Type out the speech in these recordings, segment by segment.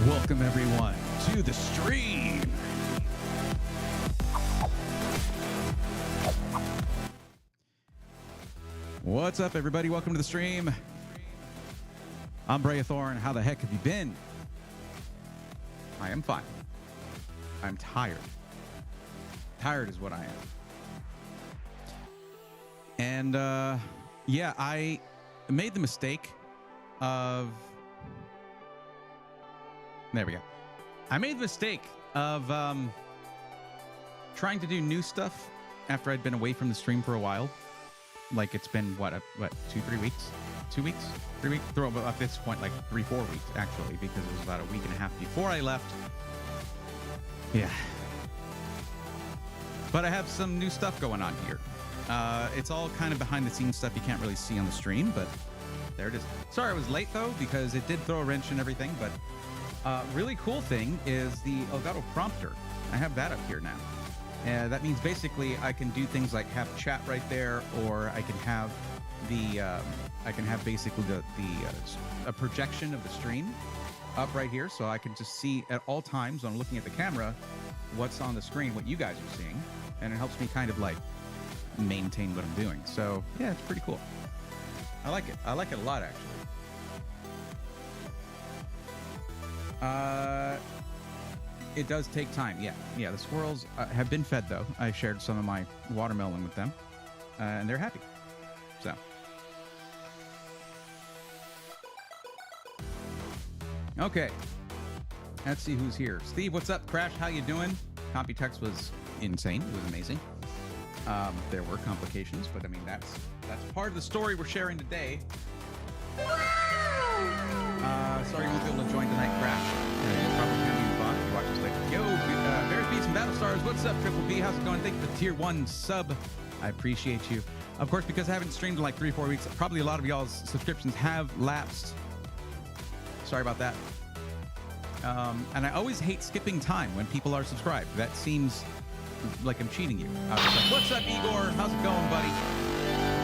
Welcome everyone to the stream. What's up everybody? Welcome to the stream. I'm Brayathorn. How the heck have you been? I am fine. I'm tired. Tired is what I am. And yeah, I made the mistake of... There we go. I made the mistake of trying to do new stuff after I'd been away from the stream for a while. Like it's been, what 2-3 weeks? 2 weeks? 3 weeks? At this point, like 3-4 weeks, actually, because it was about a week and a half before I left. Yeah. But I have some new stuff going on here. It's all kind of behind the scenes stuff you can't really see on the stream, but there it is. Sorry I was late, though, because it did throw a wrench and everything, but really cool thing is the Elgato prompter. I have that up here now. That means basically I can do things like have chat right there, or I can have the basically a projection of the stream up right here, so I can just see at all times when I'm looking at the camera what's on the screen, what you guys are seeing, and it helps me kind of like maintain what I'm doing. So yeah, it's pretty cool. I like it. I like it a lot, actually. It does take time. Yeah. The squirrels have been fed, though. I shared some of my watermelon with them, and they're happy. So. Okay. Let's see who's here. Steve, what's up? Crash, how you doing? Computex was insane. It was amazing. There were complications, but I mean that's part of the story we're sharing today. Sorry you won't be able to join tonight, Crash. You'll probably be in the box if you watch this later. Yo, Bears Beats and Battlestars, what's up, Triple B? How's it going? Thank you for the tier 1 sub. I appreciate you. Of course, because I haven't streamed in like 3-4 weeks, probably a lot of y'all's subscriptions have lapsed. Sorry about that. And I always hate skipping time when people are subscribed. That seems like I'm cheating you. I was like, what's up, Igor? How's it going, buddy?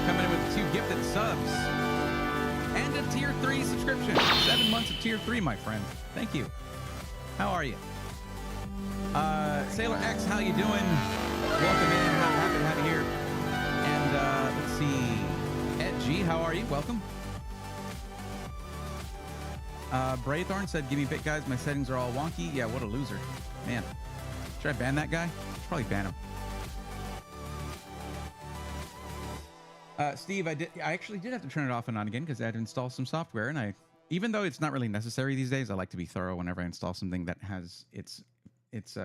Coming in with 2 gifted subs. And a tier 3 subscription. 7 months of tier 3, my friend. Thank you. How are you? Sailor X, how you doing? Welcome in. Happy to have you here. And let's see. Ed G, how are you? Welcome. Braithorn said, give me a bit, guys. My settings are all wonky. Yeah, what a loser. Man. Should I ban that guy? Should probably ban him. Steve, I actually did have to turn it off and on again because I had to install some software, and even though it's not really necessary these days, I like to be thorough whenever I install something that has its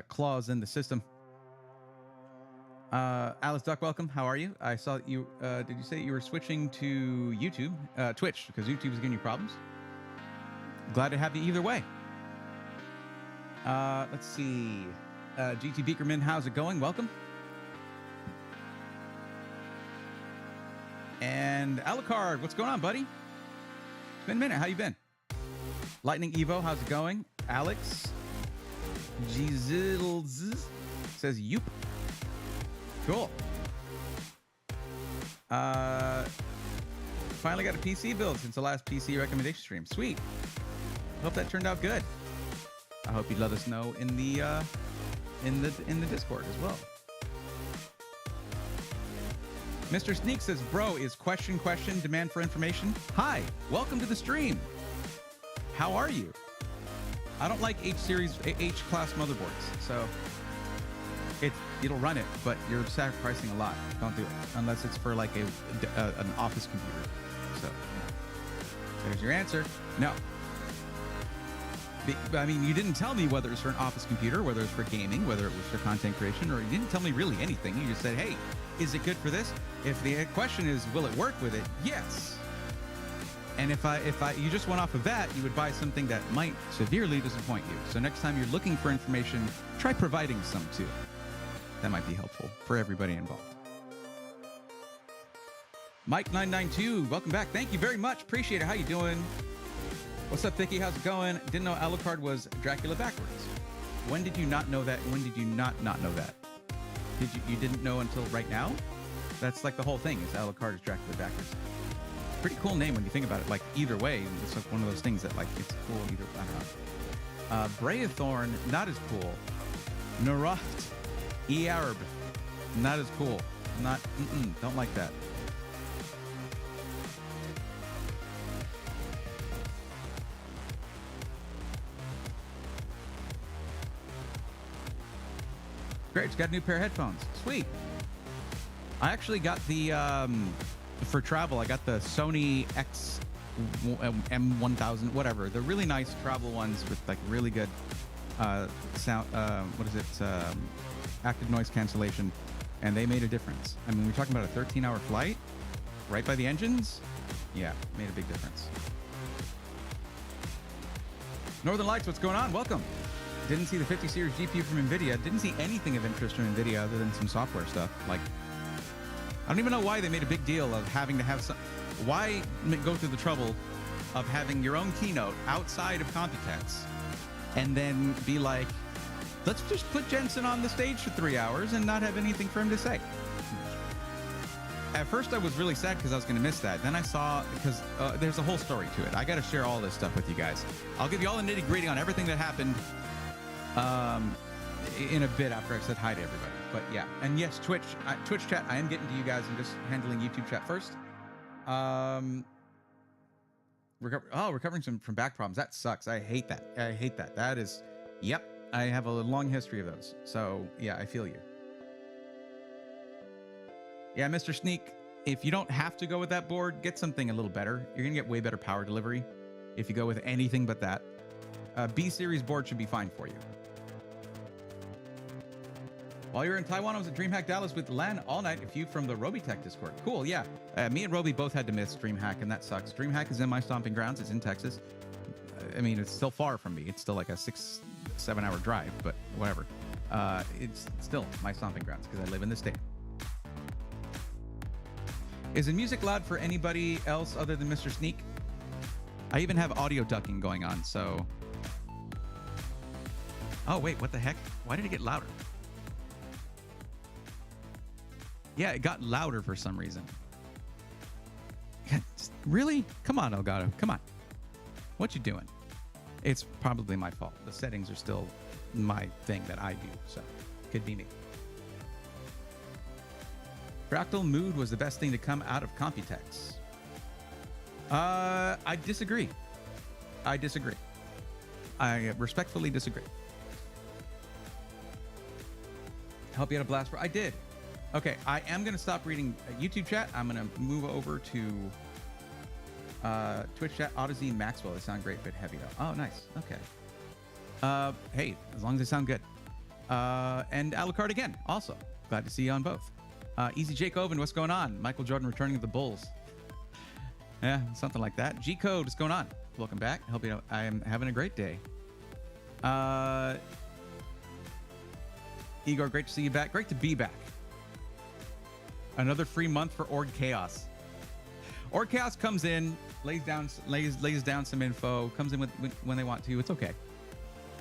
claws in the system. Alice Duck, welcome. How are you? I saw that you did you say you were switching to YouTube, Twitch, because YouTube is giving you problems? Glad to have you either way. Let's see. GT Beakerman, how's it going? Welcome. And Alucard, what's going on, buddy? It's been a minute. How you been? Lightning Evo, how's it going? Alex Gzils says, "Yoop." Cool. Finally got a PC build since the last PC recommendation stream. Sweet. Hope that turned out good. I hope you'd let us know in the Discord as well. Mr. Sneak says, bro, is question demand for information? Hi, welcome to the stream. How are you? I don't like H-class motherboards, so it'll run it, but you're sacrificing a lot. Don't do it, unless it's for like an office computer. So, there's your answer. No. I mean, you didn't tell me whether it was for an office computer, whether it was for gaming, whether it was for content creation, or you didn't tell me really anything. You just said, hey, is it good for this? If the question is, will it work with it? Yes. And if you just went off of that, you would buy something that might severely disappoint you. So next time you're looking for information, try providing some too. That might be helpful for everybody involved. Mike992, welcome back. Thank you very much. Appreciate it. How you doing? What's up, Thicky? How's it going? Didn't know Alucard was Dracula backwards. When did you not know that? When did you not know that? You didn't know until right now? That's like the whole thing, is Alucard is Dracula backwards. Pretty cool name when you think about it. Like, either way, it's like one of those things that, like, it's cool either, I don't know. Braethorn, not as cool. Naraft, Earb, not as cool. Not, don't like that. Great, got a new pair of headphones. Sweet. I actually got the, for travel, I got the Sony X M1000, whatever. They're really nice travel ones with like really good sound, what is it? Active noise cancellation. And they made a difference. I mean, we're talking about a 13-hour flight right by the engines. Yeah, made a big difference. Northern Lights, what's going on? Welcome. Didn't see the 50 series GPU from NVIDIA. Didn't see anything of interest from NVIDIA other than some software stuff. Like, I don't even know why they made a big deal of having to have some. Why go through the trouble of having your own keynote outside of Computex and then be like, let's just put Jensen on the stage for 3 hours and not have anything for him to say. At first, I was really sad because I was going to miss that. Then I saw, because there's a whole story to it. I got to share all this stuff with you guys. I'll give you all the nitty gritty on everything that happened in a bit after I said hi to everybody. But yeah, and yes, Twitch chat, I am getting to you guys. I'm just handling YouTube chat first. Recovering from back problems. That sucks. I hate that. I hate that. That is, yep. I have a long history of those. So yeah, I feel you. Yeah, Mr. Sneak, if you don't have to go with that board, get something a little better. You're going to get way better power delivery if you go with anything but that. B-series board should be fine for you. While you were in Taiwan, I was at DreamHack Dallas with Lan all night. A few from the Robitech Discord. Cool, yeah. Me and Roby both had to miss DreamHack, and that sucks. DreamHack is in my stomping grounds. It's in Texas. I mean, it's still far from me. It's still like a 6-7 hour drive, but whatever. It's still my stomping grounds because I live in the state. Is the music loud for anybody else other than Mr. Sneak? I even have audio ducking going on, so... Oh, wait, what the heck? Why did it get louder? Yeah, it got louder for some reason. Really? Come on, Elgato. Come on. What you doing? It's probably my fault. The settings are still my thing that I do, so could be me. Fractal Mood was the best thing to come out of Computex. I disagree. I respectfully disagree. Help you out a blast. I did. Okay, I am going to stop reading YouTube chat. I'm going to move over to Twitch chat. Odyssey and Maxwell. They sound great, but heavy though. Oh, nice. Okay. Hey, as long as they sound good. And Alucard again. Also, glad to see you on both. Easy Jake Oven, what's going on? Michael Jordan returning to the Bulls. Yeah, something like that. G Code, what's going on? Welcome back. Hope you know I am having a great day. Igor, great to see you back. Great to be back. Another free month for Org Chaos. Org Chaos comes in, lays down some info, comes in with when they want to. It's okay.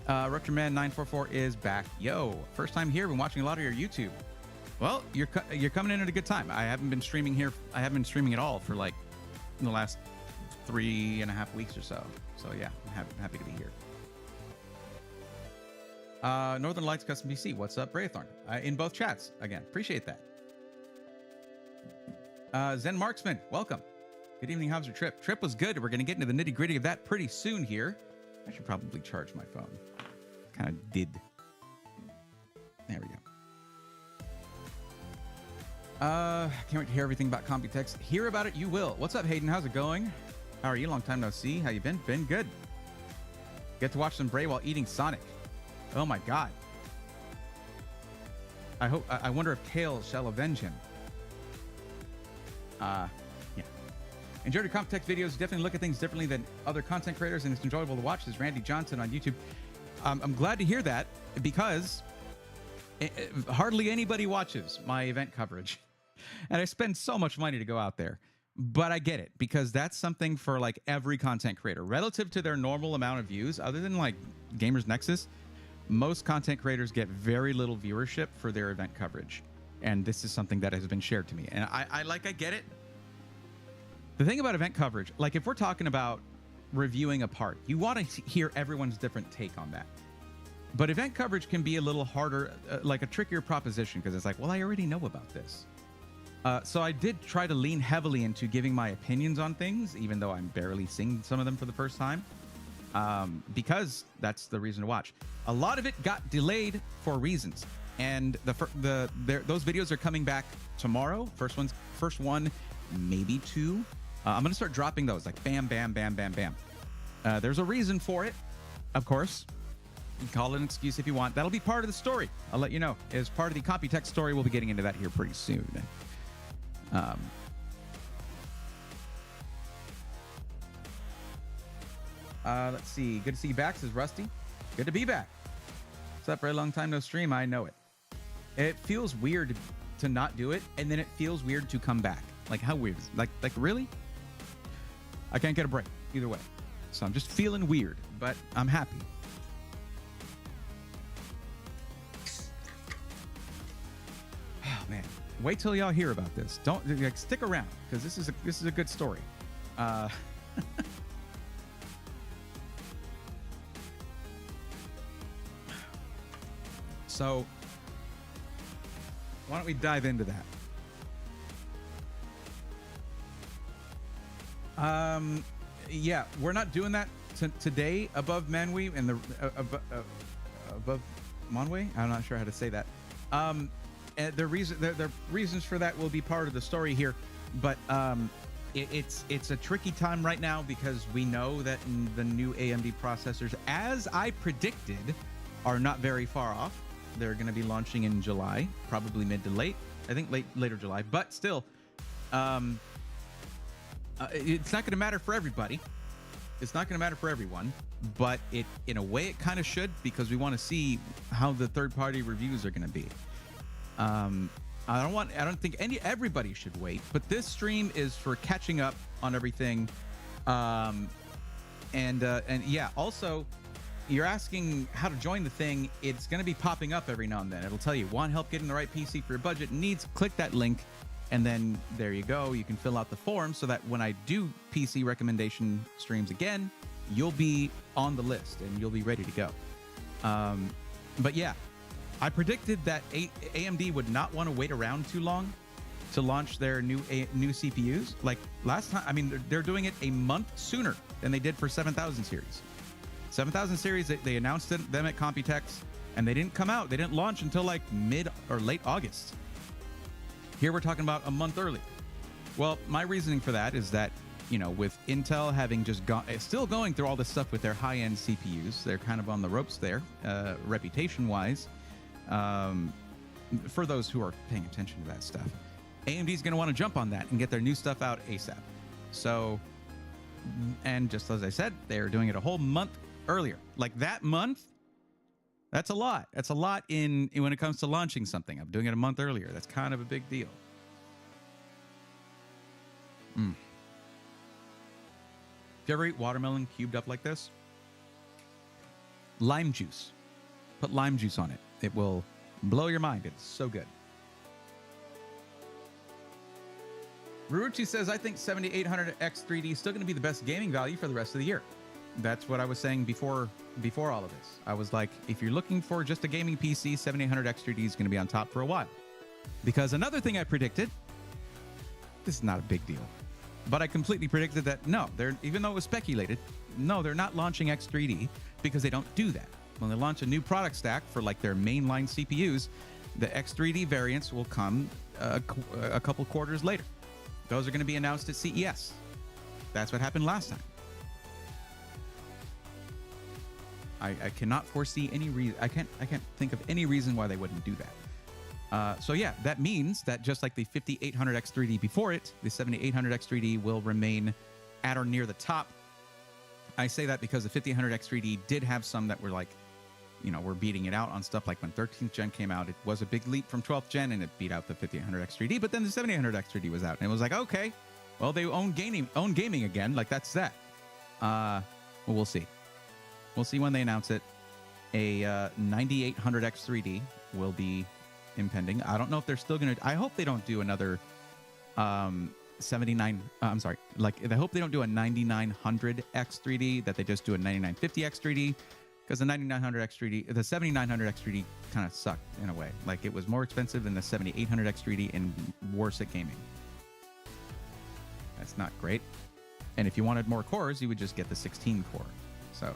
Ruptureman 944 is back. Yo, first time here. Been watching a lot of your YouTube. Well, you're coming in at a good time. I haven't been streaming here. I haven't been streaming at all for like the last 3.5 weeks or so. So yeah, I'm happy to be here. Northern Lights Custom PC. What's up, Braethorn? In both chats again. Appreciate that. Zen Marksman, welcome. Good evening. How's your trip? Trip was good. We're going to get into the nitty gritty of that pretty soon here. I should probably charge my phone. Kind of did. There we go. Can't wait to hear everything about Computex. Hear about it, you will. What's up, Hayden? How's it going? How are you? Long time no see. How you been? Been good. Get to watch some Bray while eating Sonic. Oh my God. I wonder if Kale shall avenge him. Yeah. Enjoyed your Computex videos. Definitely look at things differently than other content creators, and it's enjoyable to watch. This is Randy Johnson on YouTube. I'm glad to hear that because hardly anybody watches my event coverage. And I spend so much money to go out there. But I get it because that's something for like every content creator relative to their normal amount of views. Other than like Gamers Nexus, most content creators get very little viewership for their event coverage. And this is something that has been shared to me. And I get it. The thing about event coverage, like if we're talking about reviewing a part. You want to hear everyone's different take on that. But event coverage can be a little harder, like a trickier proposition, because it's like, well, I already know about this. So I did try to lean heavily into giving my opinions on things, even though I'm barely seeing some of them for the first time, because that's the reason to watch. A lot of it got delayed for reasons, and those videos are coming back tomorrow. First one, maybe two. I'm gonna start dropping those like bam, bam, bam, bam, bam. There's a reason for it, of course. You can call it an excuse if you want. That'll be part of the story. I'll let you know. As part of the Computex story, we'll be getting into that here pretty soon. Let's see. Good to see you back, says Rusty. Good to be back. What's up? For a long time no stream. I know it. It feels weird to not do it, and then it feels weird to come back. Like, how weird is it? Like really? I can't get a break either way. So I'm just feeling weird, but I'm happy. Oh man. Wait till y'all hear about this. Don't stick around, because this is a good story. So why don't we dive into that? Yeah, we're not doing that today above Manway and the above Monway. I'm not sure how to say that. And the reasons for that will be part of the story here, but it's a tricky time right now, because we know that the new AMD processors, as I predicted, are not very far off. They're going to be launching in July, probably mid to late. I think later July, but still, it's not going to matter for everybody. It's not going to matter for everyone, but in a way it kind of should, because we want to see how the third-party reviews are going to be. I don't think everybody should wait, but this stream is for catching up on everything. And yeah, also, you're asking how to join the thing. It's going to be popping up every now and then. It'll tell you, want help getting the right PC for your budget needs, click that link, and then there you go. You can fill out the form so that when I do PC recommendation streams again, you'll be on the list and you'll be ready to go. But yeah, I predicted that AMD would not want to wait around too long to launch their new CPUs. Like last time, I mean, they're doing it a month sooner than they did for 7000 series. 7000 series, they announced them at Computex, and they didn't come out. They didn't launch until like mid or late August. Here we're talking about a month early. Well, my reasoning for that is that, you know, with Intel having just still going through all this stuff with their high-end CPUs, they're kind of on the ropes there, reputation-wise. For those who are paying attention to that stuff, AMD's going to want to jump on that and get their new stuff out ASAP. So, and just as I said, they're doing it a whole month earlier. Like that month, that's a lot. That's a lot in when it comes to launching something. I'm doing it a month earlier. That's kind of a big deal. If you ever eat watermelon cubed up like this, lime juice. Put lime juice on it. It will blow your mind. It's so good. Ruruchi says, I think 7800X3D is still going to be the best gaming value for the rest of the year. That's what I was saying before all of this. I was like, if you're looking for just a gaming PC, 7800X3D is going to be on top for a while. Because another thing I predicted, this is not a big deal, but I completely predicted that no, even though it was speculated, no, they're not launching X3D because they don't do that. When they launch a new product stack for like their mainline CPUs, the X3D variants will come a couple quarters later. Those are going to be announced at CES. That's what happened last time. I cannot foresee any reason. I can't think of any reason why they wouldn't do that. So yeah, that means that just like the 5800X3D before it, the 7800X3D will remain at or near the top. I say that because the 5800X3D did have some that were like, you know, we're beating it out on stuff like when 13th gen came out. It was a big leap from 12th gen and it beat out the 5800X3D, but then the 7800X3D was out and it was like, okay, well, they own gaming again. Like that's that. Well, we'll see. We'll see when they announce it. A 9800X3D will be impending. I don't know if they're still going to, I hope they don't do another 79. I'm sorry. Like, I hope they don't do a 9900X 3D, that they just do a 9950X 3D, because the 9900X 3D, the 7900X 3D kind of sucked in a way. Like, it was more expensive than the 7800X 3D and worse at gaming. That's not great. And if you wanted more cores, you would just get the 16 core. So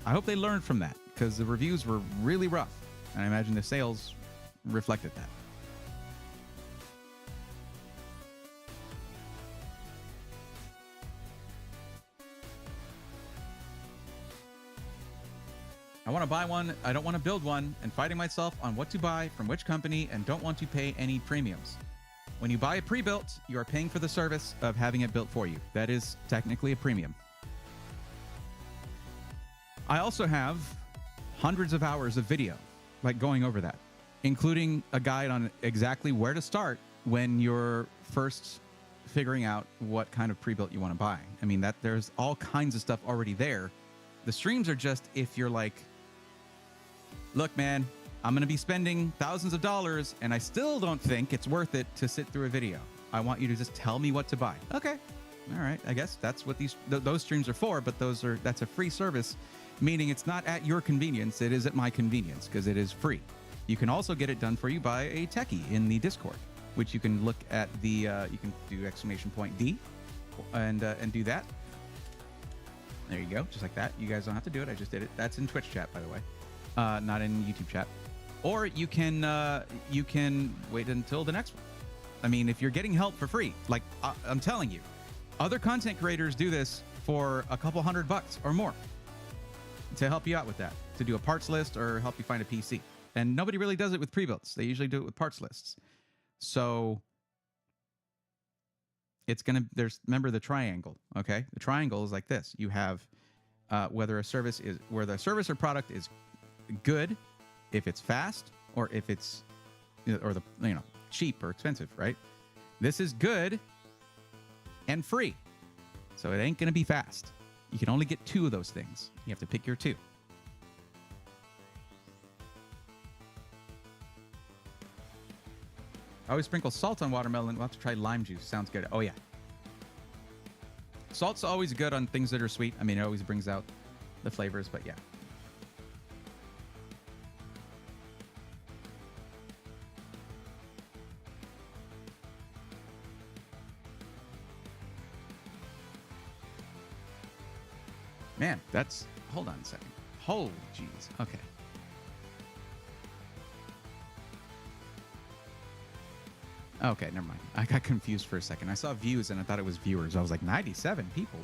I hope they learned from that, because the reviews were really rough. And I imagine the sales reflected that. I want to buy one. I don't want to build one, and fighting myself on what to buy from which company, and don't want to pay any premiums. When you buy a pre-built, you are paying for the service of having it built for you. That is technically a premium. I also have hundreds of hours of video, like going over that, including a guide on exactly where to start when you're first figuring out what kind of pre-built you want to buy. I mean, that there's all kinds of stuff already there. The streams are just if you're like, look, man, I'm going to be spending thousands of dollars and I still don't think it's worth it to sit through a video. I want you to just tell me what to buy. Okay. All right. I guess that's what those streams are for, but that's a free service, meaning it's not at your convenience. It is at my convenience because it is free. You can also get it done for you by a techie in the Discord, which you can look at the, you can do !D and do that. There you go. Just like that. You guys don't have to do it. I just did it. That's in Twitch chat, by the way. Not in YouTube chat. Or you can wait until the next one. I mean, if you're getting help for free, like I'm telling you, other content creators do this for a couple $100 or more to help you out with that, to do a parts list or help you find a PC. And nobody really does it with pre-builts. They usually do it with parts lists. So it's remember the triangle, okay? The triangle is like this. You have whether the service or product is good, if it's fast, or if it's cheap or expensive, right? This is good and free, so it ain't gonna be fast. You can only get two of those things. You have to pick your two. I always sprinkle salt on watermelon. We'll have to try lime juice. Sounds good. Oh yeah, salt's always good on things that are sweet. I mean, it always brings out the flavors, but yeah. Man, hold on a second. Holy jeez. Okay. Okay, never mind. I got confused for a second. I saw views and I thought it was viewers. I was like, 97 people?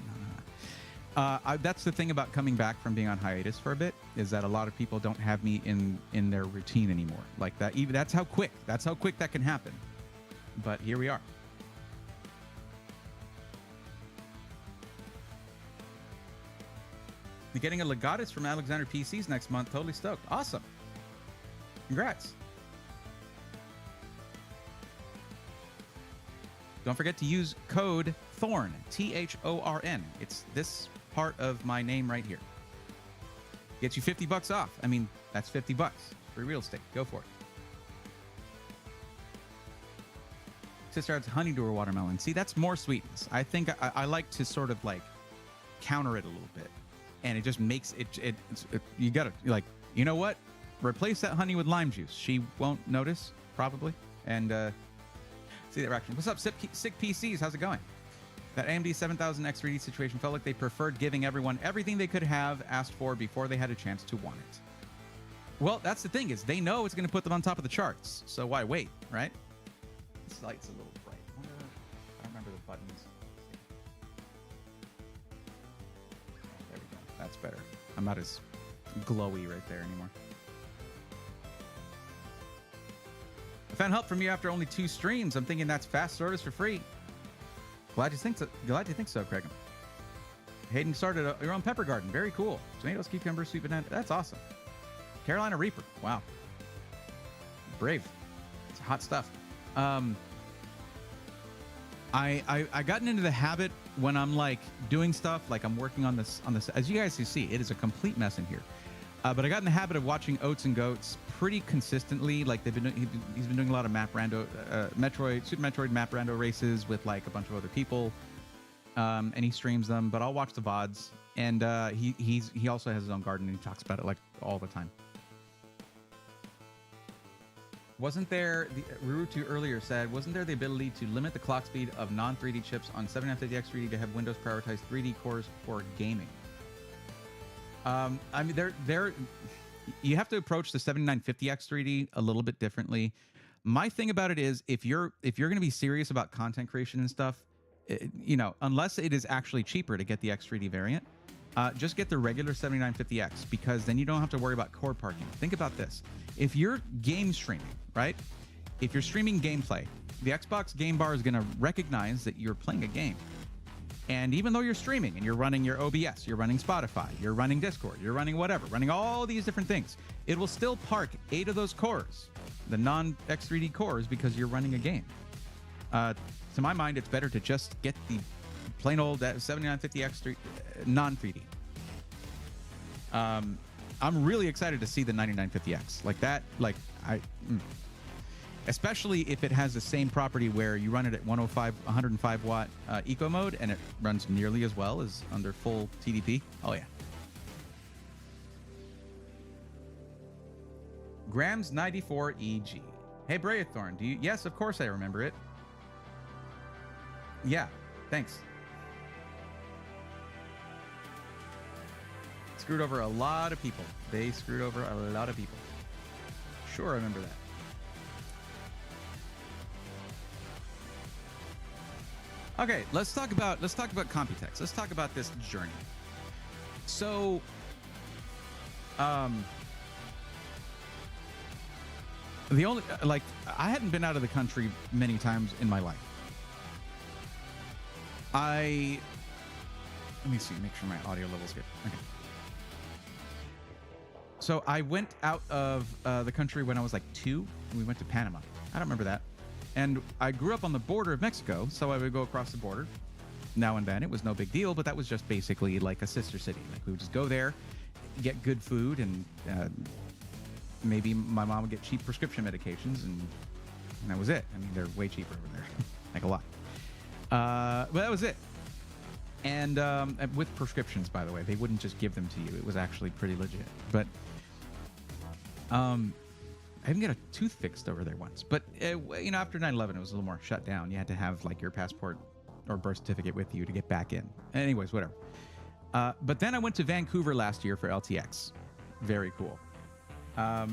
No. That's the thing about coming back from being on hiatus for a bit, is that a lot of people don't have me in their routine anymore. Like that. Even that's how quick that can happen. But here we are. You're getting a Legatus from Alexander PCs next month. Totally stoked. Awesome. Congrats. Don't forget to use code THORN, THORN. It's this part of my name right here. Gets you $50 off. I mean, that's $50. Free real estate. Go for it. Sister adds honey to her watermelon. See, that's more sweetness. I think I like to sort of like counter it a little bit. And it just makes it you gotta, like, you know what? Replace that honey with lime juice. She won't notice, probably. And see that reaction. What's up, Sick PCs? How's it going? That AMD 7000X 3D situation felt like they preferred giving everyone everything they could have asked for before they had a chance to want it. Well, that's the thing, is they know it's going to put them on top of the charts. So why wait, right? This light's a little bright. I don't remember the buttons. There we go. That's better. I'm not as glowy right there anymore. I found help from you after only 2 streams. I'm thinking that's fast service for free. Glad you think so, Craig. Hayden started your own pepper garden. Very cool. Tomatoes, cucumbers, sweet banana. That's awesome. Carolina Reaper. Wow. Brave. It's hot stuff. I gotten into the habit when I'm like doing stuff, like I'm working on this. As you guys can see, it is a complete mess in here. But I got in the habit of watching Oats and Goats pretty consistently. Like he's been doing a lot of Super Metroid map rando races with like a bunch of other people, and he streams them. But I'll watch the VODs, and he also has his own garden, and he talks about it like all the time. Wasn't there, Rurutu earlier said, wasn't there the ability to limit the clock speed of non-3D chips on 7950X 3D to have Windows prioritize 3D cores for gaming? I mean, you have to approach the 7950X 3D a little bit differently. My thing about it is, if you're going to be serious about content creation and stuff, you know, unless it is actually cheaper to get the X3D variant, just get the regular 7950X, because then you don't have to worry about cord parking. Think about this. If you're game streaming, right? If you're streaming gameplay, the Xbox game bar is going to recognize that you're playing a game. And even though you're streaming and you're running your OBS, you're running Spotify, you're running Discord, you're running whatever, running all these different things, it will still park 8 of those cores, the non-X3D cores, because you're running a game. To my mind, it's better to just get the plain old 7950X non-3D. I'm really excited to see the 9950X like that. Especially if it has the same property where you run it at 105 watt eco mode, and it runs nearly as well as under full TDP. Oh yeah. Grams 94 EG. Hey Braithorn, do you? Yes, of course I remember it. Yeah, thanks. Screwed over a lot of people. They screwed over a lot of people. Sure, I remember that. Okay, let's talk about Computex. Let's talk about this journey. So, the only I hadn't been out of the country many times in my life. Let me see, make sure my audio level's good. Okay. So I went out of the country when I was like 2, and we went to Panama. I don't remember that. And I grew up on the border of Mexico, so I would go across the border now and then. It was no big deal, but that was just basically like a sister city. Like, we would just go there, get good food, and maybe my mom would get cheap prescription medications, and that was it. I mean, they're way cheaper over there, like a lot. But that was it. And with prescriptions, by the way, they wouldn't just give them to you. It was actually pretty legit. But I didn't get a tooth fixed over there once. But, you know, after 9/11, it was a little more shut down. You had to have, like, your passport or birth certificate with you to get back in. Anyways, whatever. But then I went to Vancouver last year for LTX. Very cool. So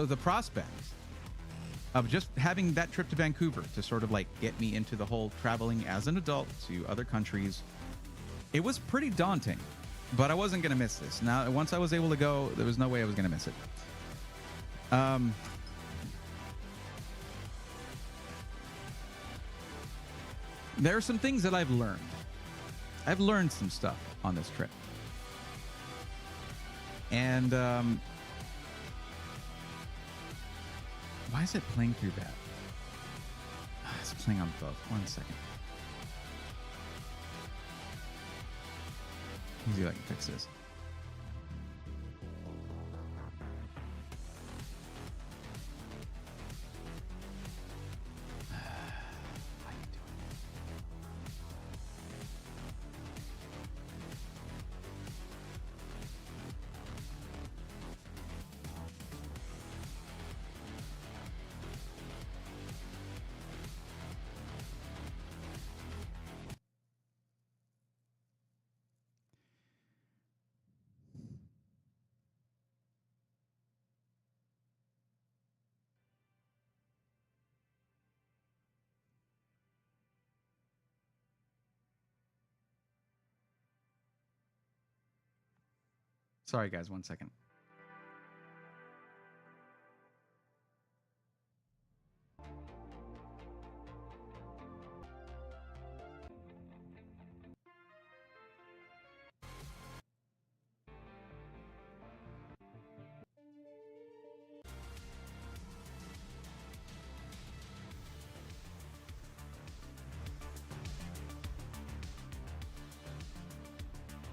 the prospect of just having that trip to Vancouver to sort of like get me into the whole traveling as an adult to other countries, it was pretty daunting, but I wasn't going to miss this. Now, once I was able to go, there was no way I was going to miss it. There are some things that I've learned. I've learned some stuff on this trip. And why is it playing through that? It's playing on both. 1 second. Let me see if I can fix this. Sorry, guys, 1 second.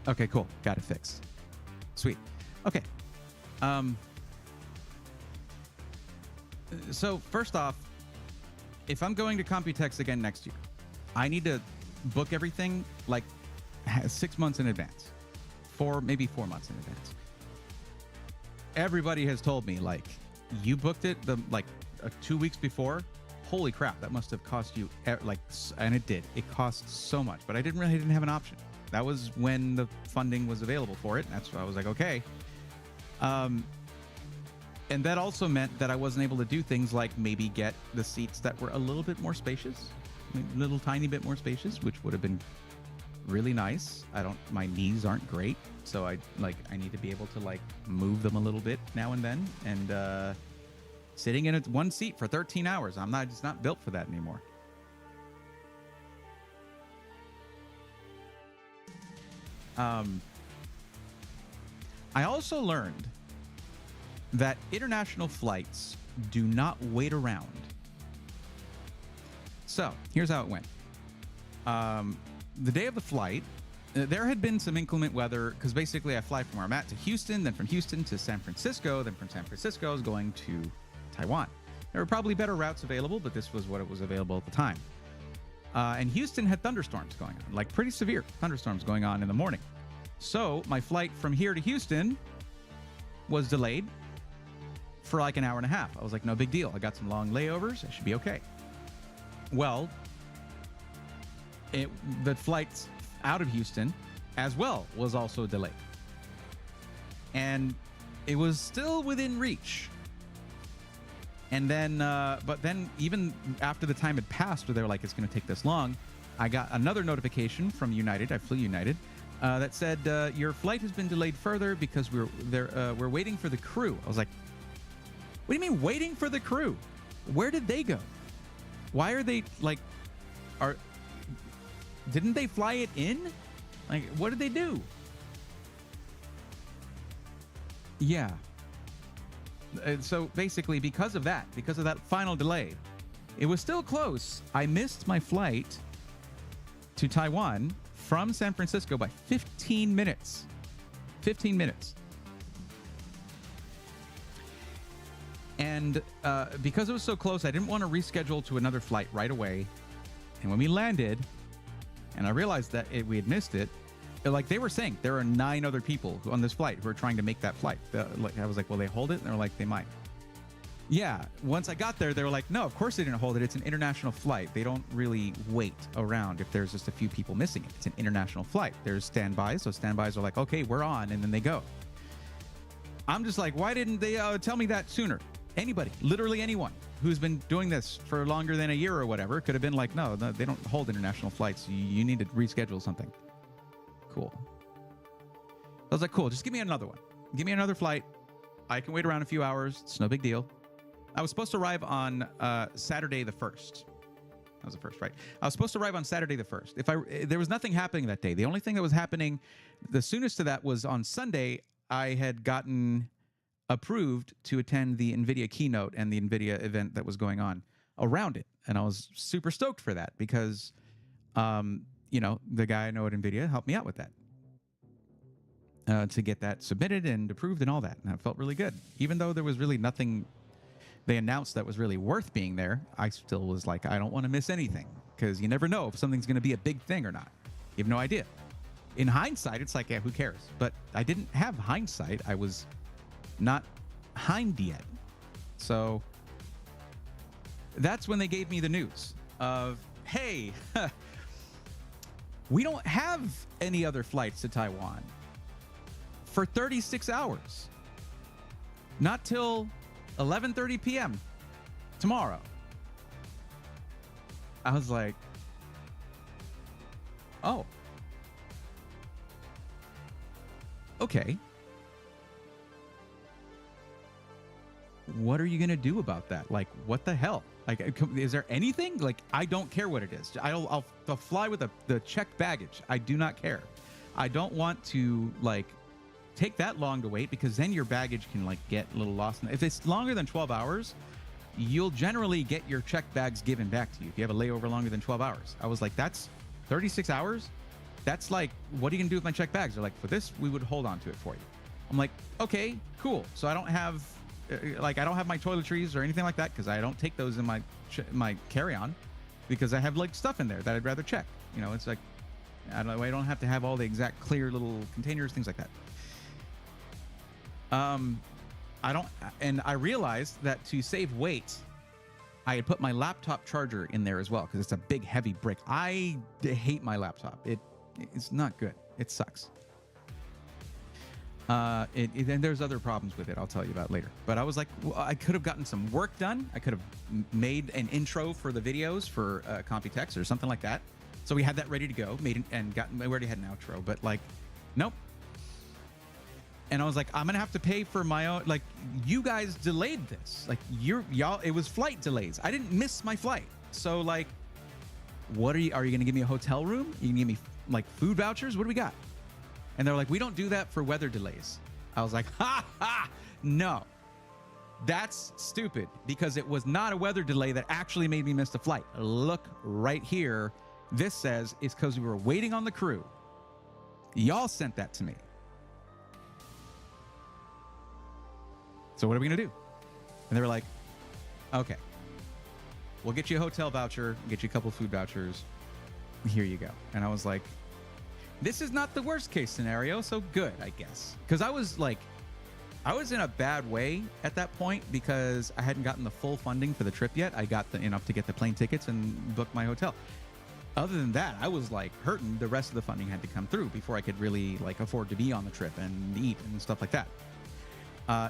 Okay, cool. Got it fixed. Sweet. Okay. So first off, if I'm going to Computex again next year, I need to book everything like 6 months in advance, maybe 4 months in advance. Everybody has told me, like, you booked it 2 weeks before. Holy crap, that must have cost you and it did. It cost so much, but I didn't have an option. That was when the funding was available for it. And that's why I was like, okay. And that also meant that I wasn't able to do things like maybe get the seats that were a little bit more spacious, a little tiny bit more spacious, which would have been really nice. My knees aren't great, so I need to be able to like move them a little bit now and then. And sitting in one seat for 13 hours, it's not built for that anymore. I also learned that international flights do not wait around. So here's how it went. The day of the flight, there had been some inclement weather because basically I fly from where I'm at to Houston, then from Houston to San Francisco, then from San Francisco I was going to Taiwan. There were probably better routes available, but this was what it was available at the time. And Houston had thunderstorms going on, like pretty severe thunderstorms going on in the morning. So my flight from here to Houston was delayed for like an hour and a half. I was like, no big deal. I got some long layovers. I should be okay. Well, the flights out of Houston as well was also delayed. And it was still within reach. And then, but then even after the time had passed where they were like, it's going to take this long, I got another notification from United. I flew United. That said, your flight has been delayed further because we're waiting for the crew. I was like, what do you mean waiting for the crew? Where did they go? Why are they didn't they fly it in? Like, what did they do? Yeah. So basically, because of that final delay, it was still close. I missed my flight to Taiwan from San Francisco by 15 minutes. 15 minutes. And because it was so close, I didn't want to reschedule to another flight right away. And when we landed, and I realized that we had missed it, like they were saying, there are 9 other people on this flight who are trying to make that flight. I was like, will they hold it? And they were like, they might. Yeah. Once I got there, they were like, no, of course they didn't hold it. It's an international flight. They don't really wait around if there's just a few people missing it. It's an international flight. There's standbys. So standbys are like, okay, we're on. And then they go. I'm just like, why didn't they tell me that sooner? Anybody, literally anyone who's been doing this for longer than a year or whatever could have been like, no, they don't hold international flights. You need to reschedule something. Cool. I was like, cool, just give me another one. Give me another flight. I can wait around a few hours. It's no big deal. I was supposed to arrive on Saturday the 1st. That was the first, right? I was supposed to arrive on Saturday the 1st. There was nothing happening that day. The only thing that was happening, the soonest to that was on Sunday, I had gotten approved to attend the NVIDIA keynote and the NVIDIA event that was going on around it. And I was super stoked for that because, the guy I know at NVIDIA helped me out with that to get that submitted and approved and all that. And I felt really good. Even though there was really nothing they announced that was really worth being there, I still was like, I don't want to miss anything because you never know if something's going to be a big thing or not. You have no idea. In hindsight, it's like, yeah, who cares? But I didn't have hindsight. I was not hind yet. So that's when they gave me the news of, hey, we don't have any other flights to Taiwan for 36 hours. Not till 11:30 p.m. tomorrow. I was like, oh. Okay. What are you going to do about that? Like, what the hell? Like, is there anything? Like, I don't care what it is. I'll fly with the checked baggage. I do not care. I don't want to, like, take that long to wait because then your baggage can, like, get a little lost. If it's longer than 12 hours, you'll generally get your checked bags given back to you if you have a layover longer than 12 hours. I was like, that's 36 hours? That's like, what are you gonna do with my checked bags? They're like, for this, we would hold on to it for you. I'm like, okay, cool. So I don't have, I don't have my toiletries or anything like that because I don't take those in my carry-on because I have like stuff in there that I'd rather check. You know, it's like, I don't have to have all the exact clear little containers, things like that. And I realized that to save weight, I had put my laptop charger in there as well because it's a big, heavy brick. I hate my laptop. It's not good. It sucks. And there's other problems with it I'll tell you about later. But I was like, well, I could have gotten some work done. I could have made an intro for the videos for Computex or something like that. So we had that ready to go. We already had an outro, but like, nope. And I was like, I'm gonna have to pay for my own. Like, you guys delayed this. Like, y'all. It was flight delays. I didn't miss my flight. So like, are you gonna give me a hotel room? You gonna give me like food vouchers? What do we got? And they're like, we don't do that for weather delays. I was like, ha ha, no. That's stupid because it was not a weather delay that actually made me miss the flight. Look right here. This says it's because we were waiting on the crew. Y'all sent that to me. So what are we going to do? And they were like, okay, we'll get you a hotel voucher, get you a couple food vouchers. Here you go. And I was like, this is not the worst case scenario, so good, I guess. Because I was in a bad way at that point because I hadn't gotten the full funding for the trip yet. I got enough to get the plane tickets and book my hotel. Other than that, I was like hurting. The rest of the funding had to come through before I could really like afford to be on the trip and eat and stuff like that.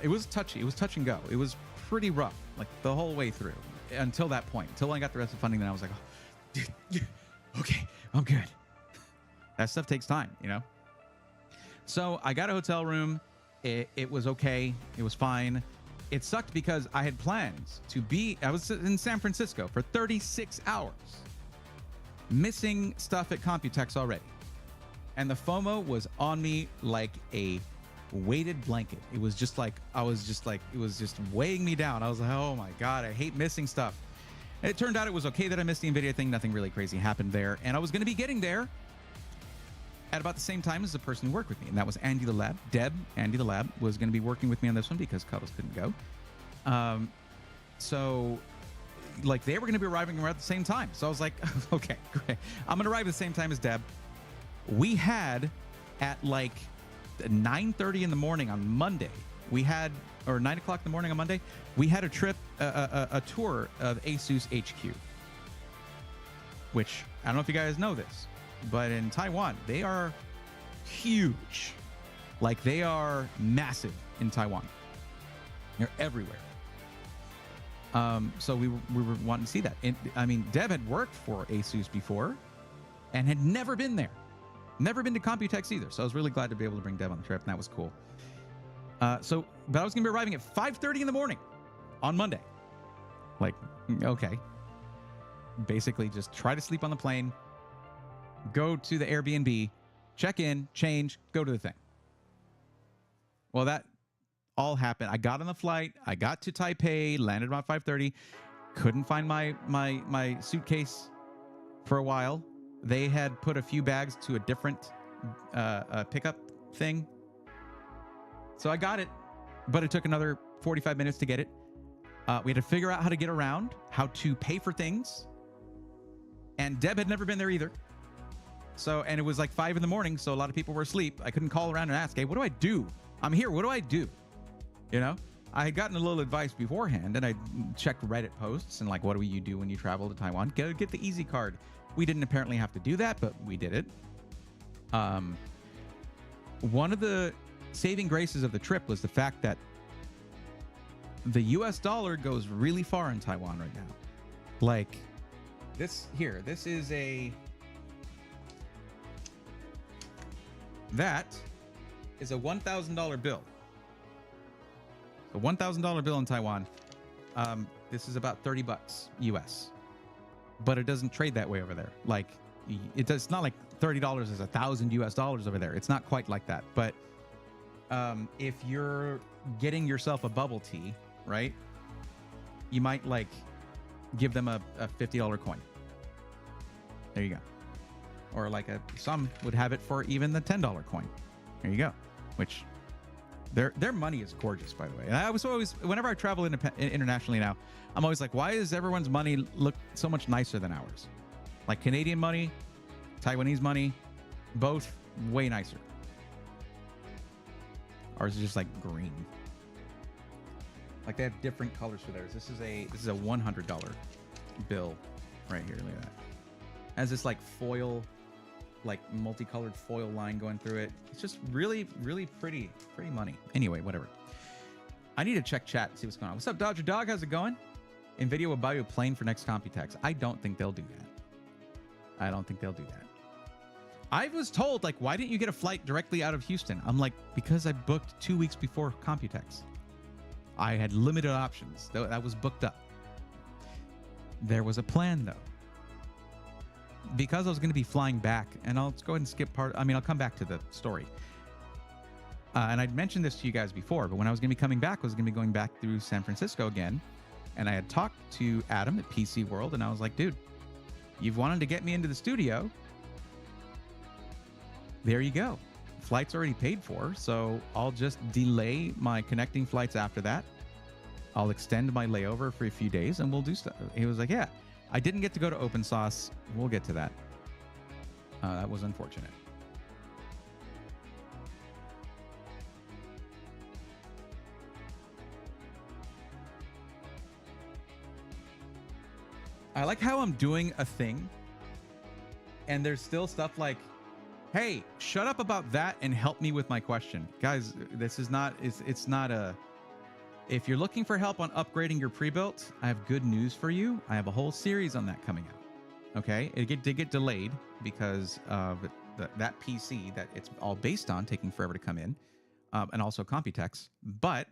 It was touchy. It was touch and go. It was pretty rough, like the whole way through until that point. Until I got the rest of the funding, then I was like, oh, dude, okay, I'm good. That stuff takes time, you know? So I got a hotel room. It was okay. It was fine. It sucked because I had plans I was in San Francisco for 36 hours, missing stuff at Computex already. And the FOMO was on me like a weighted blanket. It was just like, it was just weighing me down. I was like, oh my God, I hate missing stuff. And it turned out it was okay that I missed the NVIDIA thing. Nothing really crazy happened there. And I was going to be getting there at about the same time as the person who worked with me. And that was Andy the Lab. Andy the Lab was going to be working with me on this one because Cuddles couldn't go. So like they were going to be arriving around the same time. So I was like, okay, great. I'm going to arrive at the same time as Deb. We had at like 9:30 in the morning on Monday, or 9 o'clock in the morning on Monday, we had a trip, a tour of ASUS HQ, which I don't know if you guys know this, but in Taiwan, they are huge. Like they are massive in Taiwan. They're everywhere. So we were wanting to see that. And I mean, Deb had worked for ASUS before and had never been there. Never been to Computex either. So I was really glad to be able to bring Deb on the trip, and that was cool. But I was going to be arriving at 5:30 in the morning on Monday. Like, okay. Basically, just try to sleep on the plane, go to the Airbnb, check in, change, go to the thing. Well, that all happened. I got on the flight. I got to Taipei, landed about 5:30. Couldn't find my suitcase for a while. They had put a few bags to a different pickup thing. So I got it, but it took another 45 minutes to get it. We had to figure out how to get around, how to pay for things. And Deb had never been there either. And it was like 5 in the morning, so a lot of people were asleep. I couldn't call around and ask, hey, what do I do? I'm here. What do I do? You know? I had gotten a little advice beforehand, and I checked Reddit posts and like, what do you do when you travel to Taiwan? Get the easy card. We didn't apparently have to do that, but we did it. One of the saving graces of the trip was the fact that the US dollar goes really far in Taiwan right now. Like this is that is a $1,000 bill. A $1,000 bill in Taiwan. This is about $30 US. But it doesn't trade that way over there. Like it's not like $30 is $1,000 over there. It's not quite like that. But if you're getting yourself a bubble tea, right? You might like give them a $50 coin. There you go. or like some would have it for even the $10 coin. There you go. Which their money is gorgeous, by the way. And I was always, whenever I travel internationally now, I'm always like, why does everyone's money look so much nicer than ours? Like Canadian money, Taiwanese money, both way nicer. Ours is just like green. Like they have different colors for theirs. This is a $100 bill right here. Look at that. Has this like foil, like multicolored foil line going through it. It's just really, really pretty money. Anyway, whatever. I need to check chat and see what's going on. What's up, Dodger Dog? How's it going? NVIDIA will buy you a plane for next Computex. I don't think they'll do that. I don't think they'll do that. I was told, like, why didn't you get a flight directly out of Houston? I'm like, because I booked 2 weeks before Computex. I had limited options. That was booked up. There was a plan, though. Because I was going to be flying back, and I'll go ahead and skip part. I mean, I'll come back to the story. And I'd mentioned this to you guys before, but when I was going to be coming back, I was going to be going back through San Francisco again. And I had talked to Adam at PC World, and I was like, dude, you've wanted to get me into the studio. There you go. Flight's already paid for, so I'll just delay my connecting flights after that. I'll extend my layover for a few days, and we'll do stuff. He was like, yeah. I didn't get to go to Open Sauce. We'll get to that. That was unfortunate. I like how I'm doing a thing, and there's still stuff like, hey, shut up about that and help me with my question. Guys, this is not, it's not a, if you're looking for help on upgrading your pre-built, I have good news for you. I have a whole series on that coming out. Okay, it did get delayed because of that PC that it's all based on taking forever to come in, and also Computex, but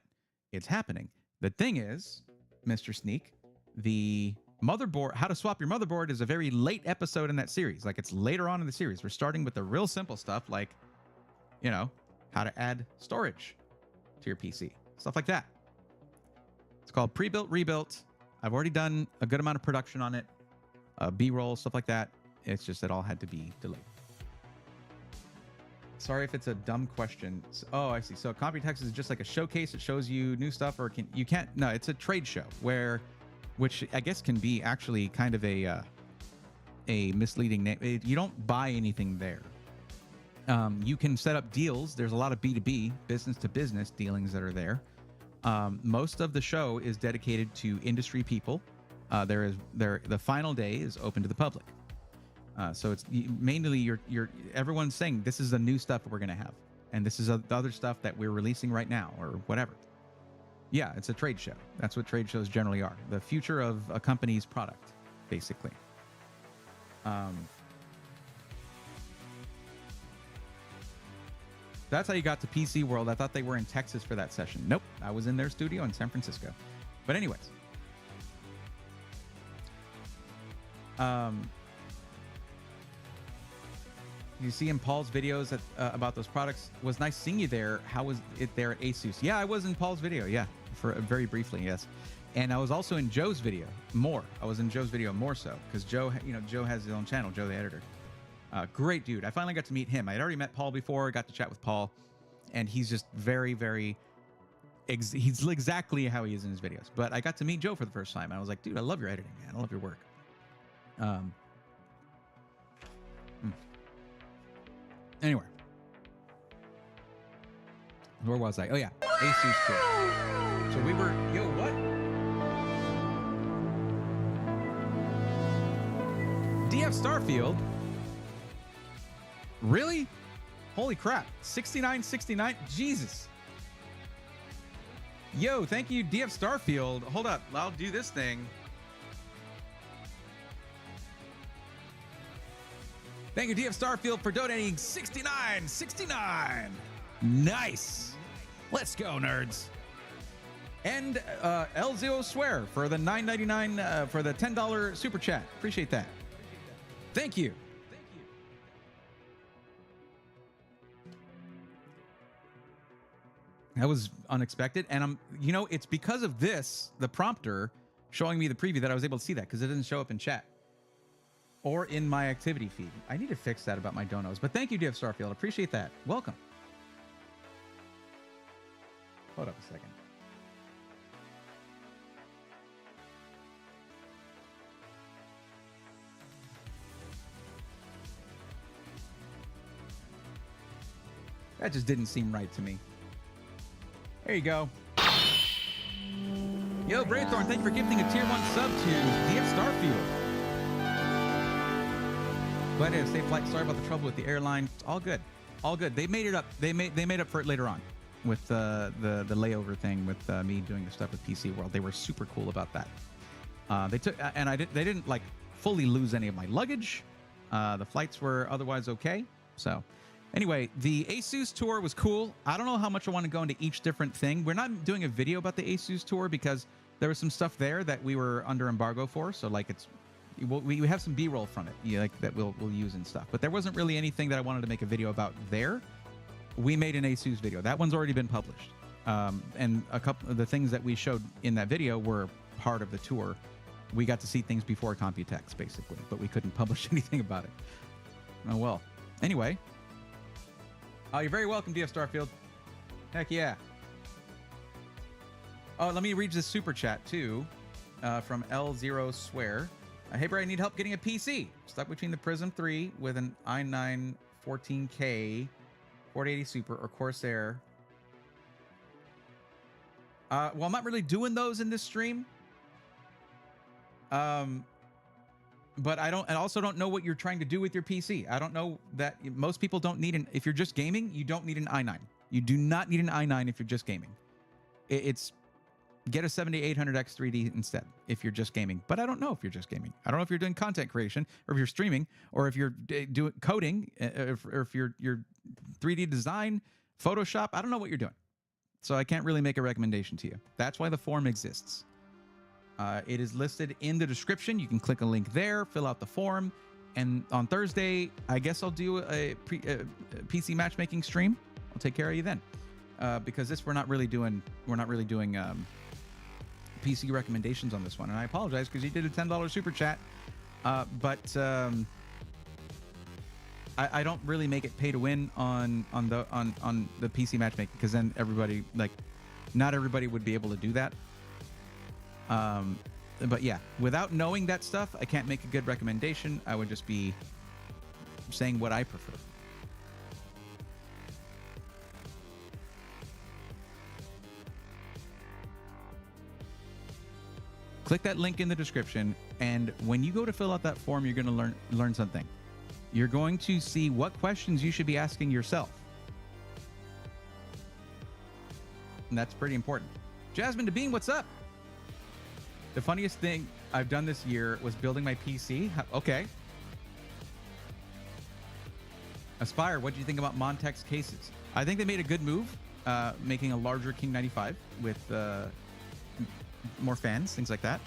it's happening. The thing is, Mr. Sneak, the motherboard, how to swap your motherboard is a very late episode in that series. Like it's later on in the series. We're starting with the real simple stuff like, you know, how to add storage to your PC, stuff like that. It's called Pre-Built, Rebuilt. I've already done a good amount of production on it, B-roll, stuff like that. It's just it all had to be delayed. Sorry if it's a dumb question. Oh, I see. So Computex is just like a showcase. It shows you new stuff, or you can't. No, it's a trade show which I guess can be actually kind of a misleading name. You don't buy anything there. You can set up deals. There's a lot of B2B, business to business dealings that are there. Most of the show is dedicated to industry people. The final day is open to the public. So it's mainly everyone's saying this is the new stuff we're going to have, and this is the other stuff that we're releasing right now or whatever. Yeah, it's a trade show. That's what trade shows generally are. The future of a company's product, basically. That's how you got to PC World. I thought they were in Texas for that session. Nope, I was in their studio in San Francisco. But anyways. You see in Paul's videos about those products. It was nice seeing you there. How was it there at ASUS? Yeah, I was in Paul's video. Yeah, for very briefly, yes. And I was also in Joe's video more. I was in Joe's video more so because Joe has his own channel, Joe the editor. Great dude. I finally got to meet him. I had already met Paul before. I got to chat with Paul, and he's just very, very. He's exactly how he is in his videos. But I got to meet Joe for the first time, and I was like, dude, I love your editing, man. I love your work. Anyway, where was I? Oh yeah, ASUS tour. So we were, what? DF Starfield? Really? Holy crap! 69.69. Jesus. Yo, thank you, DF Starfield. Hold up, I'll do this thing. Thank you, DF Starfield, for donating 69.69. Nice. Let's go, nerds. And Elzio Swear for the $9.99 for the $10 super chat. Appreciate that. Thank you. That was unexpected, and it's because of this, the prompter showing me the preview, that I was able to see that because it didn't show up in chat. or in my activity feed. I need to fix that about my donos. But thank you, DF Starfield. Appreciate that. Welcome. Hold up a second. That just didn't seem right to me. There you go. Yo, Braythorn, thank you for gifting a tier 1 sub to DF Starfield. Glad to have safe flight. Sorry about the trouble with the airline. It's all good. All good. They made it up. They made up for it later on with the layover thing with me doing the stuff with PC World. They were super cool about that. They took and they didn't like fully lose any of my luggage. The flights were otherwise okay. So anyway, the ASUS tour was cool. I don't know how much I want to go into each different thing. We're not doing a video about the ASUS tour because there was some stuff there that we were under embargo for. So like we have some B-roll from it, like that we'll use and stuff. But there wasn't really anything that I wanted to make a video about there. We made an ASUS video. That one's already been published. And a couple of the things that we showed in that video were part of the tour. We got to see things before Computex, basically, but we couldn't publish anything about it. Oh, well. Anyway. Oh, you're very welcome, DF Starfield. Heck yeah. Oh, let me read this super chat, too, from L0 Swear. Hey, Bray, I need help getting a PC. Stuck between the Prism 3 with an i9 14K 4080 Super or Corsair. Well, I'm not really doing those in this stream. But I also don't know what you're trying to do with your PC. I don't know that most people don't need if you're just gaming, you don't need an i9. You do not need an i9 if you're just gaming. It's get a 7800X 3D instead if you're just gaming. But I don't know if you're just gaming. I don't know if you're doing content creation or if you're streaming or if you're doing coding or if you're 3D design, Photoshop. I don't know what you're doing. So I can't really make a recommendation to you. That's why the form exists. It is listed in the description. You can click a link there, fill out the form, and on Thursday, I guess I'll do a PC matchmaking stream. I'll take care of you then, because we're not really doing PC recommendations on this one. And I apologize because you did a $10 super chat, but I don't really make it pay to win on the PC matchmaking because then everybody not everybody would be able to do that. But yeah, without knowing that stuff, I can't make a good recommendation. I would just be saying what I prefer. Click that link in the description, and when you go to fill out that form, you're going to learn something. You're going to see what questions you should be asking yourself. And that's pretty important. Jasmine DeBean, what's up? The funniest thing I've done this year was building my PC. Okay. Aspire, what do you think about Montex cases? I think they made a good move, making a larger King 95 with more fans, things like that.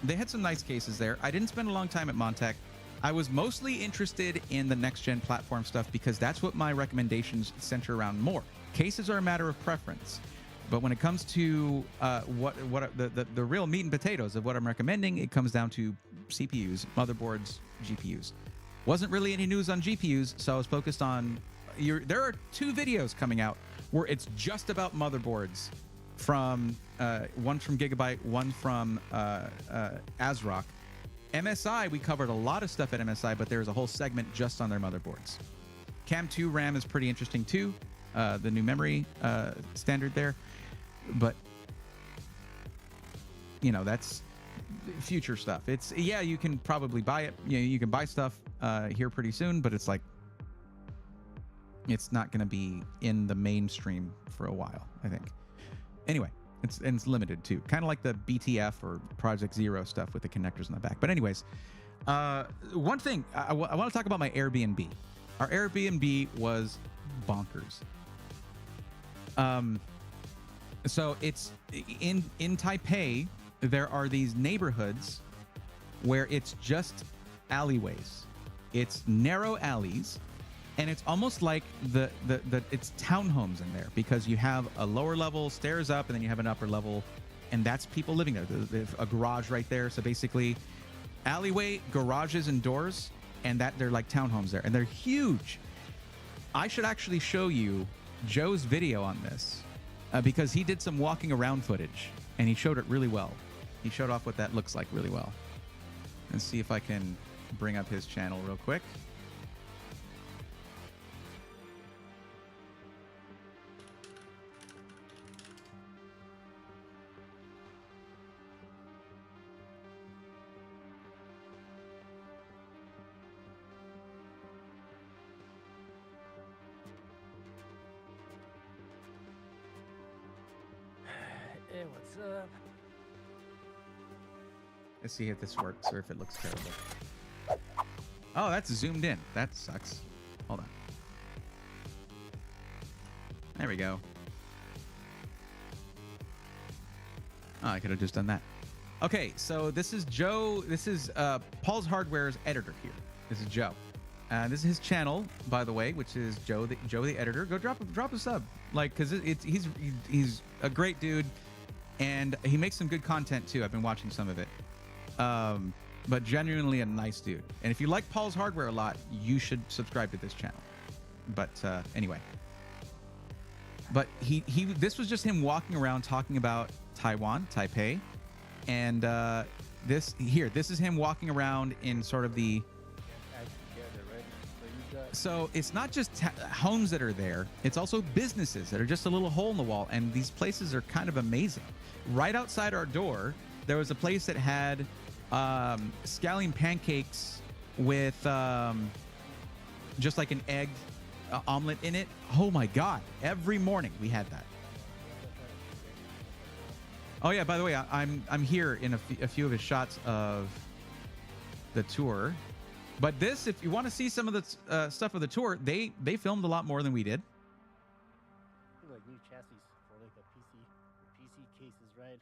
They had some nice cases there. I didn't spend a long time at Montec. I was mostly interested in the next-gen platform stuff because that's what my recommendations center around more. Cases are a matter of preference. But when it comes to the real meat and potatoes of what I'm recommending, it comes down to CPUs, motherboards, GPUs. Wasn't really any news on GPUs, so I was focused on... There are 2 videos coming out where it's just about motherboards, from one from Gigabyte, one from ASRock. MSI, we covered a lot of stuff at MSI, but there's a whole segment just on their motherboards. Cam 2 RAM is pretty interesting too, the new memory standard there. But, that's future stuff. It's, yeah, you can probably buy it. You can buy stuff here pretty soon, but it's like, it's not going to be in the mainstream for a while, I think. Anyway, it's limited too. Kind of like the BTF or Project Zero stuff with the connectors in the back. But anyways, one thing, I want to talk about my Airbnb. Our Airbnb was bonkers. So it's in Taipei, there are these neighborhoods where it's just alleyways. It's narrow alleys, and it's almost like it's townhomes in there because you have a lower level stairs up, and then you have an upper level, and that's people living there. There's a garage right there. So basically, alleyway, garages, and doors, and that they're like townhomes there, and they're huge. I should actually show you Joe's video on this because he did some walking around footage, and he showed it really well. He showed off what that looks like really well. Let's see if I can bring up his channel real quick. Hey, what's up? Let's see if this works or if it looks terrible. Oh, that's zoomed in. That sucks. Hold on. There we go. Oh, I could have just done that. Okay, so this is Joe. This is Paul's Hardware's editor here. This is Joe. This is his channel, by the way, which is Joe the editor. Go drop a sub, like, because he's a great dude, and he makes some good content too. I've been watching some of it. But genuinely a nice dude. And if you like Paul's Hardware a lot, you should subscribe to this channel. But anyway. But this was just him walking around talking about Taiwan, Taipei. And this is him walking around in sort of the... So it's not just homes that are there, it's also businesses that are just a little hole in the wall. And these places are kind of amazing. Right outside our door, there was a place that had scallion pancakes with just like an egg omelet in it. Oh my God. Every morning we had that. Oh yeah, by the way, I'm here in a few of his shots of the tour. But this, if you want to see some of the stuff of the tour, they filmed a lot more than we did. Like new chassis for like the PC cases, right?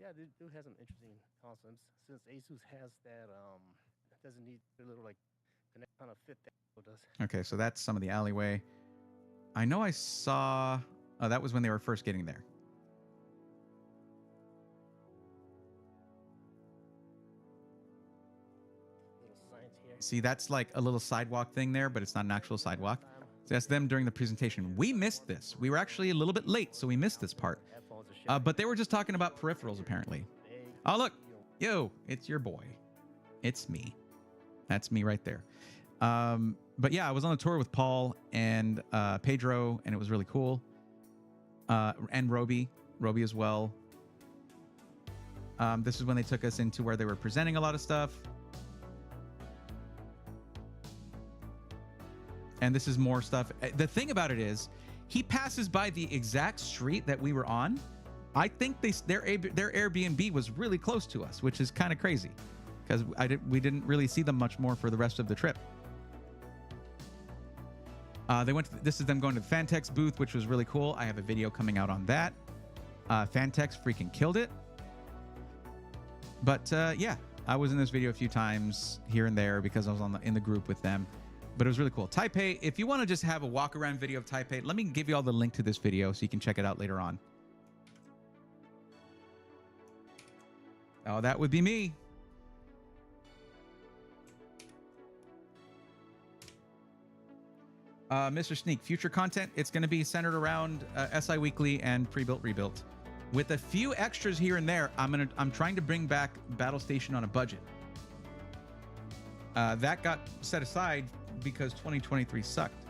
Yeah, they do have some interesting concepts. Since Asus has that, doesn't need a little like connect kind of fit that does. Okay, so that's some of the alleyway. I know I saw. Oh, that was when they were first getting there. See, that's like a little sidewalk thing there, but it's not an actual sidewalk. So that's them during the presentation. We missed this. We were actually a little bit late, so we missed this part. But they were just talking about peripherals, apparently. Oh, look. Yo, it's your boy. It's me. That's me right there. But yeah, I was on a tour with Paul and Pedro, and it was really cool. And Roby as well. This is when they took us into where they were presenting a lot of stuff. And this is more stuff. The thing about it is, he passes by the exact street that we were on. I think their Airbnb was really close to us, which is kind of crazy, because we didn't really see them much more for the rest of the trip. They went. This is them going to the Fantex booth, which was really cool. I have a video coming out on that. Fantex freaking killed it. But yeah, I was in this video a few times here and there because I was in the group with them. But it was really cool. Taipei, if you want to just have a walk around video of Taipei, let me give you all the link to this video so you can check it out later on. Oh, that would be me. Mr. Sneak, future content, it's going to be centered around SI Weekly and Pre-Built Rebuilt. With a few extras here and there, I'm trying to bring back Battle Station on a budget. That got set aside because 2023 sucked.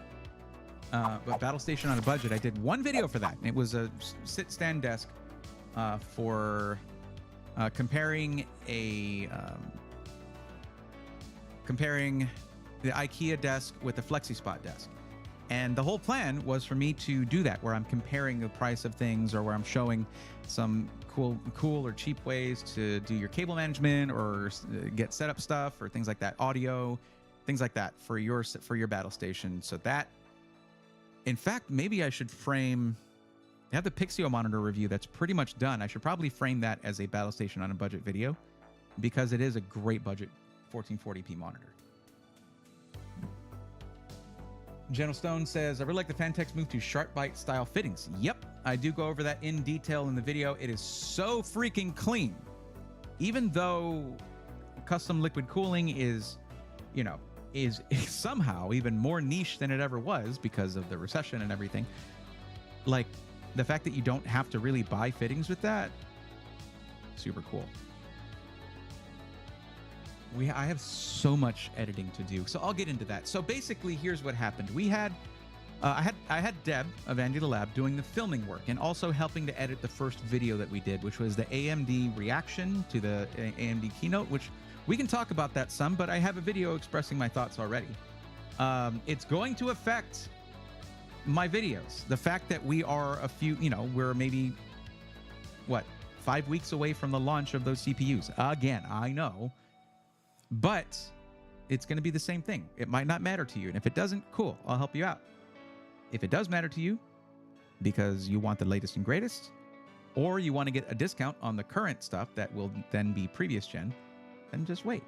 But Battle Station on a budget, I did one video for that. It was a sit-stand desk for comparing the IKEA desk with the FlexiSpot desk. And the whole plan was for me to do that, where I'm comparing the price of things, or where I'm showing some cool or cheap ways to do your cable management or get setup stuff or things like that, audio, things like that for your Battle Station. So that, in fact, maybe I should frame. I have the Pixio monitor review that's pretty much done. I should probably frame that as a Battle Station on a budget video, because it is a great budget 1440p monitor. General Stone says, I really like the Fantex move to sharp bite style fittings. Yep, I do go over that in detail in the video. It is so freaking clean. Even though custom liquid cooling is, you know, is somehow even more niche than it ever was because of the recession and everything. Like, the fact that you don't have to really buy fittings with that, super cool. I have so much editing to do, so I'll get into that. So basically, here's what happened. We had, I had Deb of Andy the Lab doing the filming work and also helping to edit the first video that we did, which was the AMD reaction to the AMD keynote, which we can talk about that some, but I have a video expressing my thoughts already. It's going to affect my videos. The fact that we are we're maybe, 5 weeks away from the launch of those CPUs. Again, I know. But it's going to be the same thing. It might not matter to you. And if it doesn't, cool, I'll help you out. If it does matter to you because you want the latest and greatest, or you want to get a discount on the current stuff that will then be previous gen, then just wait.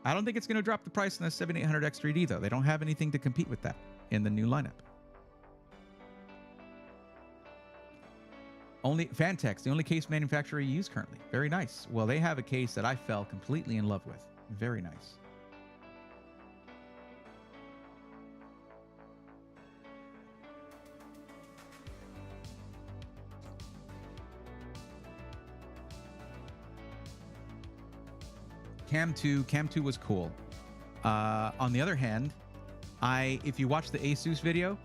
I don't think it's going to drop the price on the 7800X3D, though. They don't have anything to compete with that in the new lineup. Only Fantex, the only case manufacturer you use currently. Very nice. Well, they have a case that I fell completely in love with. Very nice. Cam 2 was cool. On the other hand, if you watch the Asus video,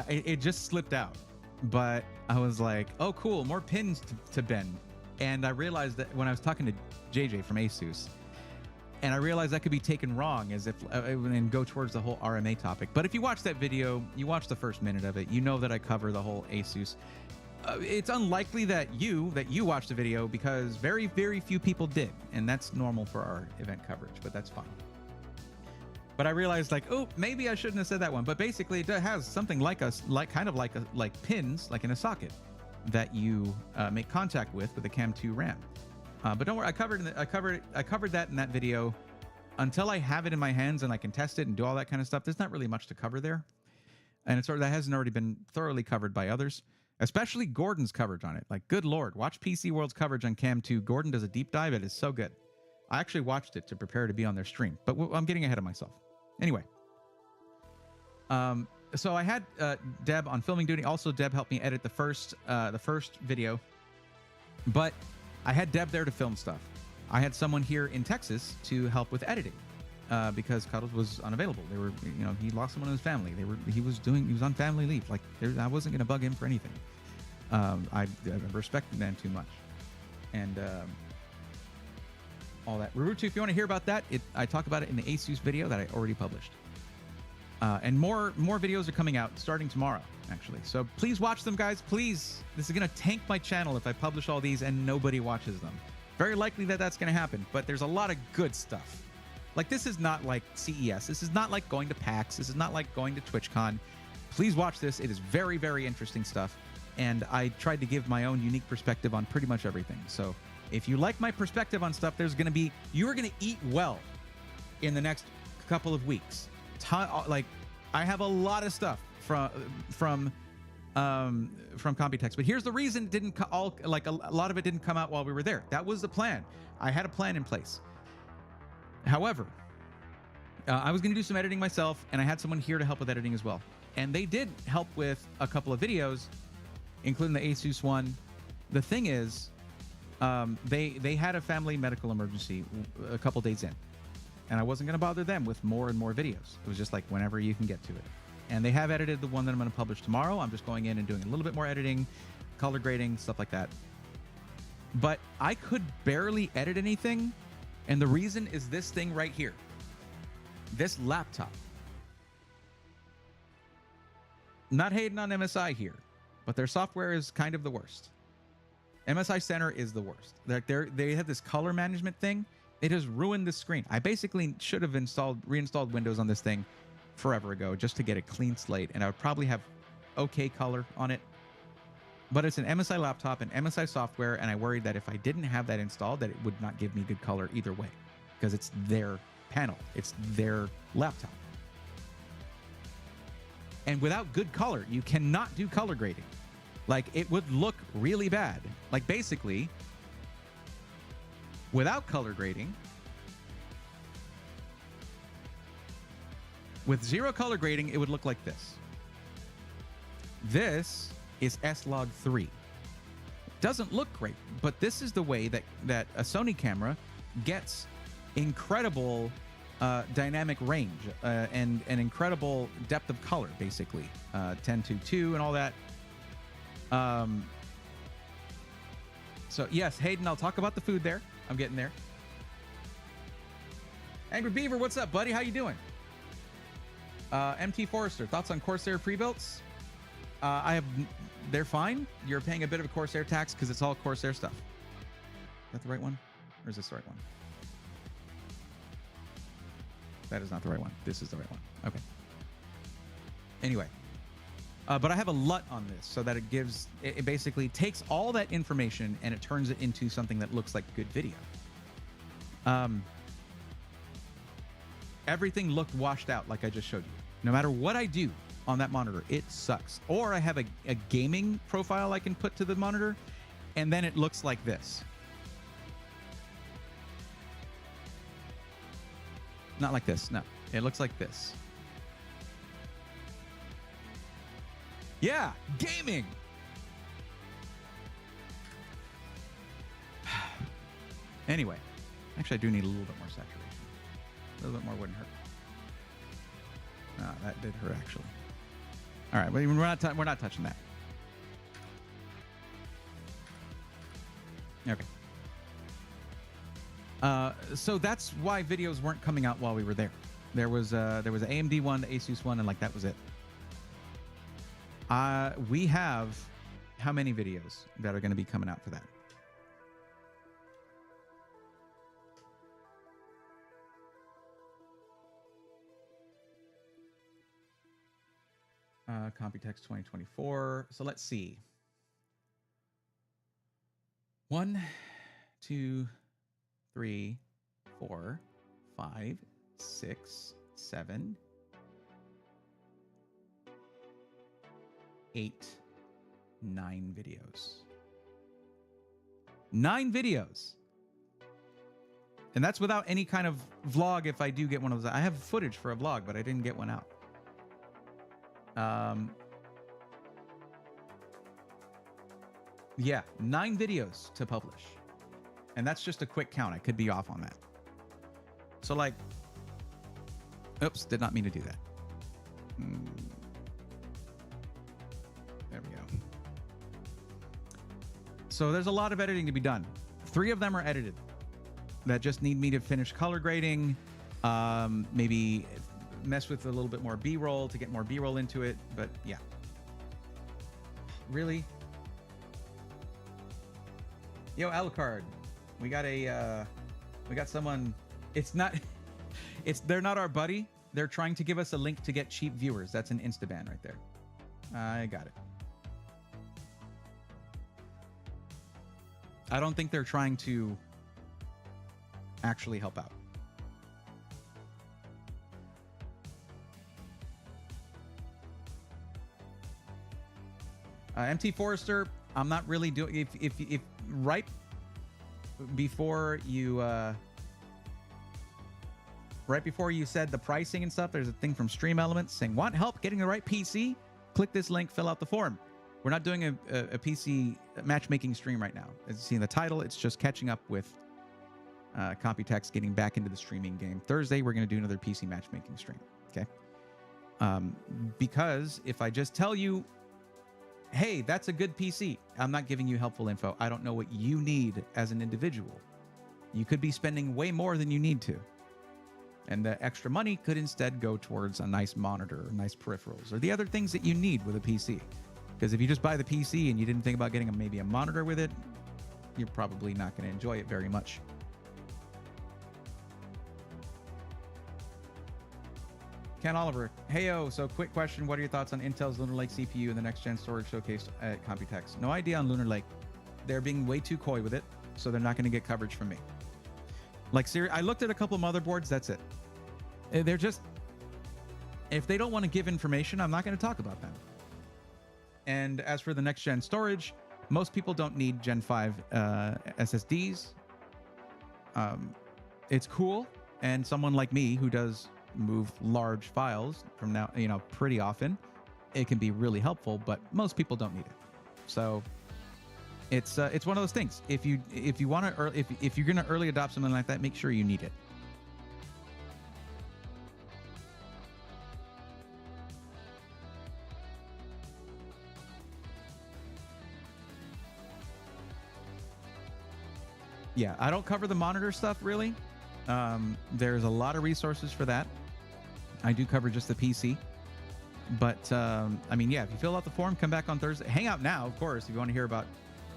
it just slipped out. But I was like, oh, cool, more pins to bend. And I realized that when I was talking to JJ from Asus, and I realized that could be taken wrong as if and go towards the whole RMA topic. But if you watch that video, you watch the first minute of it, you know that I cover the whole Asus. It's unlikely that you watched the video because very, very few people did. And that's normal for our event coverage, but that's fine. But I realized, like, oh, maybe I shouldn't have said that one. But basically, it has something like pins, like in a socket, that you make contact with a Cam 2 RAM. But don't worry, I covered that in that video. Until I have it in my hands and I can test it and do all that kind of stuff, there's not really much to cover there. And that hasn't already been thoroughly covered by others, especially Gordon's coverage on it. Like, good Lord, watch PC World's coverage on Cam 2. Gordon does a deep dive. It is so good. I actually watched it to prepare to be on their stream, but I'm getting ahead of myself. Anyway, so I had Deb on filming duty. Also, Deb helped me edit the first video, but I had Deb there to film stuff. I had someone here in Texas to help with editing because Cuddles was unavailable. They were, he lost someone in his family. He was on family leave. Like, I wasn't going to bug him for anything. I respect the man too much, and all that. Rurutu, if you want to hear about that, I talk about it in the Asus video that I already published. And more videos are coming out starting tomorrow, actually. So please watch them, guys. Please. This is going to tank my channel if I publish all these and nobody watches them. Very likely that's going to happen, but there's a lot of good stuff. Like, this is not like CES. This is not like going to PAX. This is not like going to TwitchCon. Please watch this. It is very, very interesting stuff. And I tried to give my own unique perspective on pretty much everything. So if you like my perspective on stuff, you are going to eat well in the next couple of weeks. Like, I have a lot of stuff from Computex, but here's the reason it didn't a lot of it didn't come out while we were there. That was the plan. I had a plan in place. However, I was going to do some editing myself, and I had someone here to help with editing as well. And they did help with a couple of videos, including the Asus one. The thing is, they had a family medical emergency a couple days in, and I wasn't going to bother them with more and more videos. It was just like whenever you can get to it. And they have edited the one that I'm going to publish tomorrow. I'm just going in and doing a little bit more editing, color grading, stuff like that. But I could barely edit anything, and the reason is this thing right here. This laptop. Not hating on MSI here, but their software is kind of the worst. MSI Center is the worst. They have this color management thing. It has ruined the screen. I basically should have reinstalled Windows on this thing forever ago just to get a clean slate, and I would probably have okay color on it. But it's an MSI laptop and MSI software, and I worried that if I didn't have that installed, that it would not give me good color either way, because it's their panel. It's their laptop. And without good color, you cannot do color grading. Like, it would look really bad. Like, basically, Without color grading, with 0 color grading, it would look like this. This is S-Log 3. Doesn't look great, but this is the way that a Sony camera gets incredible dynamic range and an incredible depth of color, basically. 10:2:2 and all that. So yes, Hayden, I'll talk about the food there. I'm getting there. Angry Beaver, what's up, buddy? How you doing? MT Forrester, thoughts on Corsair pre-builts? They're fine. You're paying a bit of a Corsair tax because it's all Corsair stuff. Is that the right one? Or is this the right one? That is not the right one. This is the right one. Okay. Anyway. But I have a LUT on this so that it basically takes all that information and it turns it into something that looks like good video. Everything looked washed out like I just showed you. No matter what I do on that monitor, it sucks. Or I have a gaming profile I can put to the monitor, and then it looks like this. Not like this, no. It looks like this. Yeah, gaming! Anyway, actually I do need a little bit more saturation. A little bit more wouldn't hurt. No, that did hurt actually. All right, we're not touching that. Okay. So that's why videos weren't coming out while we were there. There was an AMD one, the Asus one, and like that was it. We have how many videos that are going to be coming out for that? Computex 2024. So let's see. 1, 2, 3, 4, 5, 6, 7, 8, 9 videos. 9 videos. And that's without any kind of vlog if I do get one of those. I have footage for a vlog, but I didn't get one out. Yeah, 9 videos to publish. And that's just a quick count. I could be off on that. So like, oops, did not mean to do that. There we go. So there's a lot of editing to be done. 3 of them are edited that just need me to finish color grading, maybe mess with a little bit more B-roll to get more B-roll into it. But yeah. Really? Yo, Alucard, we got someone. They're not our buddy. They're trying to give us a link to get cheap viewers. That's an Instaban right there. I got it. I don't think they're trying to actually help out. MT Forrester, I'm not really doing. If right before you said the pricing and stuff, there's a thing from Stream Elements saying, want help getting the right PC? Click this link, fill out the form. We're not doing a PC matchmaking stream right now. As you see in the title, it's just catching up with Computex getting back into the streaming game. Thursday, we're going to do another PC matchmaking stream. Okay. Because if I just tell you, hey, that's a good PC, I'm not giving you helpful info. I don't know what you need as an individual. You could be spending way more than you need to. And the extra money could instead go towards a nice monitor, nice peripherals, or the other things that you need with a PC. Because if you just buy the PC and you didn't think about getting maybe a monitor with it, you're probably not going to enjoy it very much. Ken Oliver, heyo, so quick question. What are your thoughts on Intel's Lunar Lake CPU and the next-gen storage showcased at Computex? No idea on Lunar Lake. They're being way too coy with it, so they're not going to get coverage from me. Like, I looked at a couple motherboards, that's it. They're just... If they don't want to give information, I'm not going to talk about them. And as for the next-gen storage, most people don't need Gen 5 SSDs. It's cool, and someone like me who does move large files from now, pretty often, it can be really helpful. But most people don't need it, so it's one of those things. If you want to, if you're gonna early adopt something like that, make sure you need it. Yeah, I don't cover the monitor stuff really. There's a lot of resources for that. I do cover just the PC. But, I mean, yeah, if you fill out the form, come back on Thursday. Hang out now, of course, if you want to hear about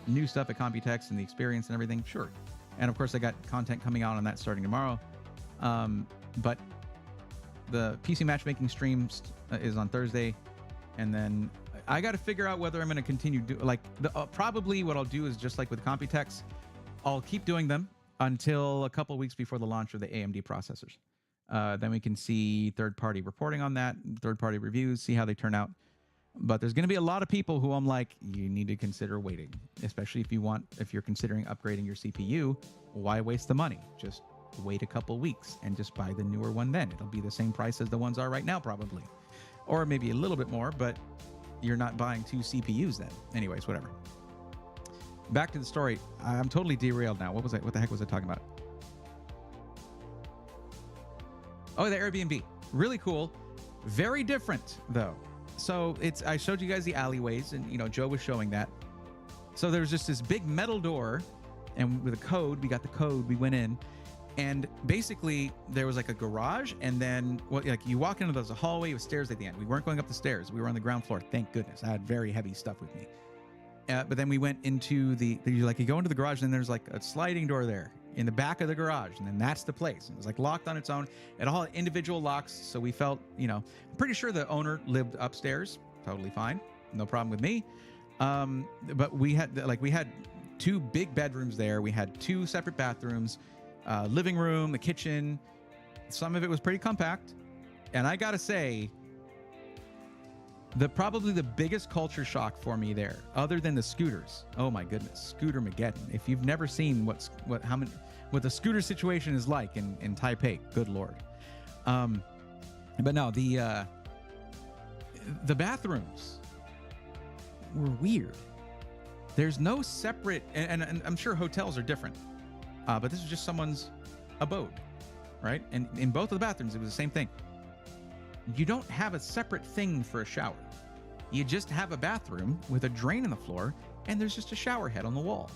new stuff at Computex and the experience and everything, sure. And, of course, I got content coming out on that starting tomorrow. But the PC Matchmaking stream is on Thursday. And then I got to figure out whether I'm going to continue probably what I'll do is just like with Computex, I'll keep doing them until a couple weeks before the launch of the AMD processors. Then we can see third-party reporting on that, third-party reviews, see how they turn out. But there's going to be a lot of people who I'm like, you need to consider waiting, especially if you're considering upgrading your CPU. Why waste the money? Just wait a couple weeks and just buy the newer one then. It'll be the same price as the ones are right now, probably. Or maybe a little bit more, but you're not buying 2 CPUs then. Anyways, whatever. Back to the story. I'm totally derailed now. What the heck was I talking about? Oh, the Airbnb. Really cool. Very different, though. So I showed you guys the alleyways, and, Joe was showing that. So there's just this big metal door, and with a code, we got the code, we went in, and basically there was like a garage, and then you walk into, there's a hallway with stairs at the end. We weren't going up the stairs. We were on the ground floor. Thank goodness. I had very heavy stuff with me. But then we went into you go into the garage, and there's like a sliding door there in the back of the garage, and then that's the place. And it was like locked on its own. It all had individual locks, so we felt, I'm pretty sure the owner lived upstairs, totally fine, no problem with me. But we had 2 big bedrooms there. We had 2 separate bathrooms, living room, the kitchen. Some of it was pretty compact, and I gotta say, probably the biggest culture shock for me there, other than the scooters. Oh my goodness, Scooter Mageddon. If you've never seen what the scooter situation is like in Taipei, good Lord. But no, the bathrooms were weird. There's no separate, and I'm sure hotels are different, but this is just someone's abode, right? And in both of the bathrooms, it was the same thing. You don't have a separate thing for a shower. You just have a bathroom with a drain in the floor, and there's just a shower head on the wall.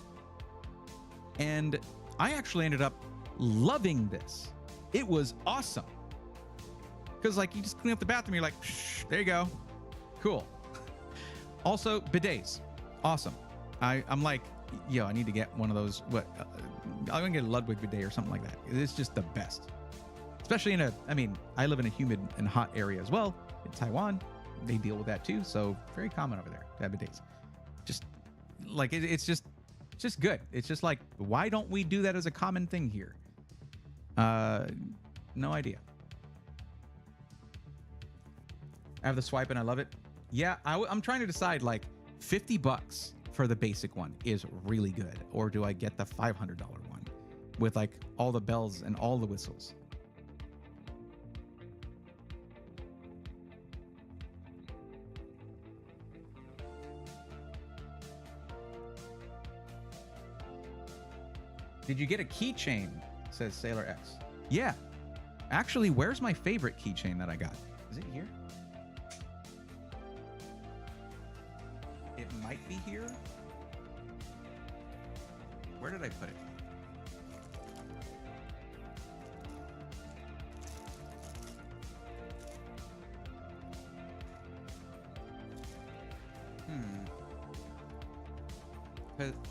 And I actually ended up loving this. It was awesome. Because you just clean up the bathroom, you're like, there you go. Cool. Also, bidets. Awesome. I'm like, I need to get one of those. I'm going to get a Ludwig bidet or something like that. It's just the best. Especially I live in a humid and hot area as well. In Taiwan, they deal with that too. So very common over there to have bidets. Just it's just good. It's just like, why don't we do that as a common thing here? No idea. I have the swipe and I love it. Yeah, I'm trying to decide, $50 for the basic one is really good, or do I get the $500 one with all the bells and all the whistles? Did you get a keychain? Says Sailor X. Yeah. Actually, where's my favorite keychain that I got? Is it here? It might be here. Where did I put it?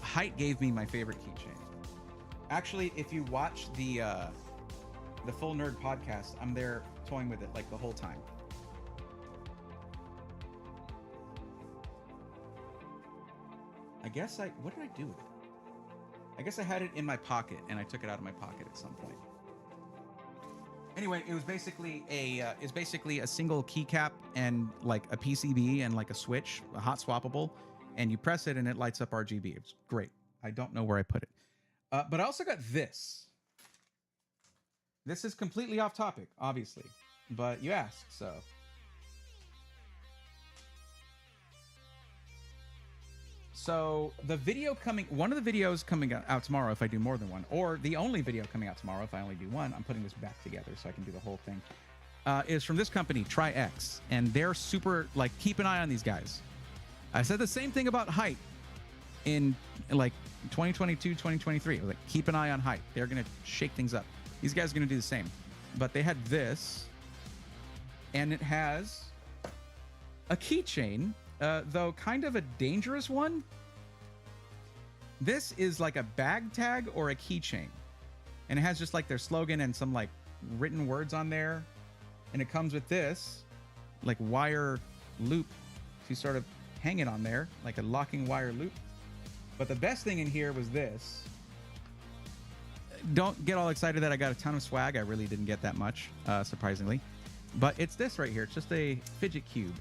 Height gave me my favorite keychain. Actually, if you watch the Full Nerd podcast, I'm there toying with it the whole time. What did I do with it? I guess I had it in my pocket and I took it out of my pocket at some point. Anyway, it was basically a single keycap and a PCB and a switch, a hot swappable, and you press it and it lights up RGB. It's great. I don't know where I put it. But I also got this. This is completely off topic, obviously, but you asked, so. So the video one of the videos coming out tomorrow, if I do more than one, or the only video coming out tomorrow, if I only do one, I'm putting this back together so I can do the whole thing, is from this company, TriX. And they're super, like, keep an eye on these guys. I said the same thing about height in, like, 2022, 2023. I was like, keep an eye on height. They're going to shake things up. These guys are going to do the same. But they had this, and it has a keychain, though kind of a dangerous one. This is like a bag tag or a keychain, and it has just like their slogan and some like written words on there, and it comes with this like wire loop to sort of hang it on there, like a locking wire loop. But the best thing in here was this. Don't get all excited that I got a ton of swag. I really didn't get that much, surprisingly. But it's this right here. It's just a fidget cube.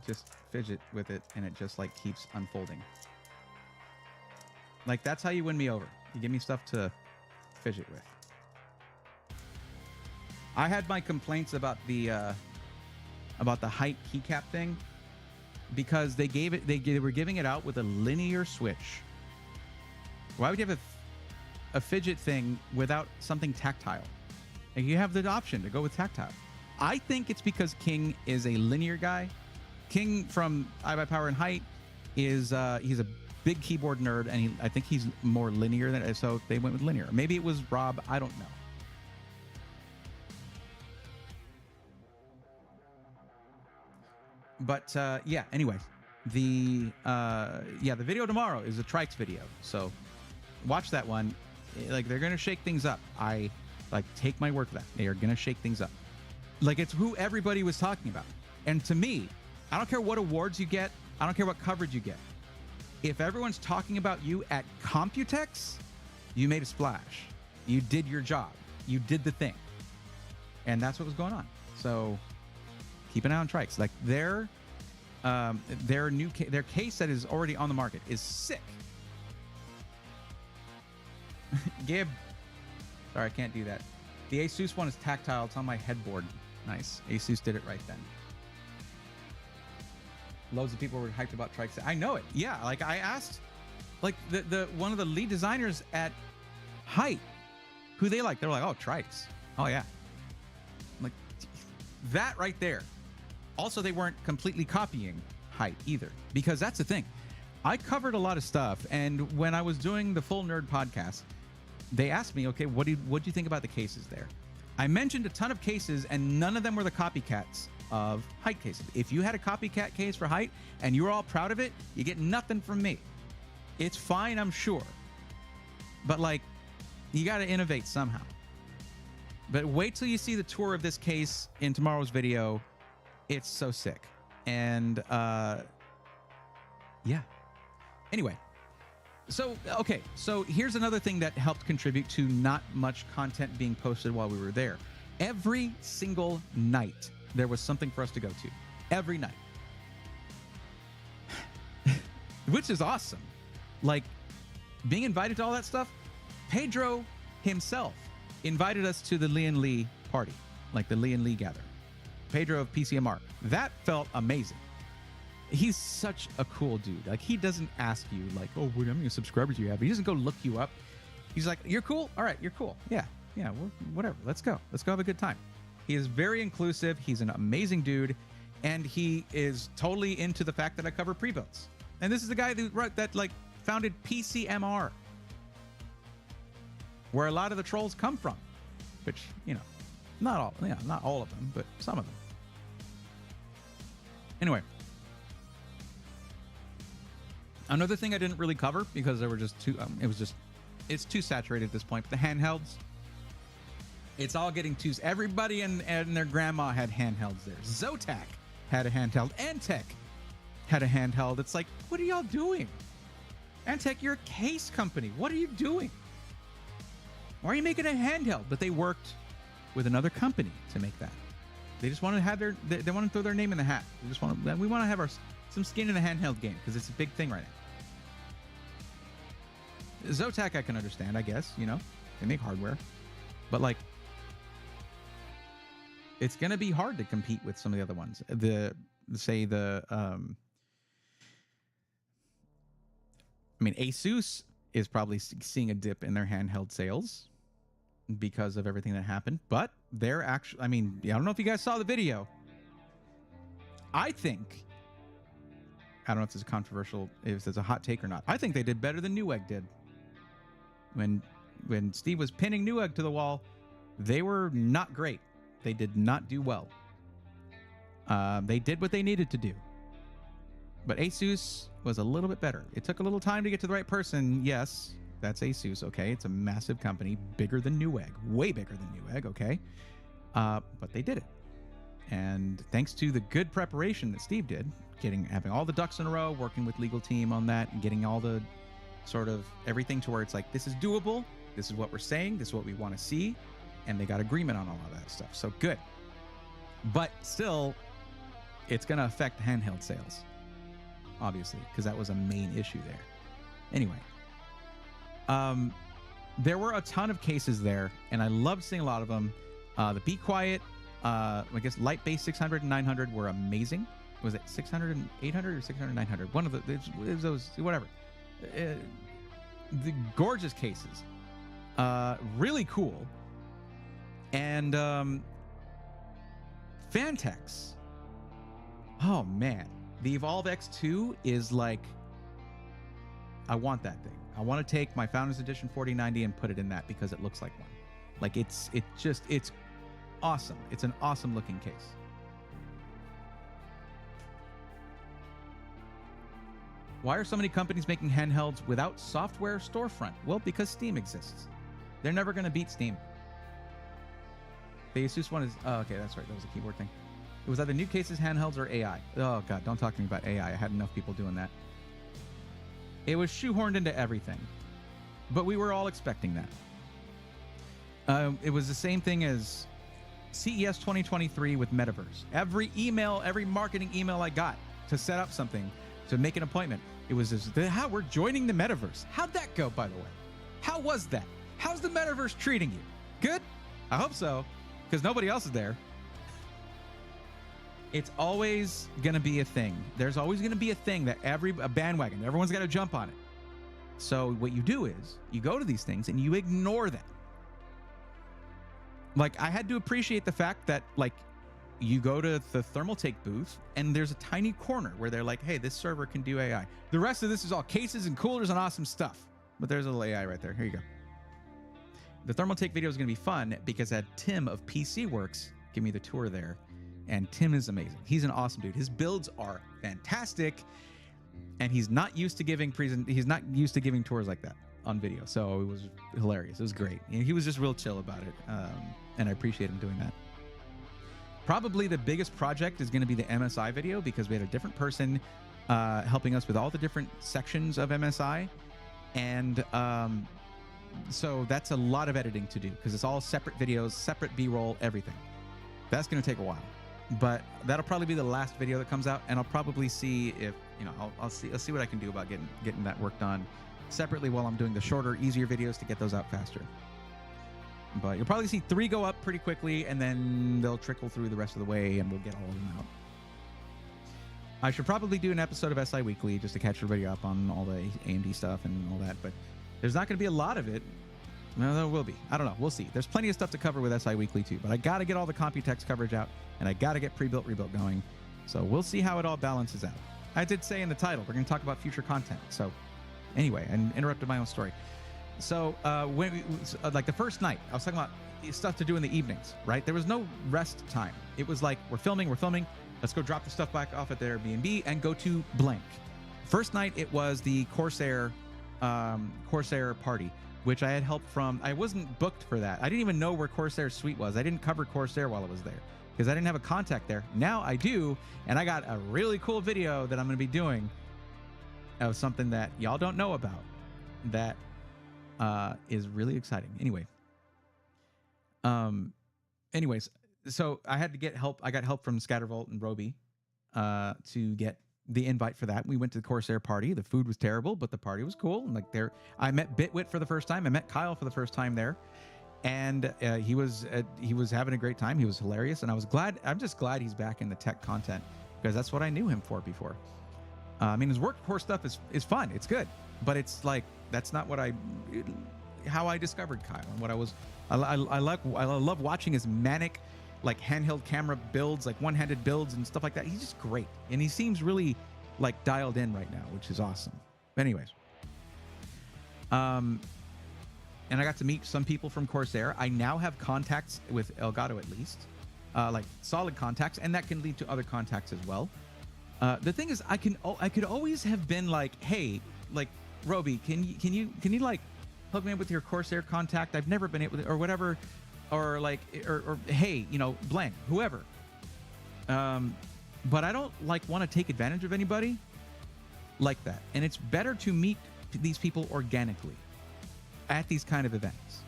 Just fidget with it, and it just like keeps unfolding. Like, that's how you win me over. You give me stuff to fidget with. I had my complaints about the height keycap thing because they were giving it out with a linear switch. Why would you have a fidget thing without something tactile? And you have the option to go with tactile. I think it's because King is a linear guy. King from iBuyPower and Height is he's a big keyboard nerd, and I think he's more linear than, so they went with linear. Maybe it was Rob. I don't know. But yeah. Anyway, the video tomorrow is a Trikes video, so watch that one. Like, they're gonna shake things up. I take my word for that. They are gonna shake things up. Like, it's who everybody was talking about. And to me, I don't care what awards you get. I don't care what coverage you get. If everyone's talking about you at Computex, you made a splash. You did your job. You did the thing. And that's what was going on. So keep an eye on Trikes. Like, their case that is already on the market is sick. Gib. Sorry, I can't do that. The Asus one is tactile. It's on my headboard. Nice. Asus did it right then. Loads of people were hyped about Trikes. I know it. Yeah, like, I asked, like, the one of the lead designers at Height who they like. They're like, oh, Trikes. Oh, yeah. I'm like, that right there. Also, they weren't completely copying Height either, because that's the thing. I covered a lot of stuff, and when I was doing the Full Nerd podcast, they asked me, okay, what do you think about the cases there? I mentioned a ton of cases, and none of them were the copycats of Height cases. If you had a copycat case for Height and you were all proud of it, you get nothing from me. It's fine, I'm sure, but like, you got to innovate somehow. But wait till you see the tour of this case in tomorrow's video. It's so sick. And yeah. Anyway, so okay, so here's another thing that helped contribute to not much content being posted while we were there. Every single night there was something for us to go to. Every night. Which is awesome. Like, being invited to all that stuff. Pedro himself invited us to the Lian Li party, like the Lian Li gathering. Pedro of PCMR. That felt amazing. He's such a cool dude. Like, he doesn't ask you, like, oh, how many subscribers do you have? He doesn't go look you up. He's like, you're cool? All right, you're cool. Yeah, whatever. Let's go. Let's go have a good time. He is very inclusive. He's an amazing dude. And he is totally into the fact that I cover pre-builds. And this is the guy that like founded PCMR, where a lot of the trolls come from, which, not all of them, but some of them. Anyway, another thing I didn't really cover because there were just too, it's too saturated at this point. But the handhelds, it's all getting too, everybody and their grandma had handhelds there. Zotac had a handheld. Antec had a handheld. It's like, what are y'all doing? Antec, you're a case company. What are you doing? Why are you making a handheld? But they worked with another company to make that. They just want to have they want to throw their name in the hat. We want to have some skin in the handheld game because it's a big thing right now. Zotac I can understand, I guess, you know, they make hardware, but like it's gonna be hard to compete with some of the other ones. I mean, Asus is probably seeing a dip in their handheld sales because of everything that happened, but they're actually, I mean, I don't know if you guys saw the video. I don't know if this is controversial, if it's a hot take or not. I think they did better than Newegg did. When Steve was pinning Newegg to the wall, they were not great. They did not do well. They did what they needed to do. But Asus was a little bit better. It took a little time to get to the right person. Yes, that's Asus, okay? It's a massive company, bigger than Newegg, way bigger than Newegg, okay? But they did it. And thanks to the good preparation that Steve did, having all the ducks in a row, working with legal team on that, and getting all the sort of everything to where it's like, this is doable, this is what we're saying, this is what we want to see, and they got agreement on all of that stuff. So good. But still, it's going to affect handheld sales, obviously, because that was a main issue there. Anyway, there were a ton of cases there, and I loved seeing a lot of them. The Be Quiet, I guess light base 600 and 900 were amazing. Was it 600 and 800 or 600 and 900? One of those, whatever. The gorgeous cases, really cool. And Fantex, oh man, the Evolve X2 is like, I want that thing. I want to take my Founders Edition 4090 and put it in that because it looks like one. Like it's awesome. It's an awesome looking case. Why are so many companies making handhelds without software storefront? Well, because Steam exists. They're never going to beat Steam. The Asus one is... Oh, okay, that's right. That was a keyboard thing. It was either new cases, handhelds, or AI. Oh, God, don't talk to me about AI. I had enough people doing that. It was shoehorned into everything. But we were all expecting that. It was the same thing as CES 2023 with Metaverse. Every marketing email I got to set up something, to make an appointment, it was how we're joining the Metaverse. How'd that go, by the way? How was that? How's the Metaverse treating you? Good? I hope so, because nobody else is there. It's always going to be a thing. There's always going to be a thing that a bandwagon, everyone's got to jump on it. So what you do is you go to these things and you ignore them. Like, I had to appreciate the fact that, like, you go to the Thermaltake booth and there's a tiny corner where they're like, hey, this server can do AI. The rest of this is all cases and coolers and awesome stuff. But there's a little AI right there. Here you go. The Thermaltake video is going to be fun because I had Tim of PC Works give me the tour there. And Tim is amazing. He's an awesome dude. His builds are fantastic. And he's not used to giving tours like that on video. So it was hilarious. It was great. And he was just real chill about it. And I appreciate him doing that. Probably the biggest project is going to be the MSI video because we had a different person helping us with all the different sections of MSI. And so that's a lot of editing to do because it's all separate videos, separate B-roll, everything. That's going to take a while. But that'll probably be the last video that comes out. And I'll probably see if, I'll see what I can do about getting that work done separately while I'm doing the shorter, easier videos to get those out faster. But you'll probably see 3 go up pretty quickly, and then they'll trickle through the rest of the way, and we'll get all of them out. I should probably do an episode of SI Weekly just to catch everybody up on all the AMD stuff and all that, but there's not going to be a lot of it. No, there will be. I don't know. We'll see. There's plenty of stuff to cover with SI Weekly, too, but I got to get all the Computex coverage out, and I got to get pre-built, rebuilt going. So we'll see how it all balances out. I did say in the title, we're going to talk about future content. So anyway, I interrupted my own story. So like the first night, I was talking about stuff to do in the evenings, right? There was no rest time. It was like, we're filming. Let's go drop the stuff back off at the Airbnb and go to blank. First night, it was the Corsair party, which I had help from. I wasn't booked for that. I didn't even know where Corsair's suite was. I didn't cover Corsair while I was there because I didn't have a contact there. Now I do, and I got a really cool video that I'm going to be doing of something that y'all don't know about that is really exciting. Anyways, so I had to get help. I got help from Scattervolt and Roby to get the invite for that. We went to the Corsair party. The food was terrible, but the party was cool. And like there, I met Bitwit for the first time. I met Kyle for the first time there, and he was having a great time. He was hilarious, and I was glad. I'm just glad he's back in the tech content because that's what I knew him for before. I mean, his workhorse stuff is fun. It's good, but it's like that's not what how I discovered Kyle and what I was. I love watching his manic, like handheld camera builds, like one-handed builds and stuff like that. He's just great, and he seems really like dialed in right now, which is awesome. Anyways, and I got to meet some people from Corsair. I now have contacts with Elgato, at least, like solid contacts, and that can lead to other contacts as well. The thing is, I could always have been like, hey, like Roby, can you like hook me up with your Corsair contact? I've never been able to, or whatever. Or like, or hey, you know, blank, whoever. But I don't like want to take advantage of anybody like that. And it's better to meet these people organically at these kind of events.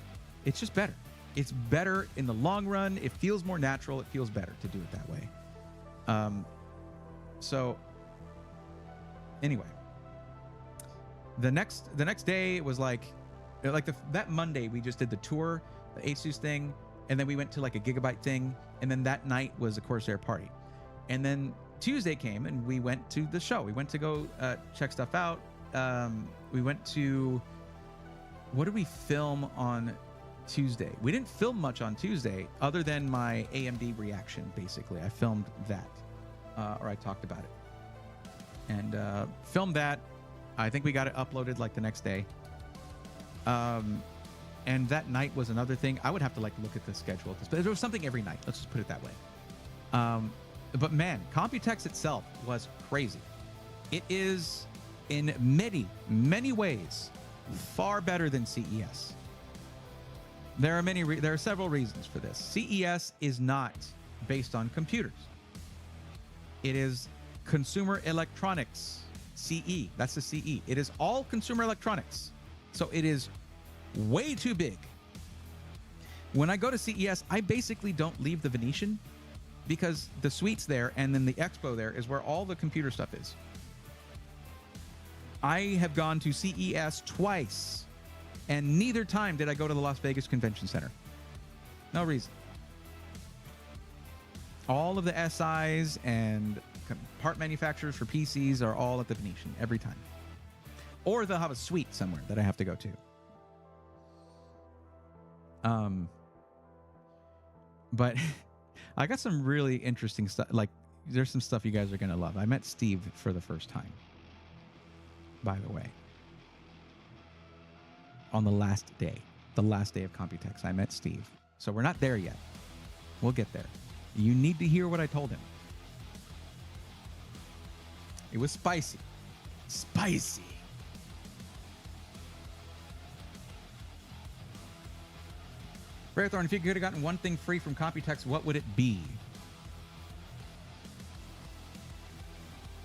It's just better. It's better in the long run. It feels more natural. It feels better to do it that way. So anyway, the next day it was like that Monday we just did the tour, the Asus thing, and then we went to like a Gigabyte thing, and then that night was a Corsair party. And then Tuesday came and we went to the show. We went to go check stuff out. We went to, what did we film on Tuesday? We didn't film much on Tuesday other than my AMD reaction, basically. I filmed that, or I talked about it. And filmed that. I think we got it uploaded like the next day. And that night was another thing. I would have to like look at the schedule, but there was something every night. Let's just put it that way. But man, Computex itself was crazy. It is in many ways far better than CES. There are several reasons for this. CES is not based on computers. It is consumer electronics. CE. That's the CE. It is all consumer electronics. So it is way too big. When I go to CES, I basically don't leave the Venetian because the suite's there and then the expo there is where all the computer stuff is. I have gone to CES twice, and neither time did I go to the Las Vegas Convention Center. No reason. All of the SIs and part manufacturers for PCs are all at the Venetian every time. Or they'll have a suite somewhere that I have to go to. But I got some really interesting stuff. Like, there's some stuff you guys are going to love. I met Steve for the first time, by the way. On the last day of Computex, I met Steve. So we're not there yet. We'll get there. You need to hear what I told him. It was spicy. Spicy. Rarethorn, if you could have gotten one thing free from Computex, what would it be?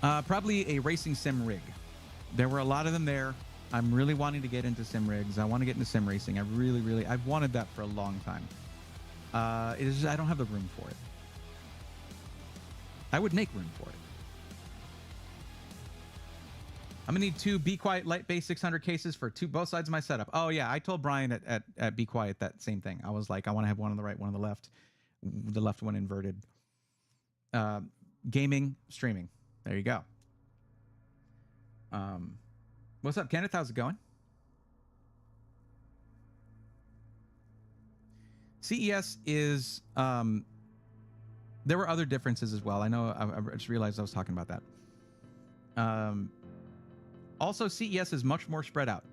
Probably a racing sim rig. There were a lot of them there. I'm really wanting to get into sim rigs. I want to get into sim racing. I've wanted that for a long time. I don't have the room for it. I would make room for it. I'm gonna need 2 Be Quiet Light Base 600 cases for both sides of my setup. Oh yeah, I told Brian at Be Quiet that same thing. I was like, I want to have one on the right, one on the left, the left one inverted. Gaming, streaming. There you go. What's up, Kenneth? How's it going? CES is there were other differences as well. I know. I just realized I was talking about that. Also, CES is much more spread out.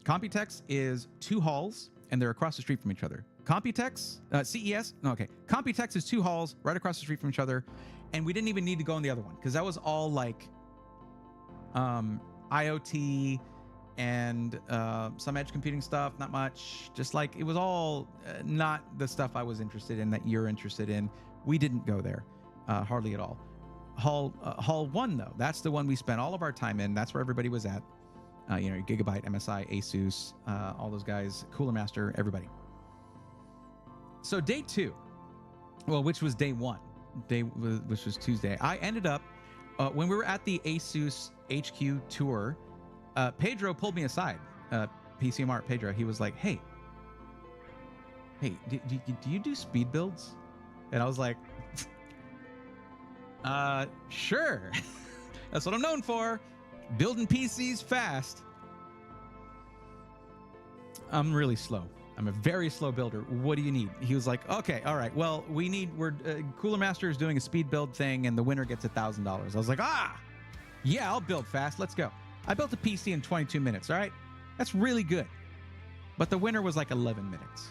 Computex is 2 halls, and they're across the street from each other. Computex, Computex is 2 halls right across the street from each other, and we didn't even need to go in the other one because that was all like IoT and some edge computing stuff. Not much. Just like it was all not the stuff I was interested in that you're interested in. We didn't go there hardly at all. Hall 1 though, that's the one we spent all of our time in. That's where everybody was at. Gigabyte, MSI, Asus, all those guys, Cooler Master, everybody. So day 2, well, which was day one, which was Tuesday. I ended up when we were at the Asus HQ tour. Pedro pulled me aside. PC Mart Pedro. He was like, "Hey, do you do speed builds?" And I was like, "Sure." That's what I'm known for. Building PCs fast. I'm really slow. I'm a very slow builder. What do you need? He was like, "Okay, all right. Well, Cooler Master is doing a speed build thing, and the winner gets $1,000." I was like, yeah, I'll build fast. Let's go. I built a PC in 22 minutes. All right, that's really good. But the winner was like 11 minutes.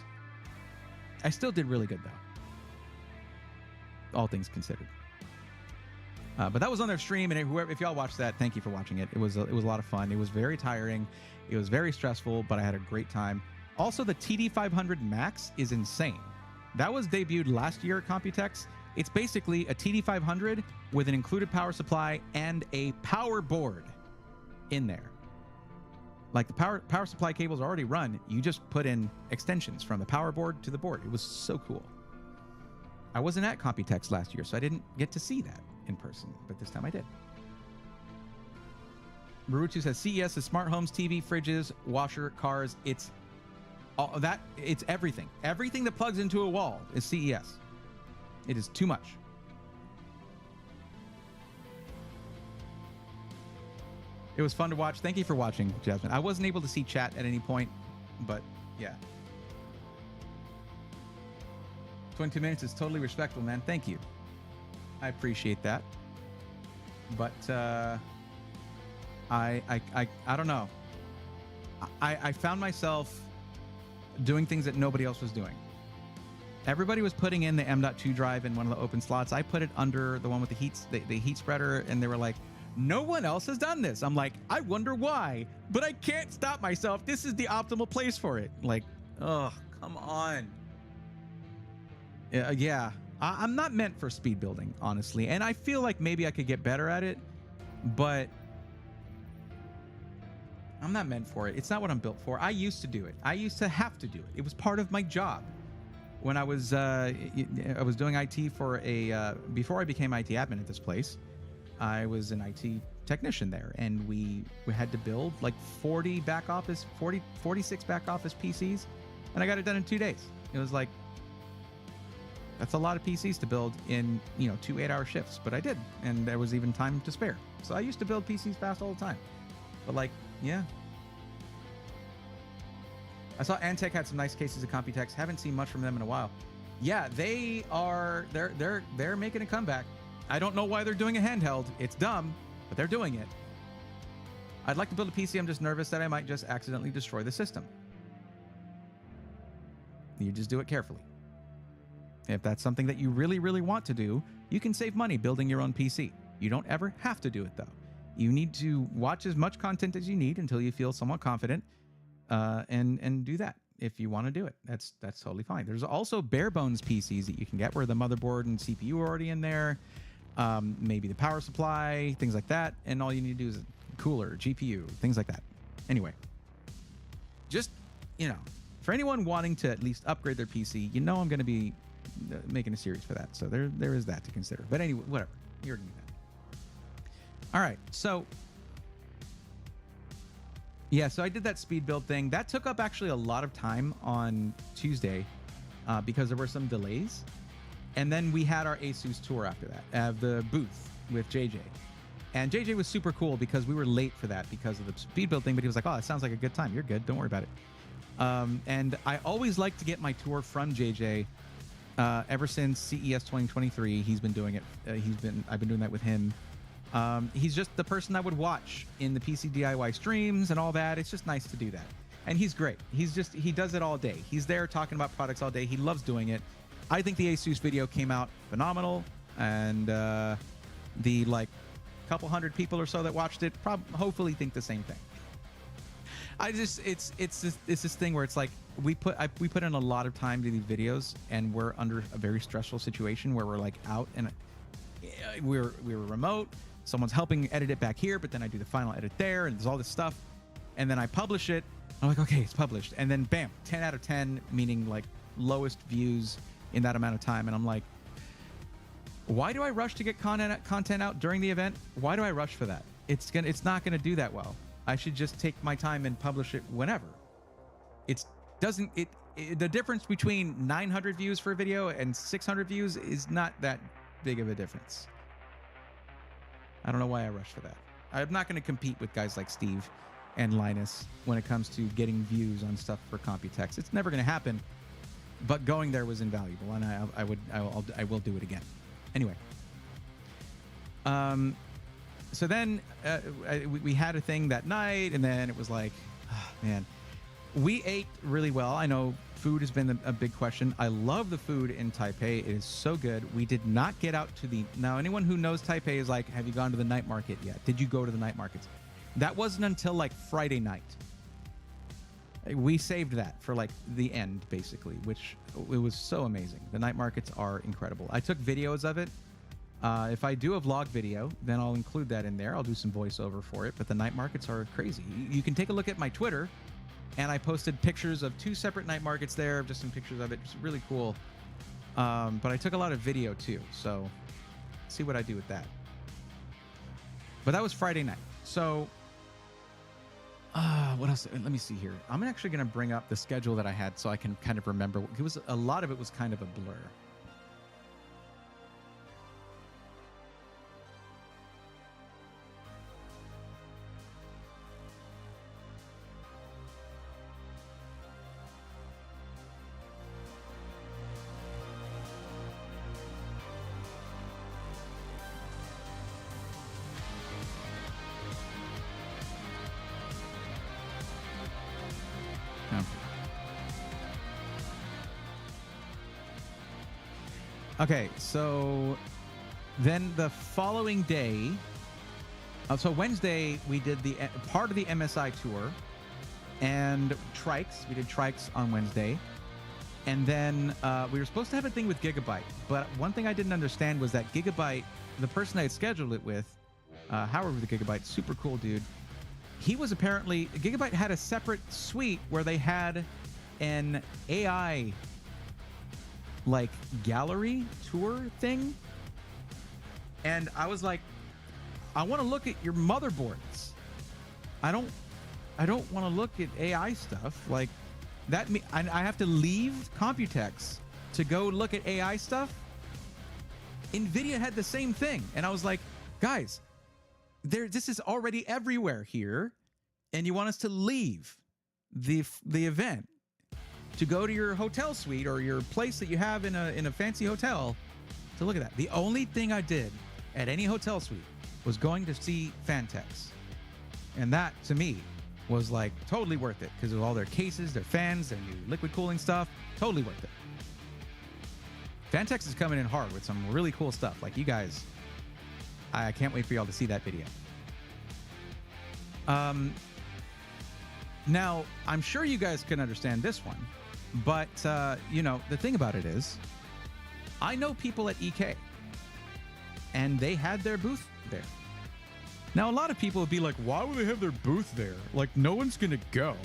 I still did really good though, all things considered. But that was on their stream, and if y'all watched that, thank you for watching it. It was a lot of fun. It was very tiring. It was very stressful, but I had a great time. Also, the TD500 Max is insane. That was debuted last year at Computex. It's basically a TD500 with an included power supply and a power board in there. Like the power supply cables are already run. You just put in extensions from the power board to the board. It was so cool. I wasn't at Computex last year, so I didn't get to see that in person, but this time I did. Maruchu says CES is smart homes, TV, fridges, washer, cars. It's all that. It's everything. Everything that plugs into a wall is CES. It is too much. It was fun to watch. Thank you for watching, Jasmine. I wasn't able to see chat at any point, but yeah. 22 minutes is totally respectful, man. Thank you. I appreciate that. But I don't know. I found myself doing things that nobody else was doing. Everybody was putting in the M.2 drive in one of the open slots. I put it under the one with the heat spreader, and they were like, "No one else has done this." I'm like, I wonder why, but I can't stop myself. This is the optimal place for it. Like, oh, come on. Yeah. I'm not meant for speed building, honestly. And I feel like maybe I could get better at it, but I'm not meant for it. It's not what I'm built for. I used to do it. I used to have to do it. It was part of my job. When I was doing IT for before I became IT admin at this place, I was an IT technician there, and we had to build like 46 back office PCs, and I got it done in 2 days. It was like, that's a lot of PCs to build in, 2 8-hour shifts, but I did, and there was even time to spare. So I used to build PCs fast all the time. But like, yeah. I saw Antec had some nice cases of Computex. Haven't seen much from them in a while. Yeah, they're making a comeback. I don't know why they're doing a handheld. It's dumb, but they're doing it. I'd like to build a PC. I'm just nervous that I might just accidentally destroy the system. You just do it carefully. If that's something that you really, really want to do, you can save money building your own PC. You don't ever have to do it, though. You need to watch as much content as you need until you feel somewhat confident, and do that if you want to do it. That's totally fine. There's also bare bones PCs that you can get where the motherboard and CPU are already in there, maybe the power supply, things like that, and all you need to do is a cooler, GPU, things like that. Anyway, just, for anyone wanting to at least upgrade their PC, I'm going to be making a series for that. So there is that to consider. But anyway, whatever. You already knew that. All right. So yeah, so I did that speed build thing. That took up actually a lot of time on Tuesday because there were some delays. And then we had our Asus tour after that, the booth with JJ. And JJ was super cool because we were late for that because of the speed build thing. But he was like, "Oh, it sounds like a good time. You're good. Don't worry about it." And I always like to get my tour from JJ. Ever since CES 2023, he's been doing it. I've been doing that with him. He's just the person I would watch in the PC DIY streams and all that. It's just nice to do that. And he's great. He does it all day. He's there talking about products all day. He loves doing it. I think the Asus video came out phenomenal. And the couple hundred people or so that watched it hopefully think the same thing. It's this thing where it's like we put in a lot of time to these videos, and we're under a very stressful situation where we're out, and we were remote. Someone's helping edit it back here, but then I do the final edit there, and there's all this stuff, and then I publish it. I'm like, okay, it's published, and then bam, 10 out of 10, meaning lowest views in that amount of time, and I'm like, Why do I rush to get content out during the event? Why do I rush for that? It's not gonna do that well. I should just take my time and publish it whenever. The difference between 900 views for a video and 600 views is not that big of a difference. I don't know why I rush for that. I'm not going to compete with guys like Steve and Linus when it comes to getting views on stuff for Computex. It's never going to happen, but going there was invaluable, and I will do it again. Anyway, so then we had a thing that night, and then it was like, oh, man, we ate really well. I know food has been a big question. I love the food in Taipei. It is so good. We did not get out to now anyone who knows Taipei is like, have you gone to the night market yet? Did you go to the night markets? That wasn't until like Friday night. We saved that for like the end, basically, which it was so amazing. The night markets are incredible. I took videos of it. If I do a vlog video, then I'll include that in there. I'll do some voiceover for it, but the night markets are crazy. You can take a look at my Twitter, and I posted pictures of 2 separate night markets there, just some pictures of it. It's really cool. But I took a lot of video too, so see what I do with that. But that was Friday night. So what else? Let me see here. I'm actually going to bring up the schedule that I had so I can kind of remember. A lot of it was kind of a blur. Okay, so then the following day, so Wednesday we did the part of the MSI tour and Trikes. We did Trikes on Wednesday, and then we were supposed to have a thing with Gigabyte. But one thing I didn't understand was that Gigabyte, the person I had scheduled it with, Howard with the Gigabyte, super cool dude. He was apparently Gigabyte had a separate suite where they had an AI like gallery tour thing, and I was like, I want to look at your motherboards. I don't want to look at AI stuff like that. I have to leave Computex to go look at AI stuff. Nvidia had the same thing, and I was like, guys, this is already everywhere here, and you want us to leave the event to go to your hotel suite or your place that you have in a fancy hotel to look at that. The only thing I did at any hotel suite was going to see Fantex. And that, to me, was like totally worth it because of all their cases, their fans, their new liquid cooling stuff. Totally worth it. Fantex is coming in hard with some really cool stuff. Like, you guys, I can't wait for y'all to see that video. Now, I'm sure you guys can understand this one. But, you know, the thing about it is, I know people at EK, and they had their booth there. Now, a lot of people would be like, why would they have their booth there? Like, no one's going to go.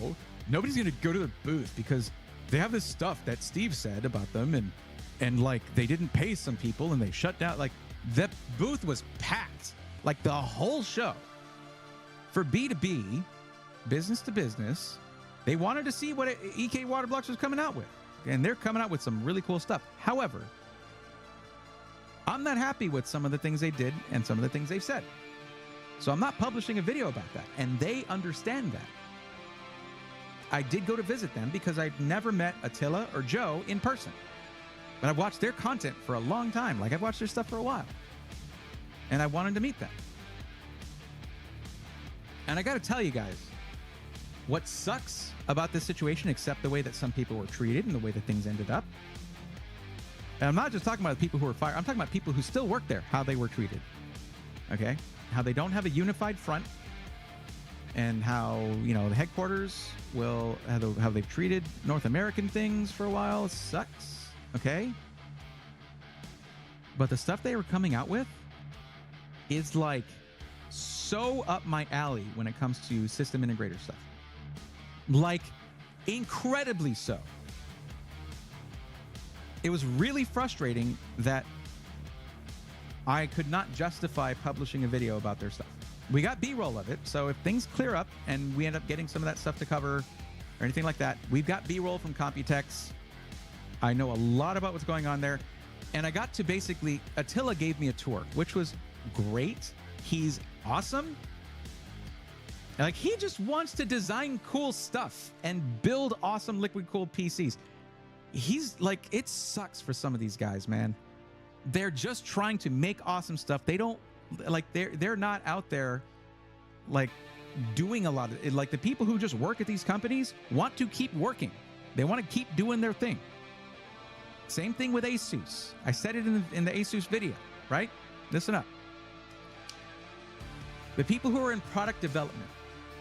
Nobody's going to go to their booth because they have this stuff that Steve said about them, and like, they didn't pay some people, and they shut down. Like, the booth was packed. Like, the whole show. For B2B, business to business, they wanted to see what EK Waterblocks was coming out with. And they're coming out with some really cool stuff. However, I'm not happy with some of the things they did and some of the things they've said. So I'm not publishing a video about that. And they understand that. I did go to visit them because I'd never met Attila or Joe in person. But I've watched their content for a long time. Like, I've watched their stuff for a while. And I wanted to meet them. And I got to tell you guys, what sucks about this situation, except the way that some people were treated and the way that things ended up. And I'm not just talking about the people who were fired. I'm talking about people who still work there, how they were treated. Okay? How they don't have a unified front, and how, you know, the headquarters will, how they've treated North American things for a while. It sucks. Okay? But the stuff they were coming out with is like so up my alley when it comes to system integrator stuff. Like, incredibly so. It was really frustrating that I could not justify publishing a video about their stuff. We got B-roll of it, so if things clear up and we end up getting some of that stuff to cover or anything like that, we've got B-roll from Computex. I know a lot about what's going on there. And I got to basically, Attila gave me a tour, which was great. He's awesome. Like, he just wants to design cool stuff and build awesome liquid-cooled PCs. He's like, it sucks for some of these guys, man. They're just trying to make awesome stuff. They don't, like, they're not out there, like, doing a lot of it. Like, the people who just work at these companies want to keep working. They want to keep doing their thing. Same thing with Asus. I said it in the Asus video, right? Listen up. The people who are in product development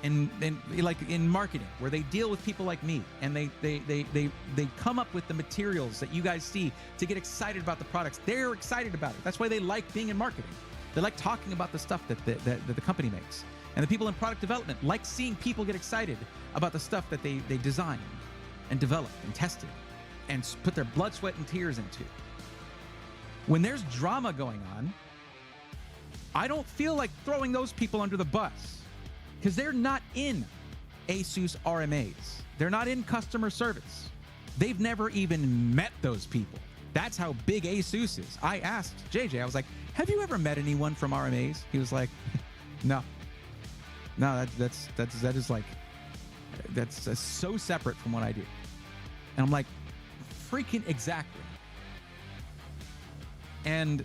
and like in marketing, where they deal with people like me, and they come up with the materials that you guys see to get excited about the products. They're excited about it. That's why they like being in marketing. They like talking about the stuff that the company makes. And the people in product development like seeing people get excited about the stuff that they designed and developed and tested and put their blood, sweat, and tears into. When there's drama going on, I don't feel like throwing those people under the bus, because they're not in Asus RMAs. They're not in customer service. They've never even met those people. That's how big Asus is. I asked JJ, I was like, have you ever met anyone from RMAs? He was like, no. No, that is like, that's so separate from what I do. And I'm like, freaking exactly. And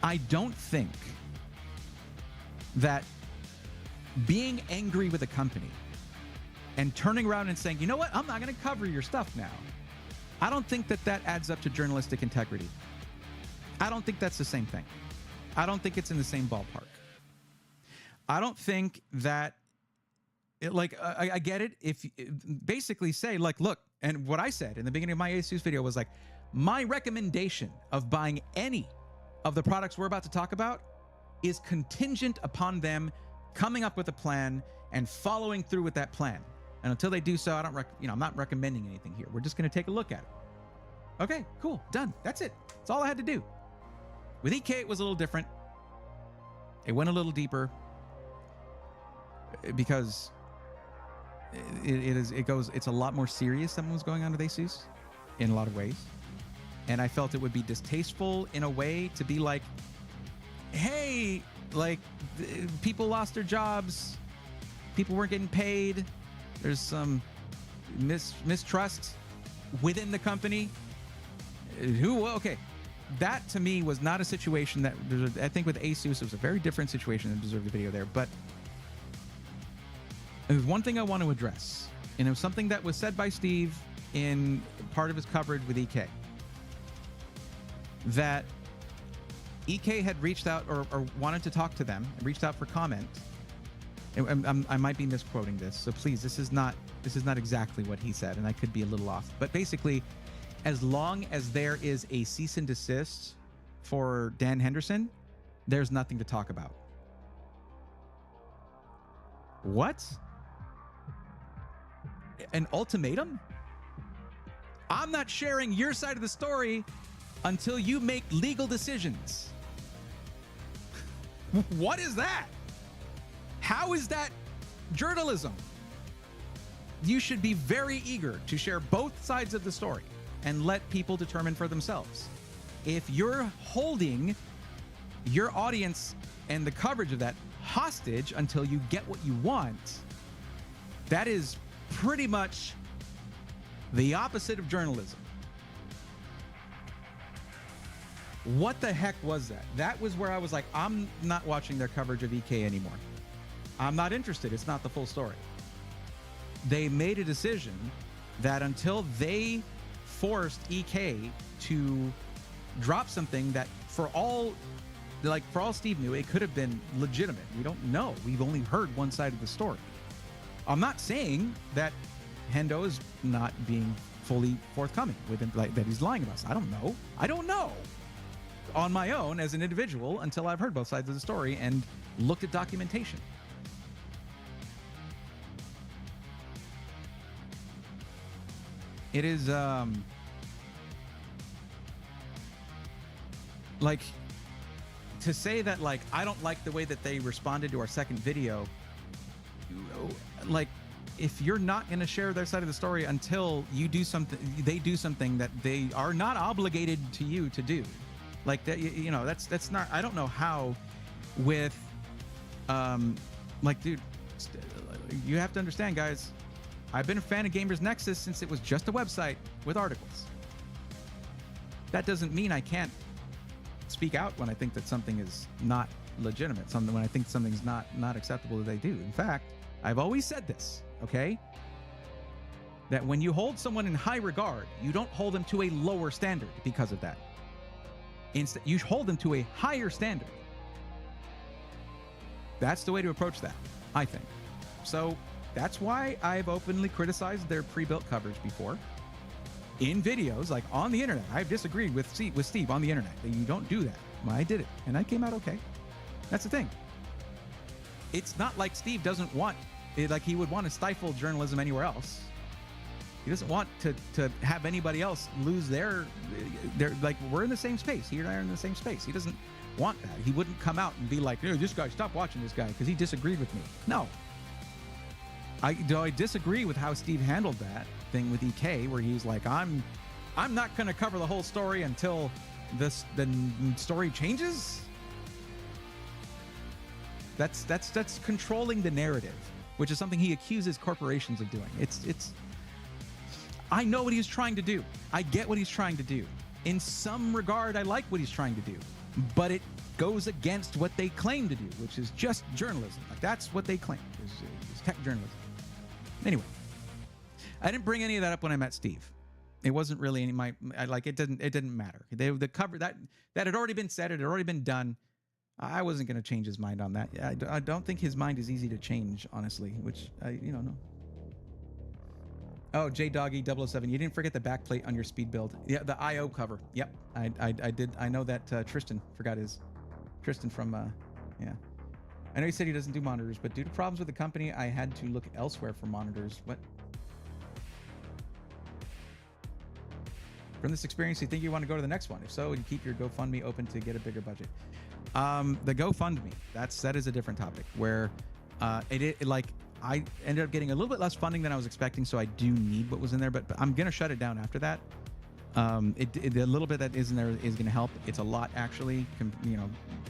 I don't think that being angry with a company and turning around and saying, you know what, I'm not going to cover your stuff now, I don't think that adds up to journalistic integrity. I don't think that's the same thing. I don't think it's in the same ballpark. I don't think that, I get it. If basically say, like, look, and what I said in the beginning of my Asus video was like, my recommendation of buying any of the products we're about to talk about is contingent upon them coming up with a plan and following through with that plan. And until they do so, I'm not recommending anything here. We're just going to take a look at it. Okay, cool, done. That's it. That's all I had to do. With EK, it was a little different. It went a little deeper because it's a lot more serious than what was going on with Asus in a lot of ways. And I felt it would be distasteful in a way to be like, hey, like, people lost their jobs, people weren't getting paid, there's some mistrust within the company. Okay, that to me was not a situation that, I think with Asus, it was a very different situation that deserved the video there. But there's one thing I want to address, and it was something that was said by Steve in part of his coverage with EK, that EK had reached out or wanted to talk to them, reached out for comment. I might be misquoting this, so please, this is not exactly what he said, and I could be a little off. But basically, as long as there is a cease and desist for Dan Henderson, there's nothing to talk about. What? An ultimatum? I'm not sharing your side of the story until you make legal decisions. What is that? How is that journalism? You should be very eager to share both sides of the story and let people determine for themselves. If you're holding your audience and the coverage of that hostage until you get what you want, that is pretty much the opposite of journalism. What the heck was that? That was where I was like, I'm not watching their coverage of EK anymore. I'm not interested. It's not the full story. They made a decision that until they forced EK to drop something that for all Steve knew, it could have been legitimate. We don't know. We've only heard one side of the story. I'm not saying that Hendo is not being fully forthcoming with him, like that he's lying about us. I don't know on my own as an individual until I've heard both sides of the story and looked at documentation. It is like, to say that like I don't like the way that they responded to our second video, like, if you're not going to share their side of the story until you do something, they do something that they are not obligated to you to do, like that, you know, that's not, I don't know how with like, dude, you have to understand, guys, I've been a fan of Gamers Nexus since it was just a website with articles. That doesn't mean I can't speak out when I think that something is not legitimate, when I think something's not acceptable that they do. In fact, I've always said this, okay? That when you hold someone in high regard, you don't hold them to a lower standard because of that. Instead, you hold them to a higher standard. That's the way to approach that, I think. So that's why I've openly criticized their pre-built coverage before. In videos, like on the internet. I've disagreed with Steve on the internet. That you don't do that. Well, I did it, and I came out okay. That's the thing. It's not like Steve doesn't want it, like he would want to stifle journalism anywhere else. He doesn't want to have anybody else lose their like, we're in the same space. He and I are in the same space. He doesn't want that. He wouldn't come out and be like, "Hey, this guy, stop watching this guy because he disagreed with me." No. I disagree with how Steve handled that thing with EK, where he's like, I'm not going to cover the whole story until the story changes. That's controlling the narrative, which is something he accuses corporations of doing. I know what he's trying to do. I get what he's trying to do. In some regard, I like what he's trying to do, but it goes against what they claim to do, which is just journalism. Like, that's what they claim is tech journalism. Anyway, I didn't bring any of that up when I met Steve. It wasn't really it didn't matter. The cover that had already been said, it had already been done. I wasn't going to change his mind on that. I don't think his mind is easy to change, honestly, which no. Oh, JDoggy007, you didn't forget the backplate on your speed build. Yeah, the IO cover. Yep, I did. I know that Tristan forgot his. Tristan from yeah. I know he said he doesn't do monitors, but due to problems with the company, I had to look elsewhere for monitors. What? From this experience, do you think you want to go to the next one? If so, you keep your GoFundMe open to get a bigger budget. The GoFundMe, that is a different topic, where like, I ended up getting a little bit less funding than I was expecting, so I do need what was in there, but I'm going to shut it down after that. The little bit that is in there is going to help. It's a lot, actually,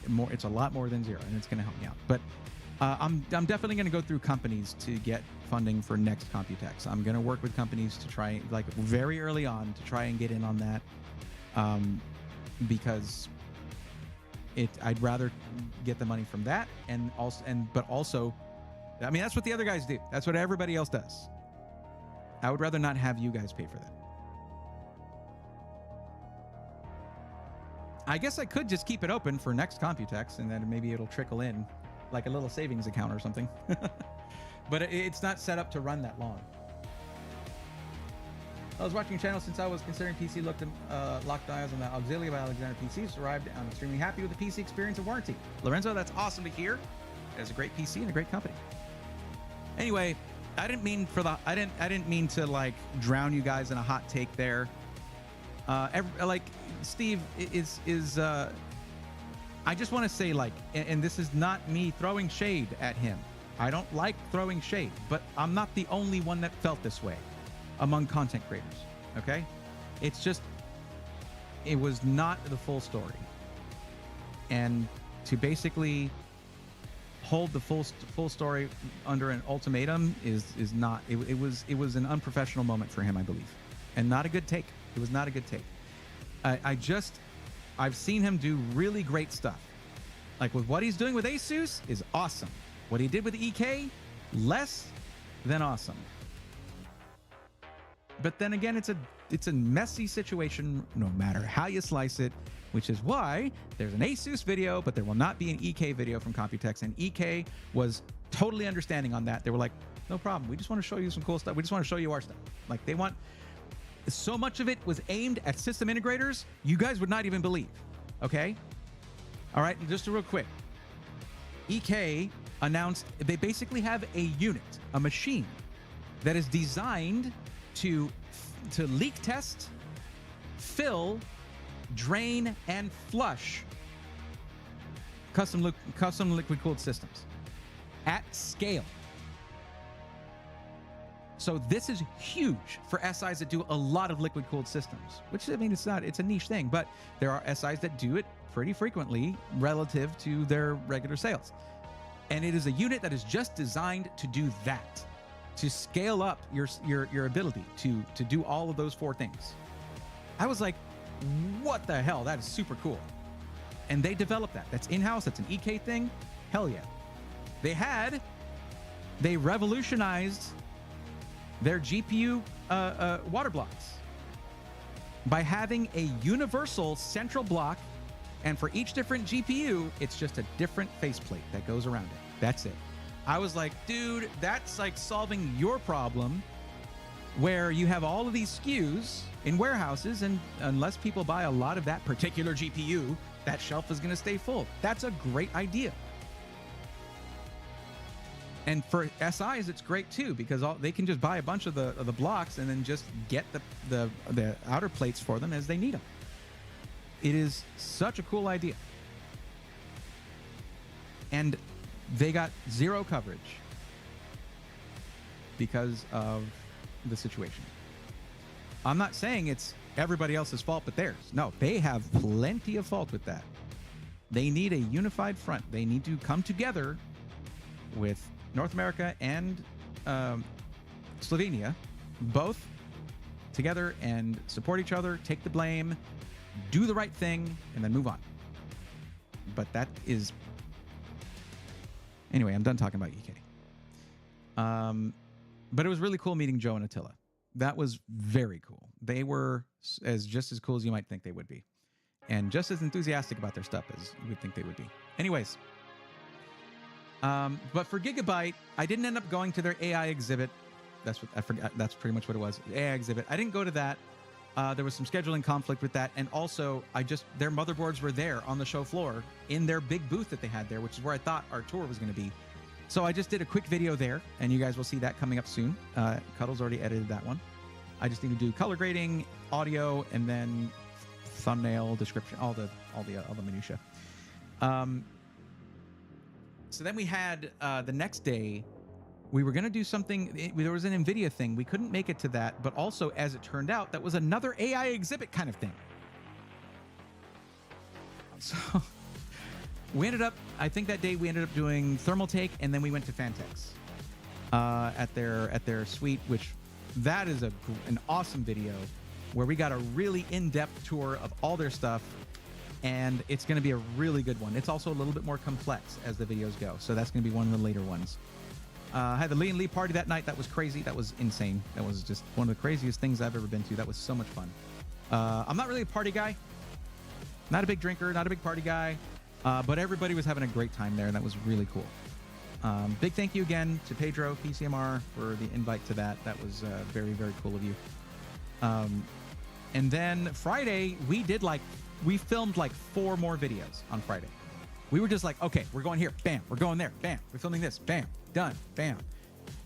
more. It's a lot more than zero, and it's going to help me out. But I'm definitely going to go through companies to get funding for next Computex. I'm going to work with companies to try, like, very early on, to try and get in on that, because I'd rather get the money from that, but also, I mean, that's what the other guys do. That's what everybody else does. I would rather not have you guys pay for that. I guess I could just keep it open for next Computex, and then maybe it'll trickle in like a little savings account or something. But it's not set up to run that long. I was watching your channel since I was considering PC, locked eyes on the Auxilia by Alexander PCs. Arrived. I'm extremely happy with the PC experience and warranty. Lorenzo, that's awesome to hear. It's a great PC and a great company. Anyway, I didn't mean to like drown you guys in a hot take there. Like, Steve is I just want to say, like, and this is not me throwing shade at him. I don't like throwing shade, but I'm not the only one that felt this way among content creators, okay? It's just, it was not the full story. And to basically hold the full story under an ultimatum is not, it was an unprofessional moment for him, I believe. And not a good take. It was not a good take. I've seen him do really great stuff. Like, with what he's doing with Asus is awesome. What he did with EK, less than awesome. But then again, it's a messy situation no matter how you slice it, which is why there's an Asus video, but there will not be an EK video from Computex. And EK was totally understanding on that. They were like, no problem. We just want to show you some cool stuff. We just want to show you our stuff. Like, they want... So much of it was aimed at system integrators, you guys would not even believe, okay? All right, and just real quick. EK announced they basically have a unit, a machine, that is designed to to leak test, fill, drain, and flush custom liquid cooled systems at scale. So this is huge for SIs that do a lot of liquid cooled systems, which, I mean, it's a niche thing, but there are SIs that do it pretty frequently relative to their regular sales. And it is a unit that is just designed to do that, to scale up your ability to do all of those 4 things. I was like, what the hell? That is super cool. And they developed that. That's in-house. That's an EK thing. Hell yeah. They revolutionized their GPU water blocks by having a universal central block, and for each different GPU, it's just a different faceplate that goes around it. That's it. I was like, dude, that's like solving your problem where you have all of these SKUs in warehouses, and unless people buy a lot of that particular GPU, that shelf is going to stay full. That's a great idea. And for SIs, it's great too, because they can just buy a bunch of the blocks and then just get the outer plates for them as they need them. It is such a cool idea. And they got 0 coverage because of the situation. I'm not saying it's everybody else's fault but theirs. No, they have plenty of fault with that. They need a unified front. They need to come together with North America and Slovenia, both together, and support each other, take the blame, do the right thing, and then move on. But that is... Anyway, I'm done talking about EK. But it was really cool meeting Joe and Attila. That was very cool. They were just as cool as you might think they would be, and just as enthusiastic about their stuff as you would think they would be. Anyways, but for Gigabyte, I didn't end up going to their AI exhibit. That's what I forgot. That's pretty much what it was. AI exhibit. I didn't go to that. There was some scheduling conflict with that, and also their motherboards were there on the show floor in their big booth that they had there, which is where I thought our tour was going to be. So I just did a quick video there, and you guys will see that coming up soon. Cuddle's already edited that one. I just need to do color grading, audio, and then thumbnail, description, all the minutia. So then we had the next day, we were going to do something. There was an NVIDIA thing. We couldn't make it to that, but also, as it turned out, that was another AI exhibit kind of thing. So we ended up, I think that day we ended up doing Thermal Take, and then we went to Fantex at their suite, which that is an awesome video where we got a really in-depth tour of all their stuff, and it's going to be a really good one. It's also a little bit more complex as the videos go, so that's going to be one of the later ones. I had the Lee and Lee party that night. That was crazy. That was insane. That was just one of the craziest things I've ever been to. That was so much fun. I'm not really a party guy. Not a big drinker, not a big party guy, but everybody was having a great time there, and that was really cool. Big thank you again to Pedro, PCMR, for the invite to that. That was very, very cool of you. And then Friday, we filmed like 4 more videos on Friday. We were just like, okay, we're going here, bam, we're going there, bam, we're filming this, bam, done, bam.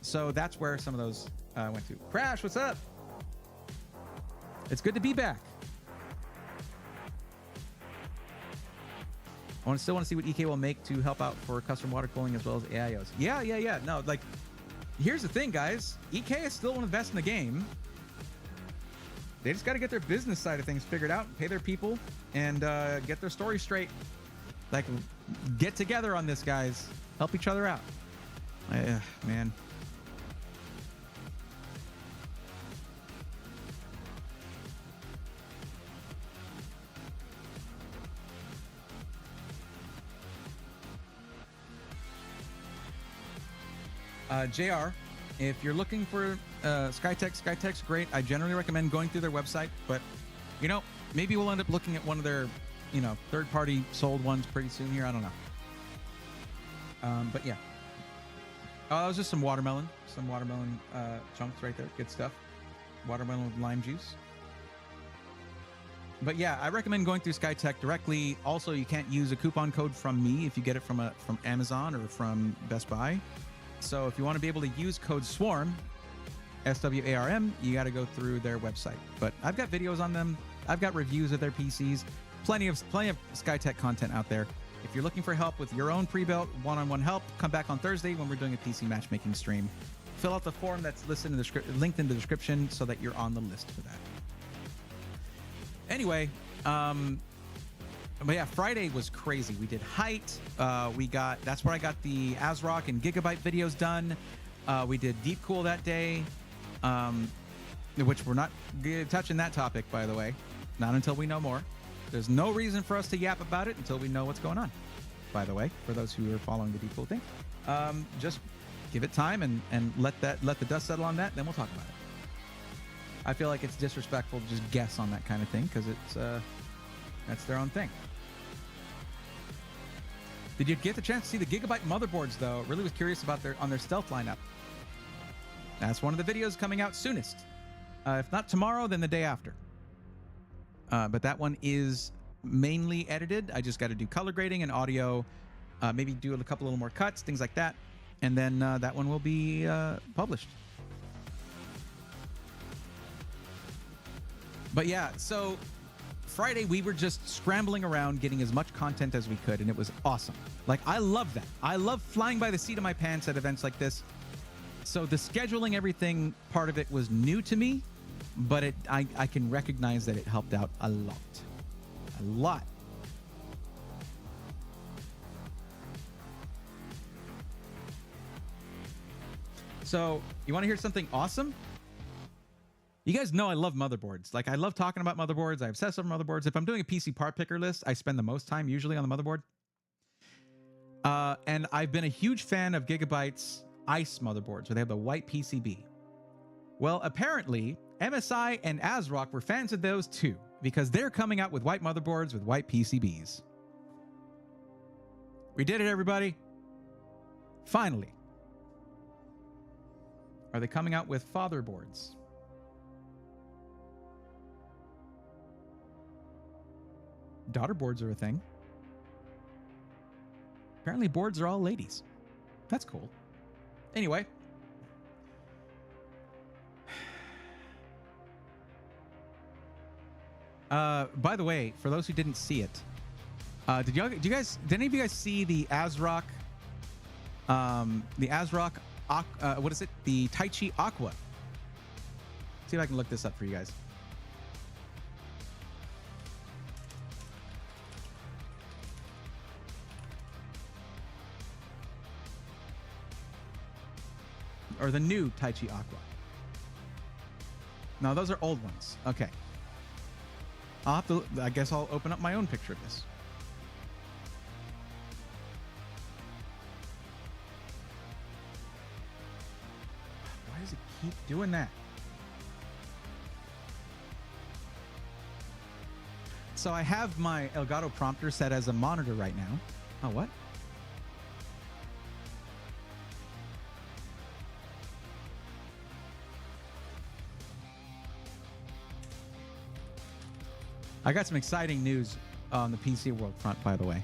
So that's where some of those went to. Crash, what's up? It's good to be back. I still want to see what EK will make to help out for custom water cooling as well as AIOs. Yeah. No, like, here's the thing, guys. EK is still one of the best in the game. They just got to get their business side of things figured out, pay their people, and get their story straight. Like, get together on this, guys. Help each other out. Man. JR, if you're looking for Skytex great. I generally recommend going through their website, but maybe we'll end up looking at one of their third-party sold ones pretty soon here. I don't know. But yeah. That was just some watermelon chunks right there. Good stuff. Watermelon with lime juice. But yeah, I recommend going through Skytech directly. Also, you can't use a coupon code from me if you get it from Amazon or from Best Buy. So if you want to be able to use code SWARM, SWARM, you got to go through their website. But I've got videos on them. I've got reviews of their PCs. Plenty of SkyTech content out there. If you're looking for help with your own pre-built one-on-one help, come back on Thursday when we're doing a PC matchmaking stream. Fill out the form that's listed in the linked in the description so that you're on the list for that. Anyway, but yeah, Friday was crazy. We did height. That's where I got the ASRock and Gigabyte videos done. We did Deep Cool that day, which we're not touching that topic, by the way. Not until we know more. There's no reason for us to yap about it until we know what's going on, by the way, for those who are following the Deep Cool thing. Just give it time and let the dust settle on that, then we'll talk about it. I feel like it's disrespectful to just guess on that kind of thing because that's their own thing. Did you get the chance to see the Gigabyte motherboards, though? Really was curious about their stealth lineup. That's one of the videos coming out soonest. If not tomorrow, then the day after. But that one is mainly edited. I just got to do color grading and audio, maybe do a couple little more cuts, things like that. And then that one will be published. But yeah, so Friday we were just scrambling around getting as much content as we could, and it was awesome. Like, I love that. I love flying by the seat of my pants at events like this. So the scheduling everything part of it was new to me, but I can recognize that it helped out a lot. A lot. So, you want to hear something awesome? You guys know I love motherboards. Like, I love talking about motherboards. I obsess over motherboards. If I'm doing a PC part picker list, I spend the most time usually on the motherboard. And I've been a huge fan of Gigabyte's ICE motherboards, where they have the white PCB. Well, apparently, MSI and ASRock were fans of those too, because they're coming out with white motherboards with white PCBs. We did it, everybody. Finally. Are they coming out with fatherboards? Daughter boards are a thing. Apparently boards are all ladies. That's cool. Anyway. By the way, for those who didn't see it, did any of you guys see the ASRock, what is it? The Taichi Aqua. See if I can look this up for you guys. Or the new Taichi Aqua. No, those are old ones. Okay. I'll have to, I guess I'll open up my own picture of this. Why does it keep doing that? So I have my Elgato prompter set as a monitor right now. Oh, what? I got some exciting news on the PC World front, by the way.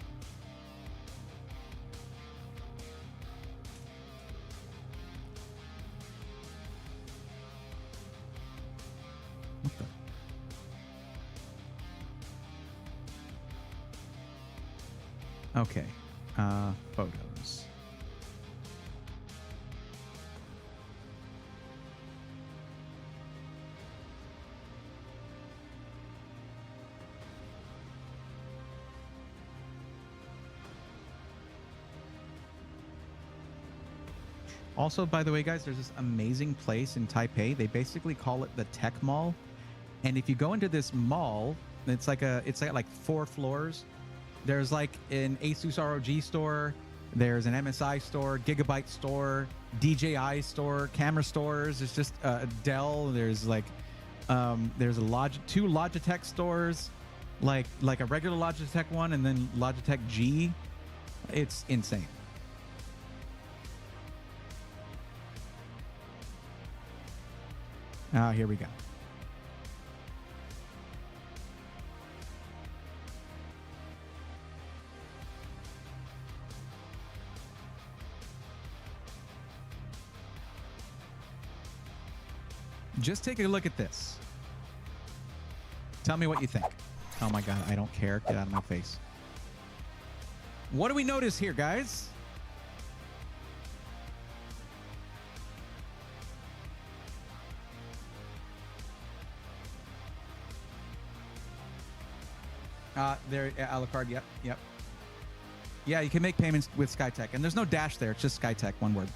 What the? Okay. Photos. Also, by the way, guys, there's this amazing place in Taipei. They basically call it the Tech Mall. And if you go into this mall, it's like 4 floors. There's like an Asus ROG store. There's an MSI store, Gigabyte store, DJI store, camera stores. There's just a Dell. There's like, there's a 2 Logitech stores, like a regular Logitech one and then Logitech G. It's insane. Here we go. Just take a look at this. Tell me what you think. Oh my God, I don't care. Get out of my face. What do we notice here, guys? There, a la carte. Yep. Yeah, you can make payments with SkyTech, and there's no dash there. It's just SkyTech, one word.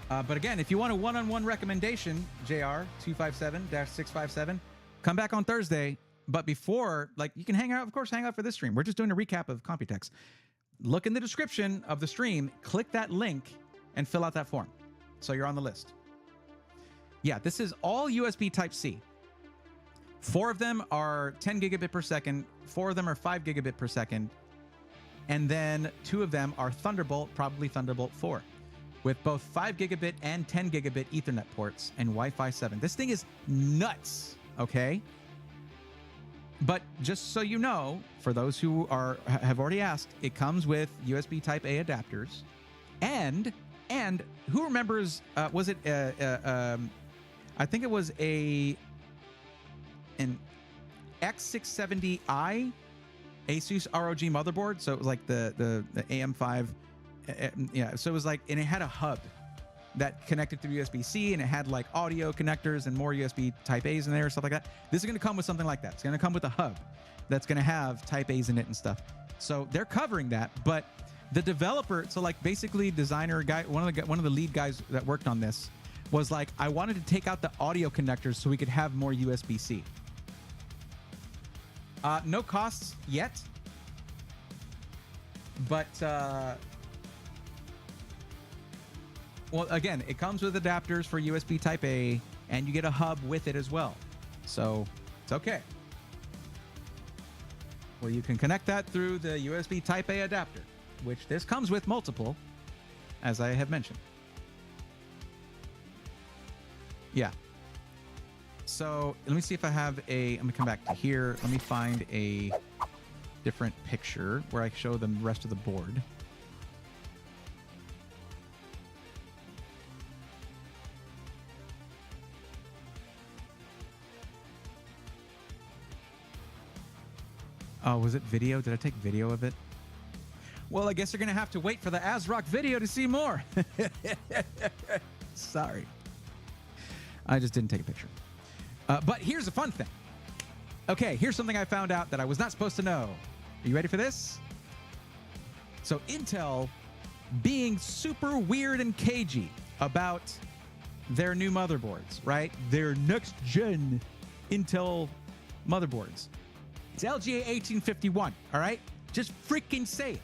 But again, if you want a one-on-one recommendation, JR 257-657, come back on Thursday. But before, like, you can hang out, of course, hang out for this stream. We're just doing a recap of Computex. Look in the description of the stream, click that link, and fill out that form. So you're on the list. Yeah, this is all USB Type-C. 4 of them are 10 gigabit per second. 4 of them are 5 gigabit per second. And then 2 of them are Thunderbolt, probably Thunderbolt 4, with both 5 gigabit and 10 gigabit Ethernet ports and Wi-Fi 7. This thing is nuts, okay? But just so you know, for those who have already asked, it comes with USB Type A adapters, and who remembers? Was it? I think it was an X670i Asus ROG motherboard. So it was like the AM5. Yeah. So it was like, and it had a hub that connected through USB-C, and it had like audio connectors and more USB Type A's in there, stuff like that. This is going to come with something like that. It's going to come with a hub that's going to have Type A's in it and stuff. So they're covering that, but the developer, so like basically designer guy, one of the lead guys that worked on this was like, I wanted to take out the audio connectors so we could have more USB-C. No costs yet, but well, again, it comes with adapters for USB Type A, and you get a hub with it as well. So it's okay. Well, you can connect that through the USB Type A adapter, which this comes with multiple, as I have mentioned. Yeah. So let me see if I have let me come back to here. Let me find a different picture where I show them the rest of the board. Oh, was it video? Did I take video of it? Well, I guess you're going to have to wait for the ASRock video to see more. Sorry. I just didn't take a picture. But here's a fun thing. Okay, here's something I found out that I was not supposed to know. Are you ready for this? So Intel being super weird and cagey about their new motherboards, right? Their next-gen Intel motherboards. It's LGA 1851, all right? Just freaking say it.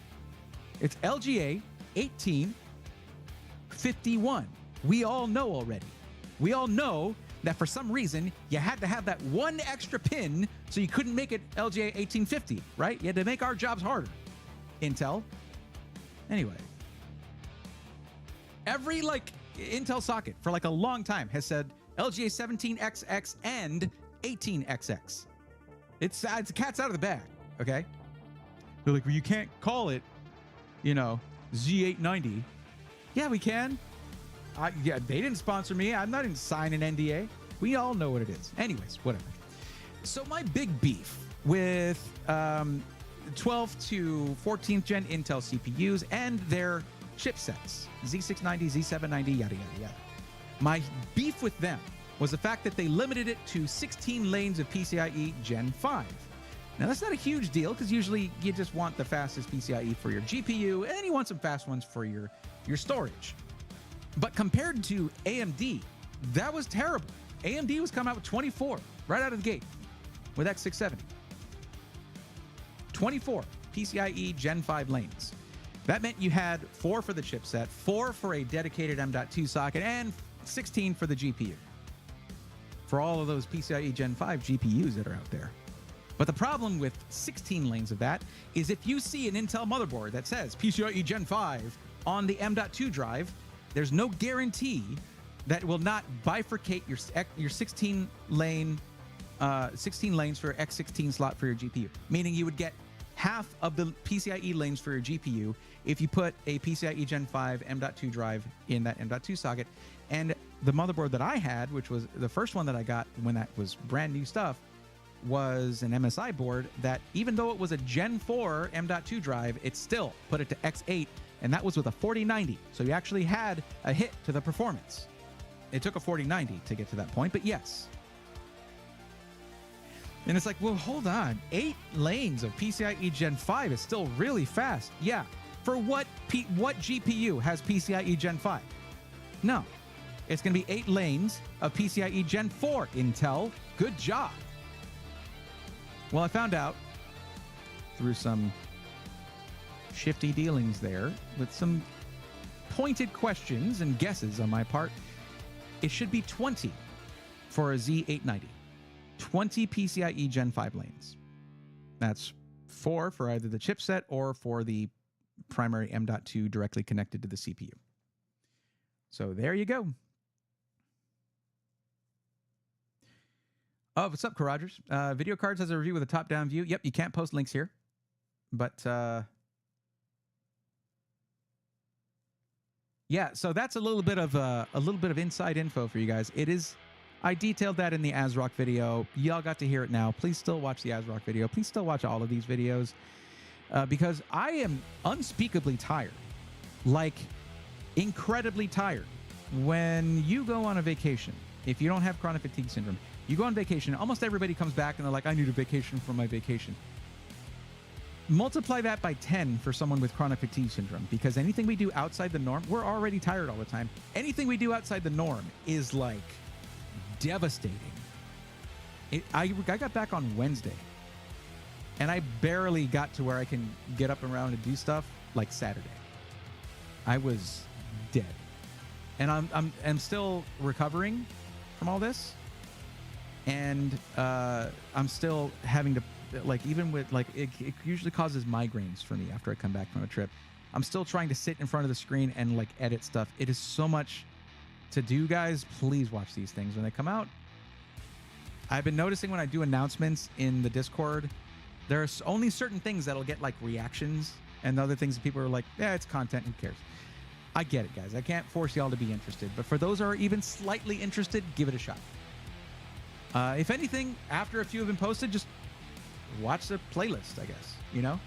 It's LGA 1851. We all know already. We all know that for some reason, you had to have that one extra pin so you couldn't make it LGA 1850, right? You had to make our jobs harder. Intel. Anyway. Every, Intel socket for, a long time has said LGA 17XX and 18XX. It's the cat's out of the bag, okay? They're like, well, you can't call it, Z890. Yeah, we can. Yeah, they didn't sponsor me. I'm not going to sign an NDA. We all know what it is. Anyways, whatever. So my big beef with 12th to 14th gen Intel CPUs and their chipsets, Z690, Z790, yada, yada, yada. My beef with them was the fact that they limited it to 16 lanes of PCIe Gen 5. Now, that's not a huge deal because usually you just want the fastest PCIe for your GPU and you want some fast ones for your storage. But compared to AMD, that was terrible. AMD was coming out with 24 right out of the gate with X670. 24 PCIe Gen 5 lanes. That meant you had 4 for the chipset, 4 for a dedicated M.2 socket, and 16 for the GPU. For all of those PCIe Gen 5 GPUs that are out there. But the problem with 16 lanes of that is if you see an Intel motherboard that says PCIe Gen 5 on the M.2 drive, there's no guarantee that it will not bifurcate your 16 lanes for X16 slot for your GPU. Meaning you would get half of the PCIe lanes for your GPU if you put a PCIe Gen 5 M.2 drive in that M.2 socket. And the motherboard that I had, which was the first one that I got when that was brand new stuff, was an MSI board that, even though it was a Gen 4 M.2 drive, it still put it to X8, and that was with a 4090. So you actually had a hit to the performance. It took a 4090 to get to that point, but yes. And it's like, well, hold on. 8 lanes of PCIe Gen 5 is still really fast. Yeah. For what GPU has PCIe Gen 5? No. It's going to be 8 lanes of PCIe Gen 4, Intel. Good job. Well, I found out through some shifty dealings there with some pointed questions and guesses on my part, it should be 20 for a Z890. 20 PCIe Gen 5 lanes. That's 4 for either the chipset or for the primary M.2 directly connected to the CPU. So there you go. Oh, what's up, Rogers? Video Cards has a review with a top-down view. Yep, you can't post links here. But, yeah, so that's a little bit of inside info for you guys. It is... I detailed that in the ASRock video. Y'all got to hear it now. Please still watch the ASRock video. Please still watch all of these videos because I am unspeakably tired, like incredibly tired. When you go on a vacation, if you don't have chronic fatigue syndrome, you go on vacation, almost everybody comes back and they're like, I need a vacation from my vacation. Multiply that by 10 for someone with chronic fatigue syndrome, because anything we do outside the norm, we're already tired all the time. Anything we do outside the norm is like devastating. I got back on Wednesday, and I barely got to where I can get up and around and do stuff like Saturday. I was dead, and I'm still recovering from all this, and I'm still having to, like, even with like it usually causes migraines for me after I come back from a trip. I'm still trying to sit in front of the screen and like edit stuff. It is so much to do, guys. Please watch these things when they come out. I've been noticing when I do announcements in the Discord, there's only certain things that'll get like reactions, and other things that people are like, yeah, it's content, who cares? I get it, guys. I can't force y'all to be interested, but for those who are even slightly interested, give it a shot. If anything, after a few have been posted, just watch the playlist, I guess, you know?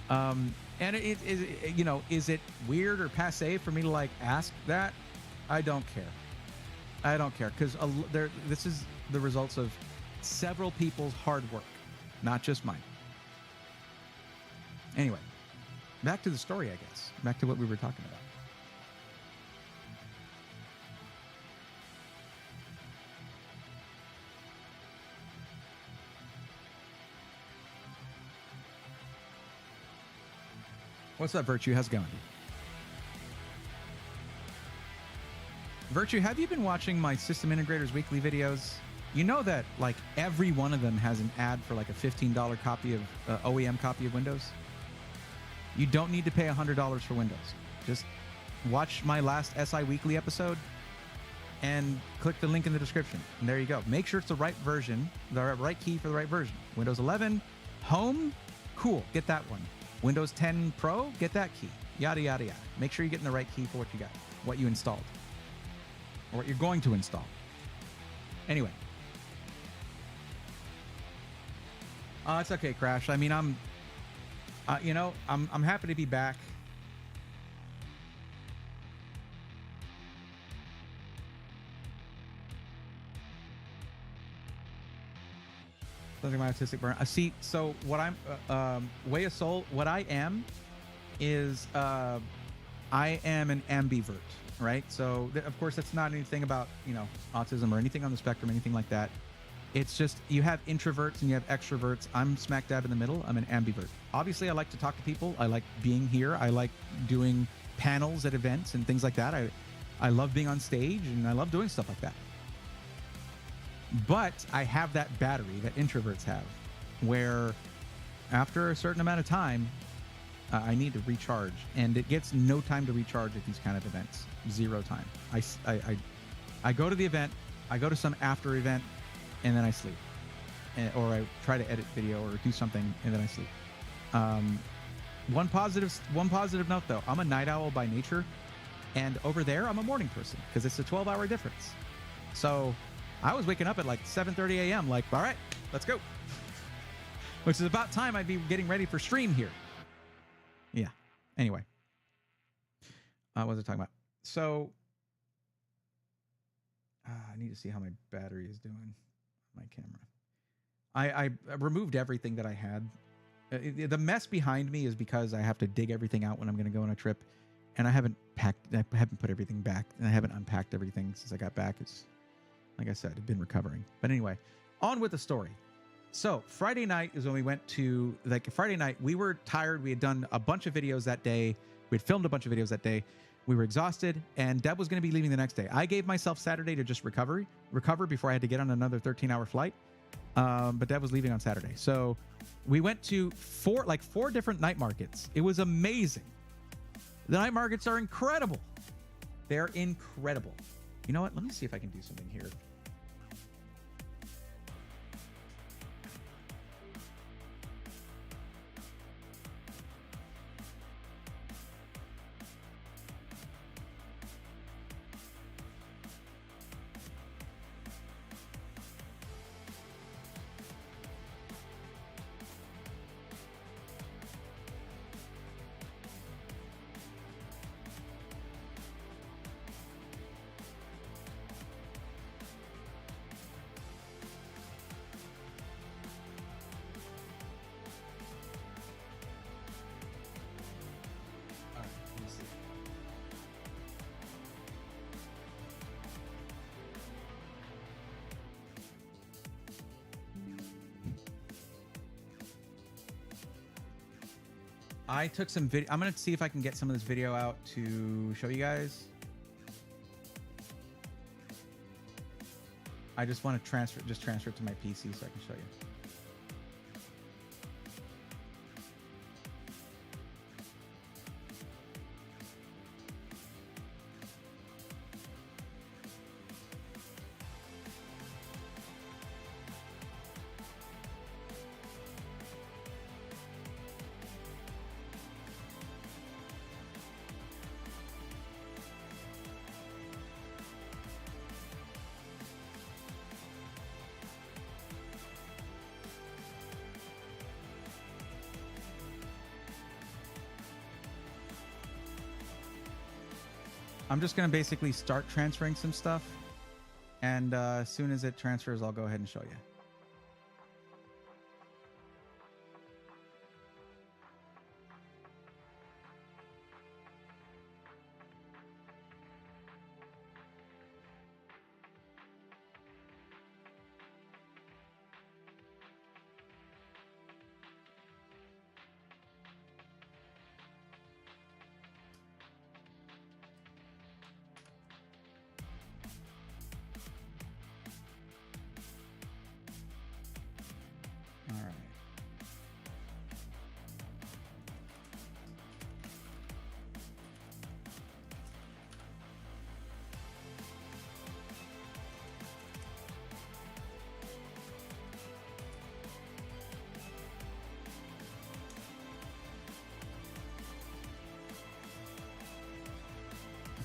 And you know, is it weird or passe for me to like ask that? I don't care. I don't care, because this is the results of several people's hard work, not just mine. Anyway, back to the story, I guess. Back to what we were talking about. What's up, Virtue? How's it going? Virtue, have you been watching my System Integrators weekly videos? You know that like every one of them has an ad for like a $15 copy of OEM copy of Windows. You don't need to pay $100 for Windows. Just watch my last SI Weekly episode and click the link in the description. And there you go. Make sure it's the right version, the right key for the right version. Windows 11, Home, cool, get that one. Windows 10 Pro, get that key. Yada, yada, yada. Make sure you're getting the right key for what you got, what you installed, or what you're going to install. Anyway. It's okay, Crash. I mean, I'm happy to be back. Something my autistic burn. See, so what I'm, Way of Soul, what I am is, I am an ambivert, right? So, of course, that's not anything about, you know, autism or anything on the spectrum, anything like that. It's just, you have introverts and you have extroverts. I'm smack dab in the middle. I'm an ambivert. Obviously, I like to talk to people. I like being here. I like doing panels at events and things like that. I love being on stage, and I love doing stuff like that. But I have that battery that introverts have, where after a certain amount of time, I need to recharge, and it gets no time to recharge at these kind of events. Zero time. I go to the event, I go to some after event, and then I sleep, or I try to edit video or do something, and then I sleep. One positive note though, I'm a night owl by nature, And over there, I'm a morning person because it's a 12-hour difference. So I was waking up at like 7:30 a.m. like, all right, let's go. Which is about time I'd be getting ready for stream here. Yeah. Anyway. What was I talking about? So I need to see how my battery is doing. My camera. I removed everything that I had. The mess behind me is because I have to dig everything out when I'm going to go on a trip, and I haven't put everything back, and I haven't unpacked everything since I got back. It's like I said, I've been recovering. But anyway, on with the story. So Friday night is when we went to, like, Friday night, we were tired. We had done a bunch of videos that day. We had filmed a bunch of videos that day. We were exhausted, and Deb was going to be leaving the next day. I gave myself Saturday to just recover before I had to get on another 13-hour flight. But Deb was leaving on Saturday. So we went to four different night markets. It was amazing. The night markets are incredible. They're incredible. You know what? Let me see if I can do something here. I took some video. I'm going to see if I can get some of this video out to show you guys. I just want to transfer it to my PC so I can show you. I'm just going to basically start transferring some stuff. And as soon as it transfers, I'll go ahead and show you.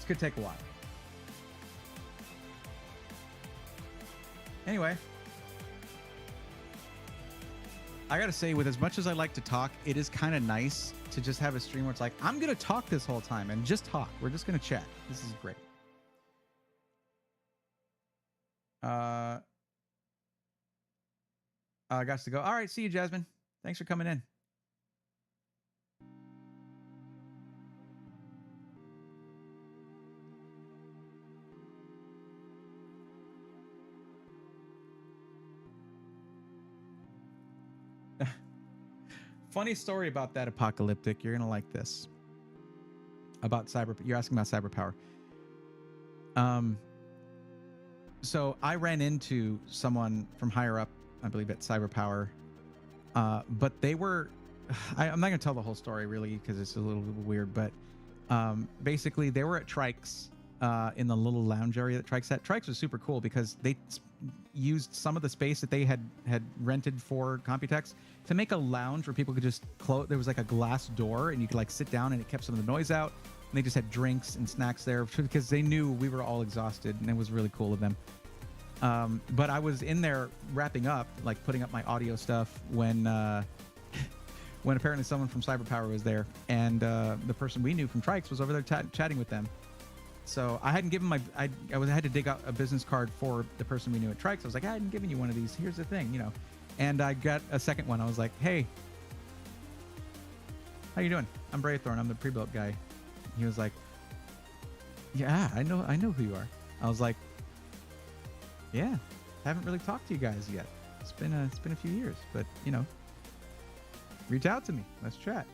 Could take a while. Anyway, I gotta say, with as much as I like to talk, it is kind of nice to just have a stream where it's like, I'm gonna talk this whole time and just talk. We're just gonna chat. This is great. I got to go. All right, see you, Jasmine. Thanks for coming in. Funny story about that, Apocalyptic. You're gonna like this. About cyber. You're asking about cyber power. So I ran into someone from higher up, I believe, at Cyber Power. But they were. I'm not gonna tell the whole story really because it's a little weird. But basically, they were at Trike's in the little lounge area that Trike's at. Trike's was super cool because they used some of the space that they had rented for Computex to make a lounge where people could just close. There was like a glass door and you could like sit down and it kept some of the noise out. they just had drinks and snacks there because they knew we were all exhausted, and it was really cool of them. But I was in there wrapping up, like putting up my audio stuff when when apparently someone from CyberPower was there, and the person we knew from Trikes was over there chatting with them. So I hadn't given I had to dig out a business card for the person we knew at Trikes. I was like, I hadn't given you one of these. Here's the thing, you know. And I got a second one. I was like, hey, how you doing? I'm Braythorn. I'm the pre-built guy. He was like, yeah, I know who you are. I was like, yeah, haven't really talked to you guys yet. It's been a few years, but you know, reach out to me. Let's chat.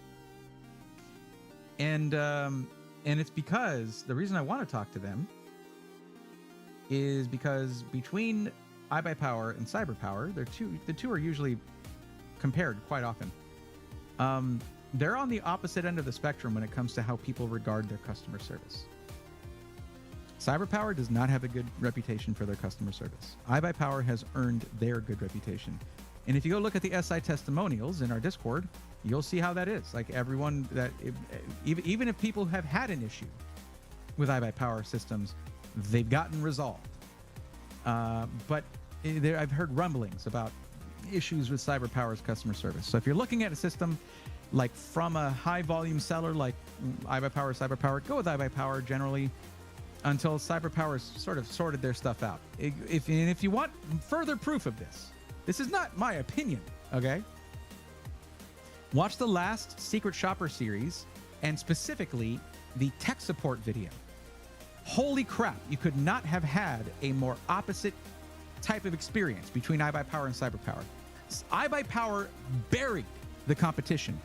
And it's because the reason I want to talk to them is because between iBuyPower and CyberPower, the two are usually compared quite often. They're on the opposite end of the spectrum when it comes to how people regard their customer service. CyberPower does not have a good reputation for their customer service. iBuyPower has earned their good reputation. And if you go look at the SI testimonials in our Discord, you'll see how that is. Like everyone even if people have had an issue with iBuyPower systems, they've gotten resolved. But I've heard rumblings about issues with CyberPower's customer service. So if you're looking at a system like from a high volume seller like iBuyPower, CyberPower, go with iBuyPower generally until CyberPower's sort of sorted their stuff out. If you want further proof of this is not my opinion, okay? Watch the last Secret Shopper series, and specifically the tech support video. Holy crap, you could not have had a more opposite type of experience between iBuyPower and CyberPower. iBuyPower buried the competition.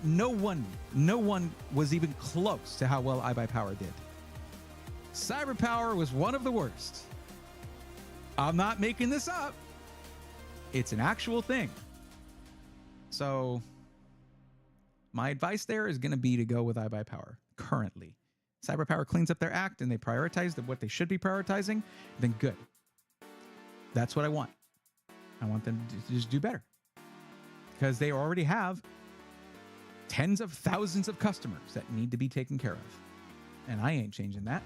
No one was even close to how well iBuyPower did. CyberPower was one of the worst. I'm not making this up. It's an actual thing. So my advice there is going to be to go with iBuyPower currently. CyberPower cleans up their act and they prioritize what they should be prioritizing, then good. That's what I want. I want them to just do better. Because they already have tens of thousands of customers that need to be taken care of. And I ain't changing that.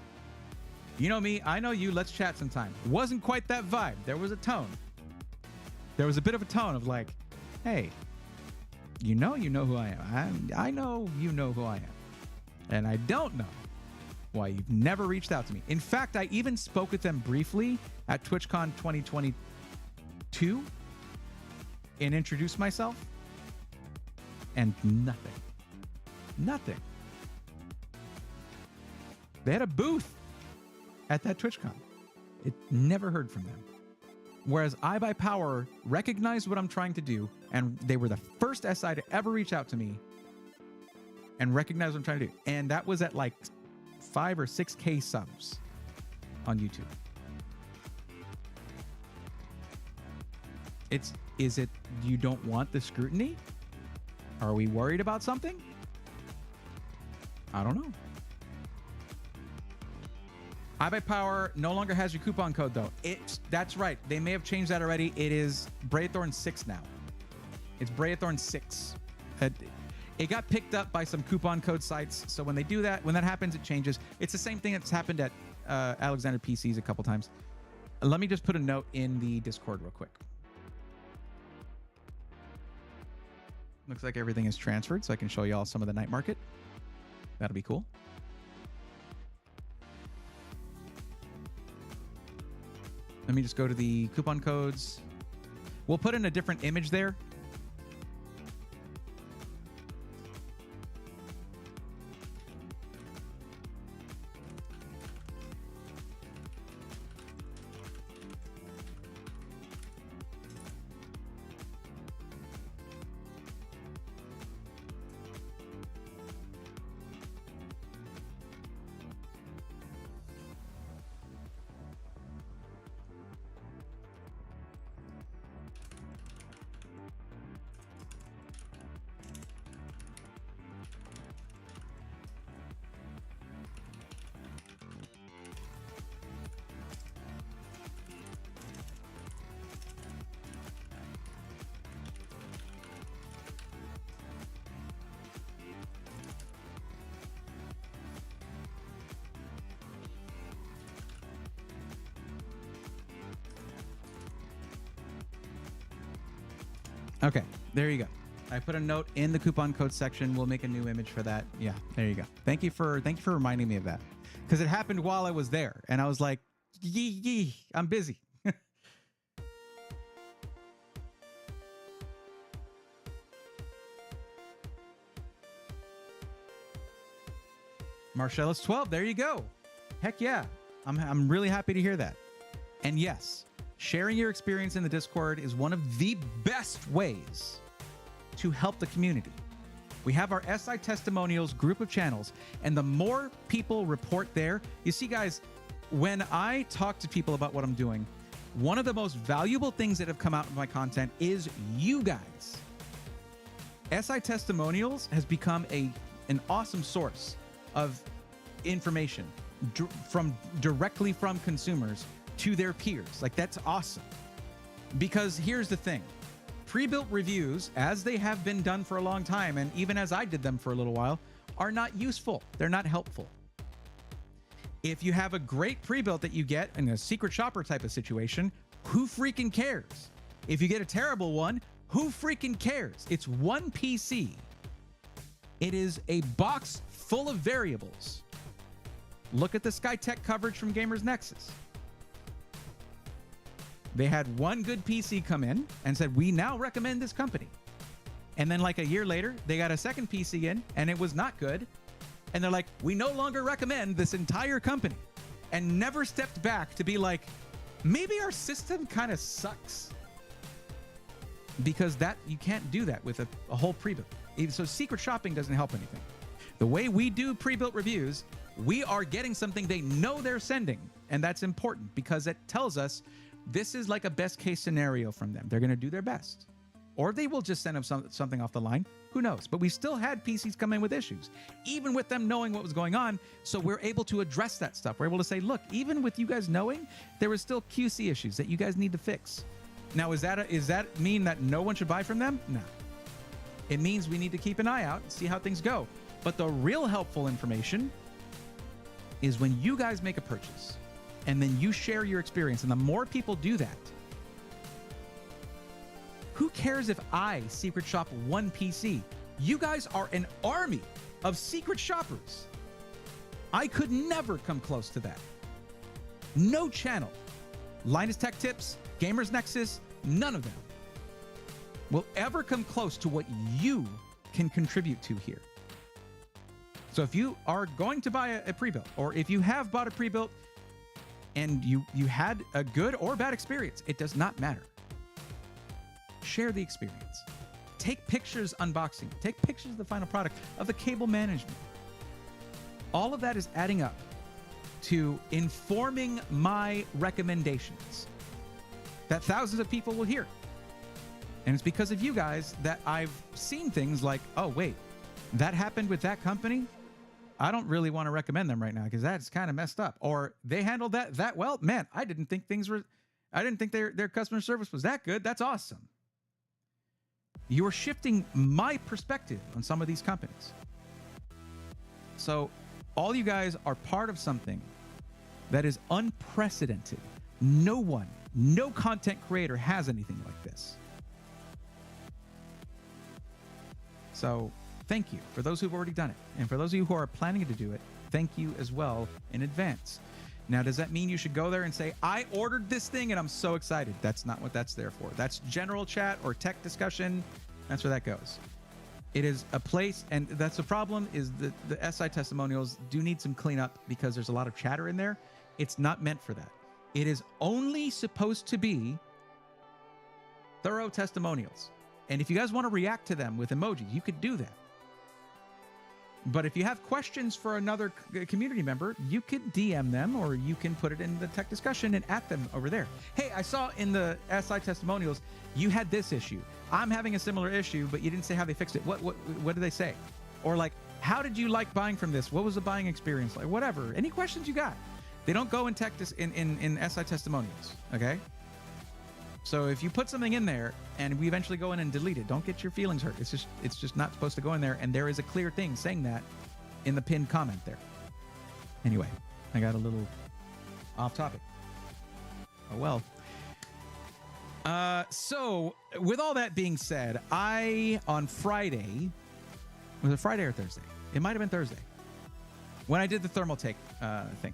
You know me, I know you, let's chat sometime. It wasn't quite that vibe. There was a tone. There was a bit of a tone of like, hey, you know who I am. I know you know who I am. And I don't know why you've never reached out to me. In fact, I even spoke with them briefly at TwitchCon 2022 and introduced myself. And nothing. They had a booth at that TwitchCon. It never heard from them. Whereas iBuyPower recognized what I'm trying to do, and they were the first SI to ever reach out to me and recognize what I'm trying to do. And that was at like 5 or 6K subs on YouTube. Is it you don't want the scrutiny? Are we worried about something? I don't know. iBuyPower no longer has your coupon code though. That's right. They may have changed that already. It is Braythorn 6 now. It's Braythorn 6. It got picked up by some coupon code sites. So when they do that, when that happens, it changes. It's the same thing that's happened at Alexander PCs a couple times. Let me just put a note in the Discord real quick. Looks like everything is transferred, so I can show you all some of the night market. That'll be cool. Let me just go to the coupon codes. We'll put in a different image there. Okay, there you go. I put a note in the coupon code section. We'll make a new image for that. Yeah, there you go. Thank you for reminding me of that, because it happened while I was there, and I was like, yee, I'm busy. Marcellus 12, there you go. Heck yeah. I'm really happy to hear that. And yes, sharing your experience in the Discord is one of the best ways to help the community. We have our SI testimonials group of channels, and the more people report there, you see, guys, when I talk to people about what I'm doing, one of the most valuable things that have come out of my content is you guys. SI testimonials has become an awesome source of information directly from consumers to their peers. Like, that's awesome. Because here's the thing. Pre-built reviews, as they have been done for a long time, and even as I did them for a little while, are not useful. They're not helpful. If you have a great pre-built that you get in a secret shopper type of situation, who freaking cares? If you get a terrible one, who freaking cares? It's one PC. It is a box full of variables. Look at the SkyTech coverage from Gamers Nexus. They had one good PC come in and said, we now recommend this company. And then like a year later, they got a second PC in and it was not good. And they're like, we no longer recommend this entire company. And never stepped back to be like, maybe our system kind of sucks. Because that you can't do that with a whole pre-built. So secret shopping doesn't help anything. The way we do pre-built reviews, we are getting something they know they're sending. And that's important because it tells us this is like a best case scenario from them. They're going to do their best. Or they will just send them something off the line. Who knows? But we still had PCs come in with issues, even with them knowing what was going on. So we're able to address that stuff. We're able to say, look, even with you guys knowing, there was still QC issues that you guys need to fix. Now, is that mean that no one should buy from them? No. It means we need to keep an eye out and see how things go. But the real helpful information is when you guys make a purchase and then you share your experience. And the more people do that, who cares if I secret shop one PC? You guys are an army of secret shoppers. I could never come close to that. No channel, Linus Tech Tips, Gamers Nexus, none of them will ever come close to what you can contribute to here. So if you are going to buy a pre-built, or if you have bought a pre-built and you had a good or bad experience, it does not matter. Share the experience. Take pictures unboxing. Take pictures of the final product, of the cable management. All of that is adding up to informing my recommendations that thousands of people will hear. And it's because of you guys that I've seen things like, oh, wait, that happened with that company? I don't really want to recommend them right now because that's kind of messed up. Or they handled that well. Man, I didn't think their customer service was that good. That's awesome. You're shifting my perspective on some of these companies. So all you guys are part of something that is unprecedented. No content creator has anything like this. So thank you for those who've already done it. And for those of you who are planning to do it, thank you as well in advance. Now, does that mean you should go there and say, I ordered this thing and I'm so excited? That's not what that's there for. That's general chat or tech discussion. That's where that goes. It is a place, and that's the problem, is the SI testimonials do need some cleanup because there's a lot of chatter in there. It's not meant for that. It is only supposed to be thorough testimonials. And if you guys want to react to them with emojis, you could do that. But if you have questions for another community member, you could DM them, or you can put it in the tech discussion and at them over there. Hey, I saw in the SI testimonials, you had this issue. I'm having a similar issue, but you didn't say how they fixed it. What did they say? Or like, how did you like buying from this? What was the buying experience like? Whatever. Any questions you got? They don't go in tech in SI testimonials, okay? So if you put something in there and we eventually go in and delete it, don't get your feelings hurt. It's just not supposed to go in there, and there is a clear thing saying that in the pinned comment there. Anyway, I got a little off topic. Oh well. So with all that being said, on Friday, was it Friday or Thursday? It might have been Thursday. When I did the thermal take thing,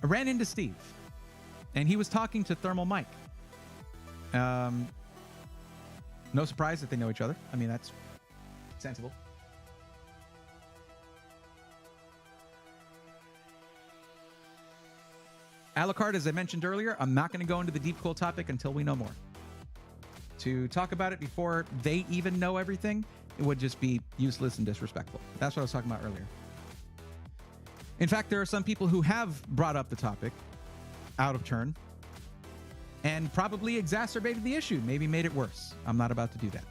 I ran into Steve, and he was talking to Thermal Mike. No surprise that they know each other. I mean, that's sensible. Alucard, as I mentioned earlier, I'm not going to go into the deep cool topic until we know more. To talk about it before they even know everything, it would just be useless and disrespectful. That's what I was talking about earlier. In fact, there are some people who have brought up the topic out of turn and probably exacerbated the issue, maybe made it worse. I'm not about to do that.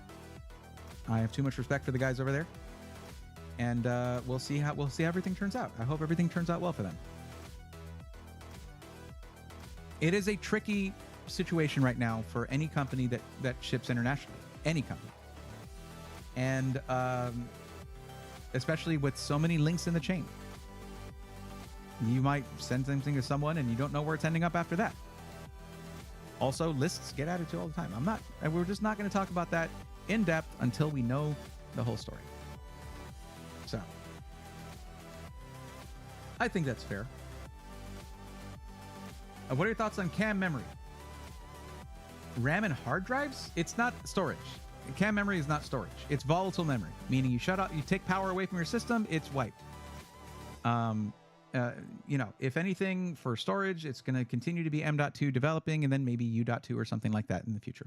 I have too much respect for the guys over there, and we'll see how everything turns out. I hope everything turns out well for them. It is a tricky situation right now for any company that ships internationally. Any company. And especially with so many links in the chain. You might send something to someone and you don't know where it's ending up after that. Also, lists get added to all the time. We're just not going to talk about that in depth until we know the whole story. So, I think that's fair. What are your thoughts on CAM memory? RAM and hard drives? It's not storage. CAM memory is not storage. It's volatile memory, meaning you shut off, you take power away from your system, it's wiped. If anything for storage, it's going to continue to be M.2 developing, and then maybe U.2 or something like that in the future.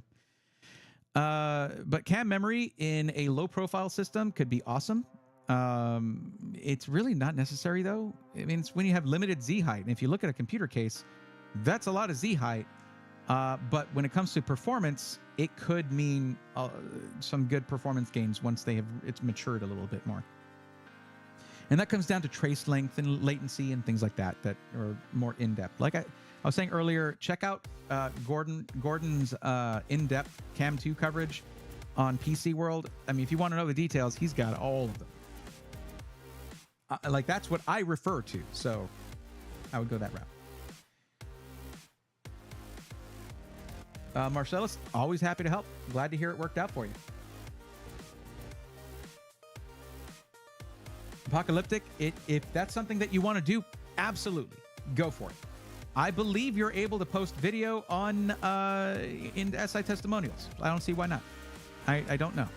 But CAM memory in a low profile system could be awesome. It's really not necessary though. I mean, it's when you have limited Z height. And if you look at a computer case, that's a lot of Z height. But when it comes to performance, it could mean some good performance gains once it's matured a little bit more. And that comes down to trace length and latency and things like that are more in-depth. Like I was saying earlier, check out Gordon's in-depth Cam 2 coverage on PC World. I mean, if you want to know the details, he's got all of them. That's what I refer to. So I would go that route. Marcellus, always happy to help. Glad to hear it worked out for you. Apocalyptic, if that's something that you want to do, absolutely go for it. I believe you're able to post video on in SI testimonials. I don't see why not. I don't know.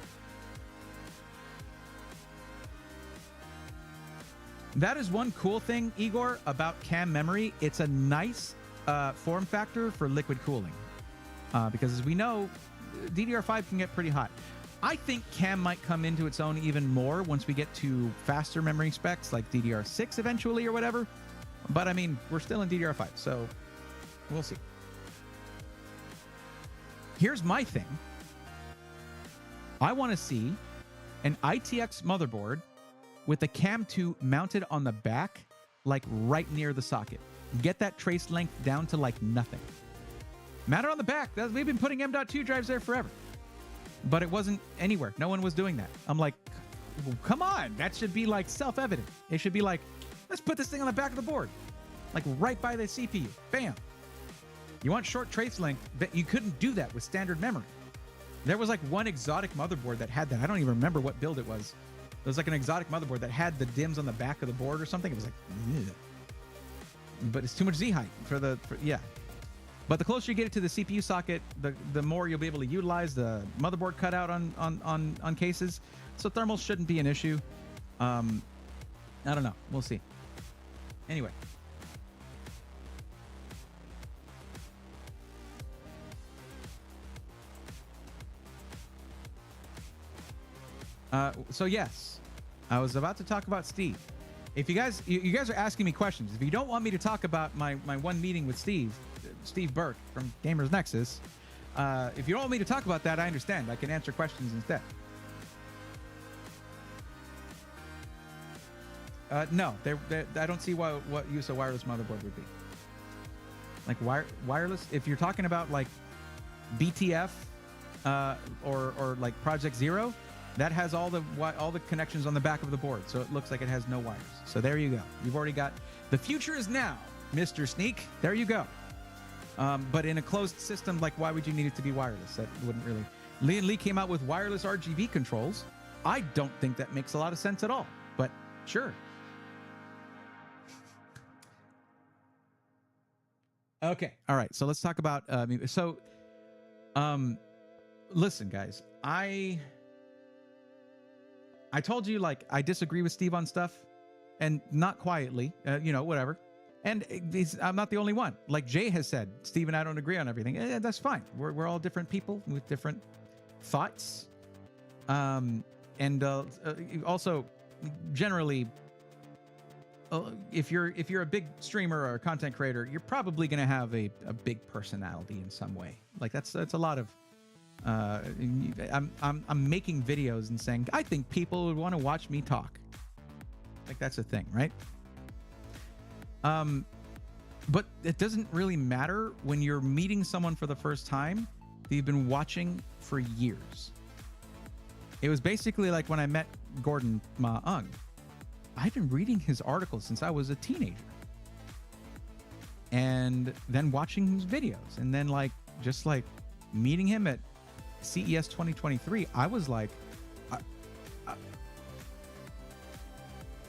That is one cool thing, Igor, about CAM memory. It's a nice form factor for liquid cooling. Because as we know, DDR5 can get pretty hot. I think CAM might come into its own even more once we get to faster memory specs like DDR6 eventually or whatever. But I mean, we're still in DDR5, so we'll see. Here's my thing. I want to see an ITX motherboard with the CAM 2 mounted on the back, like right near the socket. Get that trace length down to like nothing. Mount it on the back. We've been putting M.2 drives there forever. But it wasn't anywhere. No one was doing that. I'm like, well, come on. That should be like self-evident. It should be like, let's put this thing on the back of the board. Like right by the CPU. Bam. You want short trace length, but you couldn't do that with standard memory. There was like one exotic motherboard that had that. I don't even remember what build it was. It was like an exotic motherboard that had the DIMMs on the back of the board or something. It was like, ugh. But it's too much Z height yeah. But the closer you get it to the CPU socket, the more you'll be able to utilize the motherboard cutout on cases. So thermals shouldn't be an issue. I don't know. We'll see. Anyway. So yes, I was about to talk about Steve. If you guys are asking me questions, if you don't want me to talk about my one meeting with Steve Burke from Gamers Nexus, if you don't want me to talk about that, I understand. I can answer questions instead. No, I don't see what use a wireless motherboard would be. Like wireless, if you're talking about like BTF or like Project Zero, that has all the connections on the back of the board, so it looks like it has no wires. So there you go. You've already got the future is now, Mr. Sneak. There you go. But in a closed system, like, why would you need it to be wireless? That wouldn't really. Lee came out with wireless RGB controls. I don't think that makes a lot of sense at all, but sure. Okay, all right. So let's talk about. Listen, guys. I told you, like, I disagree with Steve on stuff, and not quietly. Whatever. And I'm not the only one. Like Jay has said, Steve and I don't agree on everything. That's fine. We're all different people with different thoughts. Also, generally, if you're a big streamer or a content creator, you're probably going to have a big personality in some way. Like that's a lot of. I'm making videos and saying I think people would want to watch me talk. Like that's a thing, right? But it doesn't really matter when you're meeting someone for the first time that you've been watching for years. It was basically like when I met Gordon Ma-Ung. I've been reading his articles since I was a teenager. And then watching his videos. And then just meeting him at CES 2023, I was like,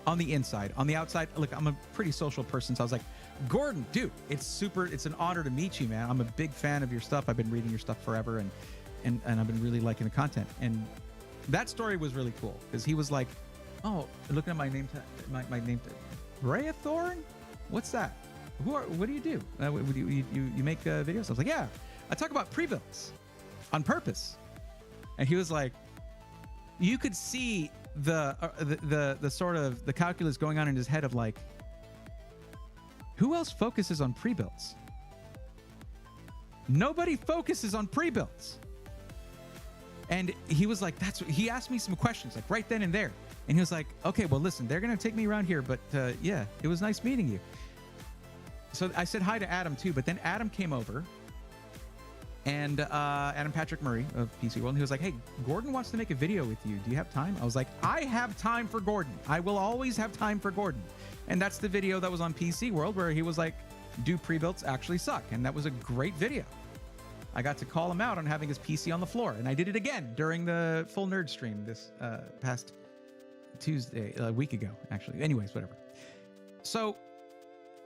on the inside. On the outside, look, I'm a pretty social person, so I was like, Gordon, dude, it's an honor to meet you, man. I'm a big fan of your stuff. I've been reading your stuff forever, and I've been really liking the content. And that story was really cool, because he was like, oh, looking at my name tag, my name tag, Brayathorn? What's that? What do you do? You make videos? I was like, yeah, I talk about pre-builds on purpose. And he was like, you could see the sort of the calculus going on in his head of like, who else focuses on pre-builds? Nobody focuses on pre-builds. And he was like, he asked me some questions like right then and there. And he was like, okay, well, listen, they're going to take me around here, but yeah, it was nice meeting you. So I said hi to Adam too, but then Adam came over, and Adam Patrick Murray of PC World, and he was like, hey, Gordon wants to make a video with you. Do you have time? I was like, I have time for Gordon. I will always have time for Gordon. And that's the video that was on PC World where he was like, do pre-builds actually suck? And that was a great video. I got to call him out on having his PC on the floor, and I did it again during the full nerd stream this past Tuesday, a week ago, actually. Anyways, whatever. So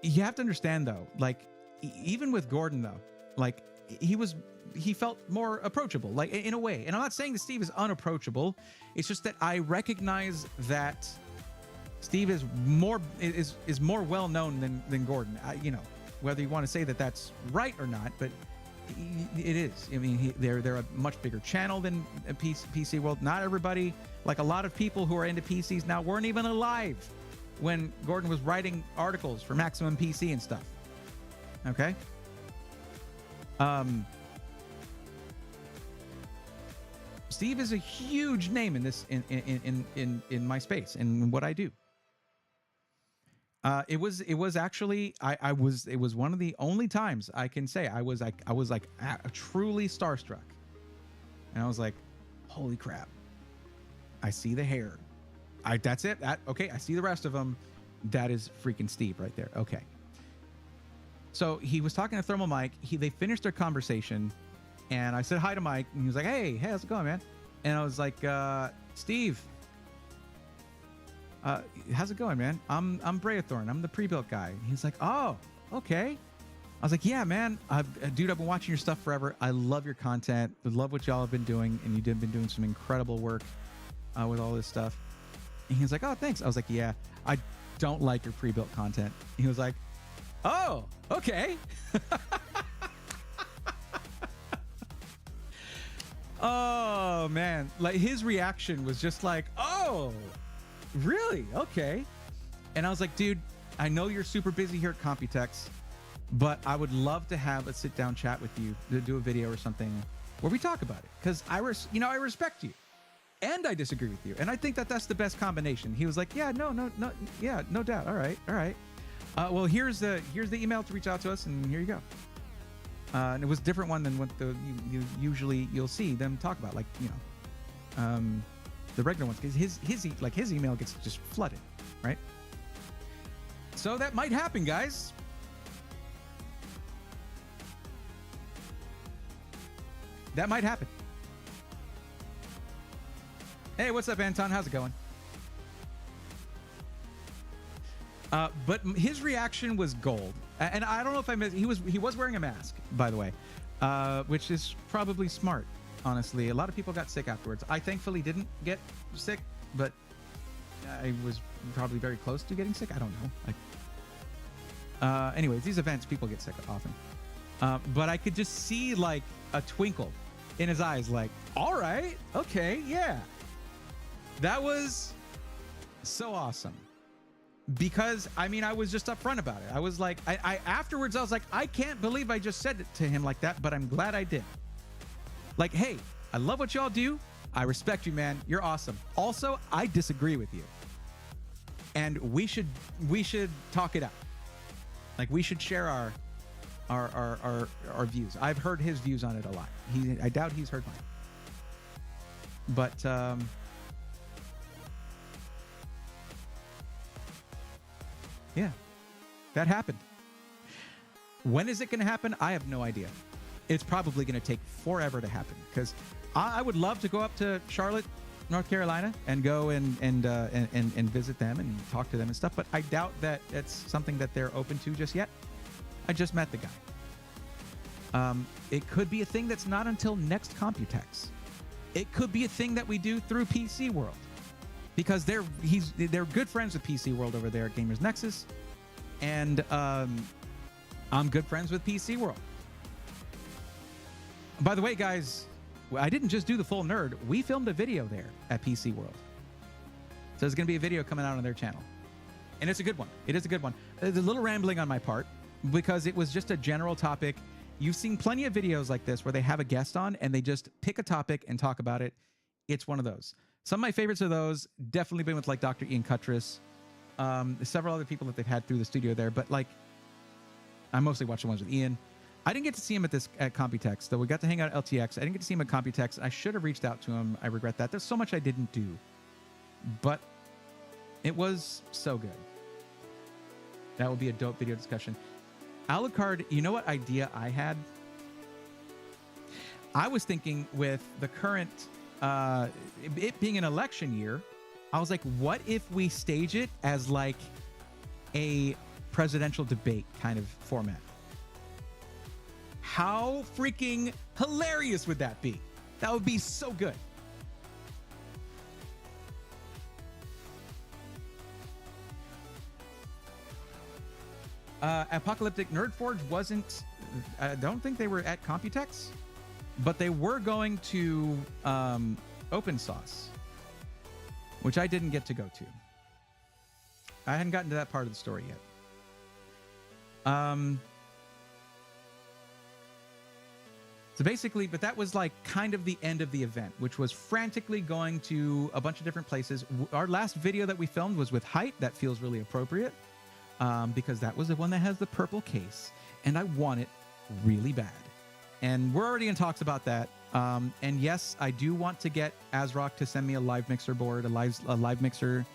you have to understand, though, like, even with Gordon, though, like, he felt more approachable, like, in a way. And I'm not saying that Steve is unapproachable. It's just that I recognize that Steve is more well known than Gordon. Whether you want to say that that's right or not, but it is. I mean, they're a much bigger channel than PC World. Not everybody, like a lot of people who are into PCs now, weren't even alive when Gordon was writing articles for Maximum PC and stuff. Okay. Steve is a huge name in this in my space and what I do. It was actually it was one of the only times I can say I was truly starstruck, and I was like, holy crap! I see the hair. That's it. Okay. I see the rest of them. That is freaking Steve right there. Okay. So he was talking to Thermal Mike. They finished their conversation, and I said hi to Mike, and he was like, hey, how's it going, man? And I was like, Steve, how's it going, man? I'm Brayathorn. I'm the pre-built guy. He's like, oh, okay. I was like, yeah, man. Dude, I've been watching your stuff forever. I love your content. I love what y'all have been doing, and you've been doing some incredible work with all this stuff. And he was like, oh, thanks. I was like, yeah, I don't like your pre-built content. He was like, oh, okay. Oh, man. Like, his reaction was just like, oh, really? Okay. And I was like, dude, I know you're super busy here at Computex, but I would love to have a sit-down chat with you to do a video or something where we talk about it. Because I respect you. And I disagree with you. And I think that that's the best combination. He was like, yeah, no, yeah, no doubt. All right. Well, here's the email to reach out to us, and here you go. And it was a different one than what you'll see them talk about, like, the regular ones, because his email gets just flooded, right? So that might happen, guys. That might happen. Hey, what's up, Anton? How's it going? But his reaction was gold, and I don't know if I missed. He was wearing a mask, by the way, which is probably smart. Honestly, a lot of people got sick afterwards. I thankfully didn't get sick, but I was probably very close to getting sick. I don't know. Anyways, these events, people get sick often. But I could just see like a twinkle in his eyes, like, all right, okay, yeah. That was so awesome. Because, I mean, I was just upfront about it. I was like, I afterwards, I was like, I can't believe I just said it to him like that, but I'm glad I did. Like, hey, I love what y'all do. I respect you, man. You're awesome. Also, I disagree with you. And we should talk it out. Like, we should share our views. I've heard his views on it a lot. I doubt he's heard mine. But, yeah, that happened. When is it going to happen? I have no idea. It's probably going to take forever to happen because I would love to go up to Charlotte, North Carolina, and go and visit them and talk to them and stuff. But I doubt that it's something that they're open to just yet. I just met the guy. It could be a thing that's not until next Computex. It could be a thing that we do through PC World. Because they're good friends with PC World over there at Gamers Nexus, and I'm good friends with PC World. By the way, guys, I didn't just do the full nerd. We filmed a video there at PC World, so there's going to be a video coming out on their channel, and it's a good one. It is a good one. There's a little rambling on my part because it was just a general topic. You've seen plenty of videos like this where they have a guest on and they just pick a topic and talk about it. It's one of those. Some of my favorites of those definitely been with like Dr. Ian Cuttress, several other people that they've had through the studio there. But like, I mostly watch the ones with Ian. I didn't get to see him at Computex, though. We got to hang out at LTX. I didn't get to see him at Computex. I should have reached out to him. I regret that. There's so much I didn't do, but it was so good. That would be a dope video discussion. Alucard, you know what idea I had? I was thinking with the current, it being an election year, I was like, what if we stage it as like a presidential debate kind of format? How freaking hilarious would that be? That would be so good. Apocalyptic Nerd Forge wasn't, I don't think they were at Computex, but they were going to Open Sauce, which I didn't get to go to. I hadn't gotten to that part of the story yet. So basically, but that was like kind of the end of the event, which was frantically going to a bunch of different places. Our last video that we filmed was with Height. That feels really appropriate because that was the one that has the purple case, and I want it really bad. And we're already in talks about that. And yes, I do want to get ASRock to send me a live mixer board, a live mixer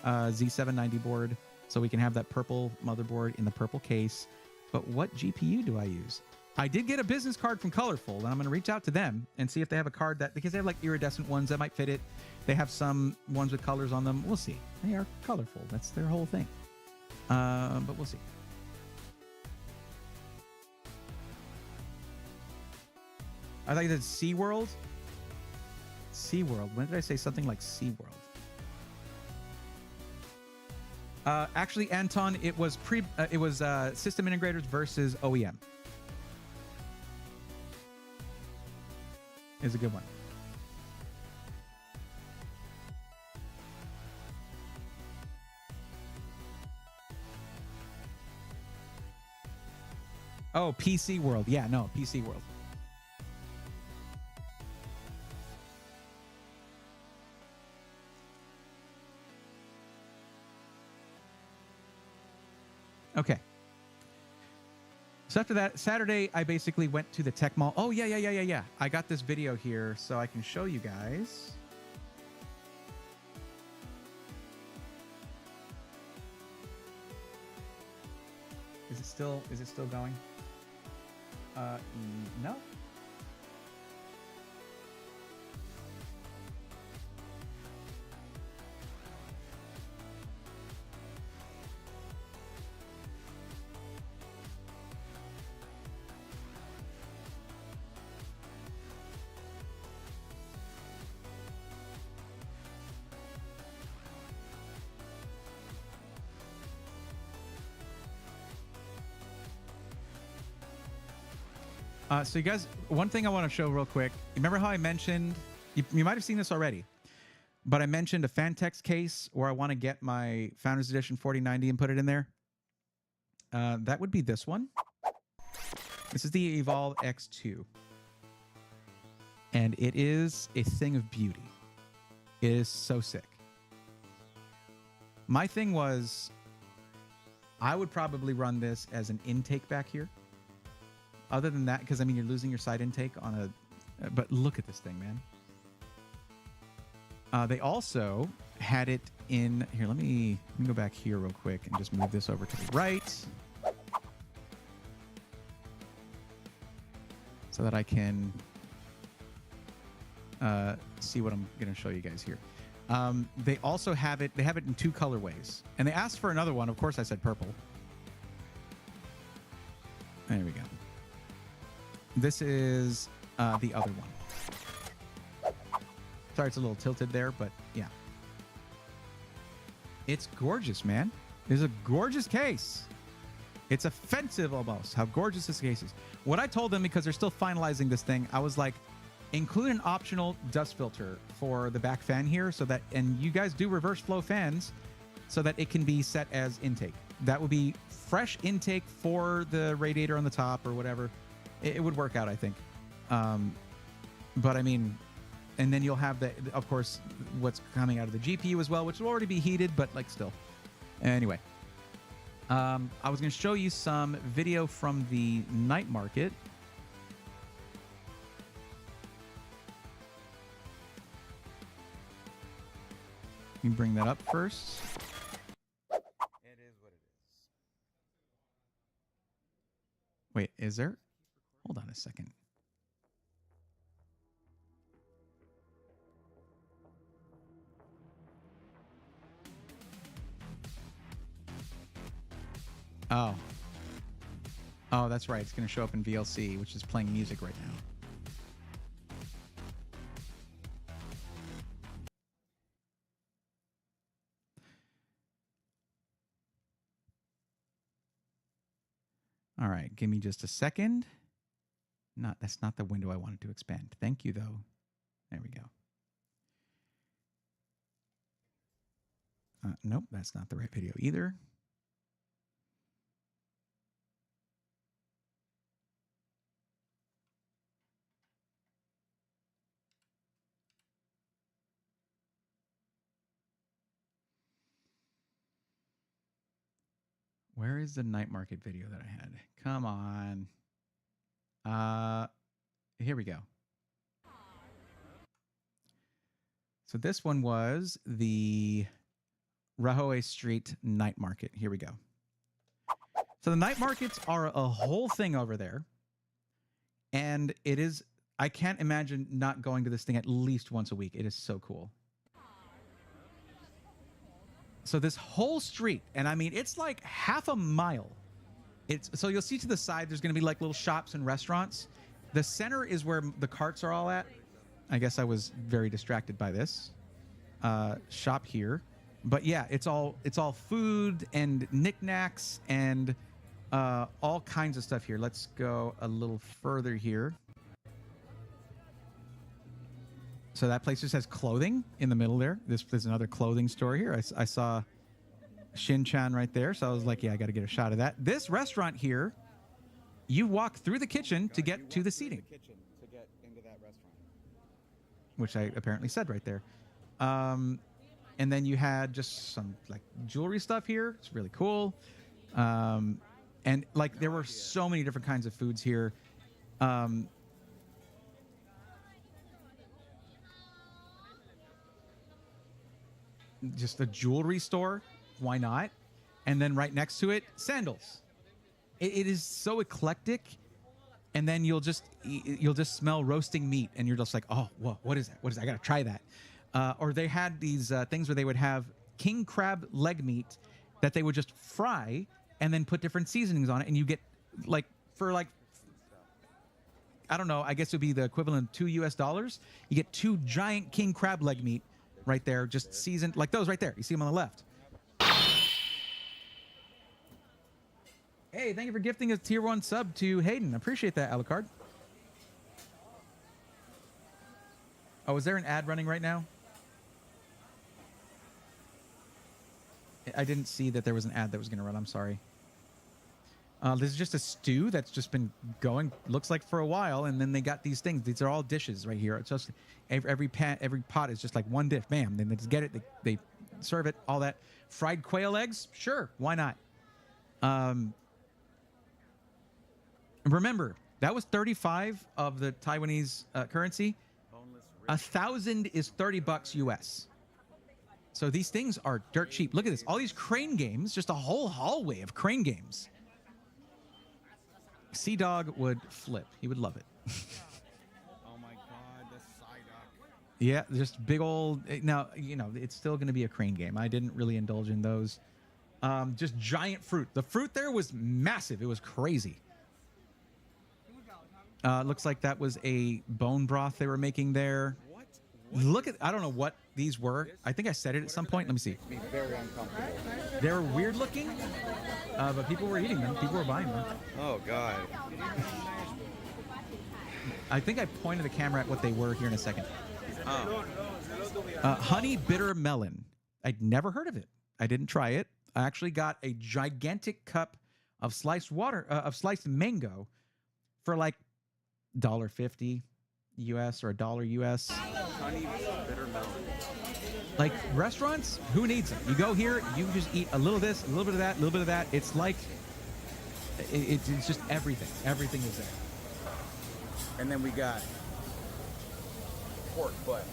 Z790 board, so we can have that purple motherboard in the purple case. But what GPU do I use? I did get a business card from Colorful, and I'm going to reach out to them and see if they have a card that, because they have like iridescent ones that might fit it. They have some ones with colors on them. We'll see. They are colorful. That's their whole thing. But we'll see. I thought you said SeaWorld. SeaWorld. When did I say something like SeaWorld? Actually, Anton, it was system integrators versus OEM. Is a good one. Oh, PC World. Yeah, no, PC World. Okay. So after that, Saturday, I basically went to the tech mall. Oh, yeah. I got this video here so I can show you guys. Is it still going? No. So you guys, one thing I want to show real quick. Remember how I mentioned, you might have seen this already, but I mentioned a Fantex case where I want to get my Founders Edition 4090 and put it in there. That would be this one. This is the Evolve X2. And it is a thing of beauty. It is so sick. My thing was, I would probably run this as an intake back here. Other than that, because I mean, you're losing your side intake on a... But look at this thing, man. They also had it in... Here, let me go back here real quick and just move this over to the right. So that I can see what I'm going to show you guys here. They also have it... They have it in 2 colorways. And they asked for another one. Of course, I said purple. There we go. This is the other one. Sorry, it's a little tilted there, but yeah. It's gorgeous, man. It's a gorgeous case. It's offensive almost, how gorgeous this case is. What I told them, because they're still finalizing this thing, I was like, include an optional dust filter for the back fan here, so that, and you guys do reverse flow fans, so that it can be set as intake. That would be fresh intake for the radiator on the top or whatever. It would work out, I think. But I mean, and then you'll have the, of course, what's coming out of the GPU as well, which will already be heated, but like still. Anyway, I was going to show you some video from the night market. Let me bring that up first. It is what it is. Wait, is there? Hold on a second. Oh. Oh, that's right. It's going to show up in VLC, which is playing music right now. All right, give me just a second. That's not the window I wanted to expand. Thank you, though. There we go. Nope, that's not the right video either. Where is the night market video that I had? Come on. Here we go. So this one was the Rahoe Street night market. Here we go. So the night markets are a whole thing over there. And it is, I can't imagine not going to this thing at least once a week. It is so cool. So this whole street, and I mean, it's like half a mile. So you'll see to the side, there's going to be like little shops and restaurants. The center is where the carts are all at. I guess I was very distracted by this shop here. But yeah, it's all food and knickknacks and all kinds of stuff here. Let's go a little further here. So that place just has clothing in the middle there. There's another clothing store here. I saw Shin-chan right there. So I was like, yeah, I got to get a shot of that. This restaurant here, you walk through the kitchen to get to the seating. Which I apparently said right there. And then you had just some like jewelry stuff here. It's really cool. And like there were so many different kinds of foods here. Just a jewelry store, why not? And then right next to it, sandals. It is so eclectic. And then you'll just smell roasting meat, and you're just like, oh, whoa, what is that? What is that? I gotta try that. Or they had these things where they would have king crab leg meat that they would just fry and then put different seasonings on it, and you get like for like, I don't know, I guess it would be the equivalent of $2 US. You get 2 giant king crab leg meat right there, just seasoned, like those right there. You see them on the left. Hey, thank you for gifting a tier 1 sub to Hayden. Appreciate that, Alucard. Oh, is there an ad running right now? I didn't see that there was an ad that was going to run. I'm sorry. This is just a stew that's just been going, looks like for a while, and then they got these things. These are all dishes right here. It's just every pot is just like one dish. Bam. Then they just get it. They serve it. All that. Fried quail eggs. Sure. Why not? Remember, that was 35 of the Taiwanese currency. 1,000 is $30 US. So these things are dirt cheap. Look at this. All these crane games, just a whole hallway of crane games. Sea Dog would flip. He would love it. Oh my God, the Psyduck. Yeah, just big old. Now, you know, it's still going to be a crane game. I didn't really indulge in those. Just giant fruit. The fruit there was massive. It was crazy. Looks like that was a bone broth they were making there. What? Look at, I don't know what these were. I think I said it at some point. Let me see. Makes me very uncomfortable. They were weird looking, but people were eating them. People were buying them. Oh God. I think I pointed the camera at what they were here in a second. Oh. Honey bitter melon. I'd never heard of it. I didn't try it. I actually got a gigantic cup of sliced sliced mango for like $1.50 US or $1 US. Honey bitter melon. Like restaurants, who needs them? You go here, you just eat a little of this, a little bit of that, a little bit of that. It's like, it's just everything. Everything is there. And then we got pork butt.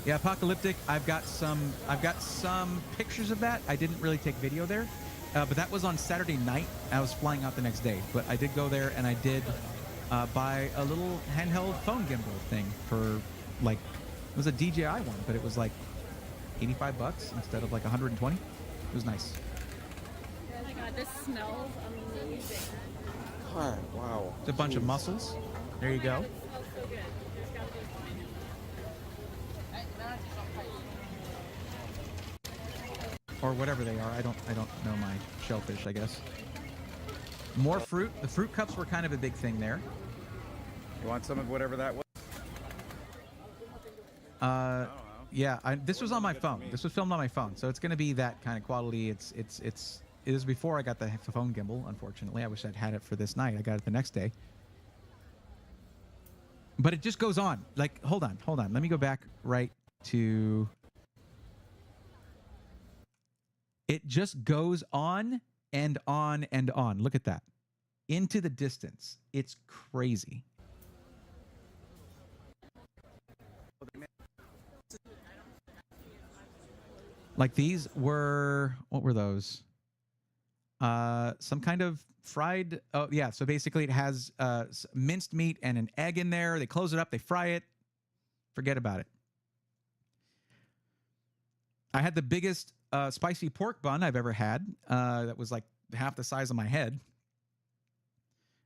Yeah, apocalyptic. I've got some pictures of that. I didn't really take video there, but that was on Saturday night. I was flying out the next day, but I did go there and I did buy a little handheld phone gimbal thing for like, it was a DJI one, but it was like $85 instead of like 120. It was nice. Oh my God, this smells amazing. Hi, wow. It's a bunch of mussels. There you go. It smells so good. There's gotta be Or whatever they are. I don't know my shellfish, I guess. More fruit. The fruit cups were kind of a big thing there. You want some of whatever that was? Yeah, this was on my phone. This was filmed on my phone, so it's going to be that kind of quality. It is before I got the phone gimbal. Unfortunately, I wish I'd had it for this night. I got it the next day. But it just goes on. Like, hold on. Let me go back right to. It just goes on and on and on. Look at that. Into the distance. It's crazy. Like these were, what were those? Some kind of fried, oh yeah, so basically it has minced meat and an egg in there. They close it up, they fry it. Forget about it. I had the biggest spicy pork bun I've ever had. That was like half the size of my head.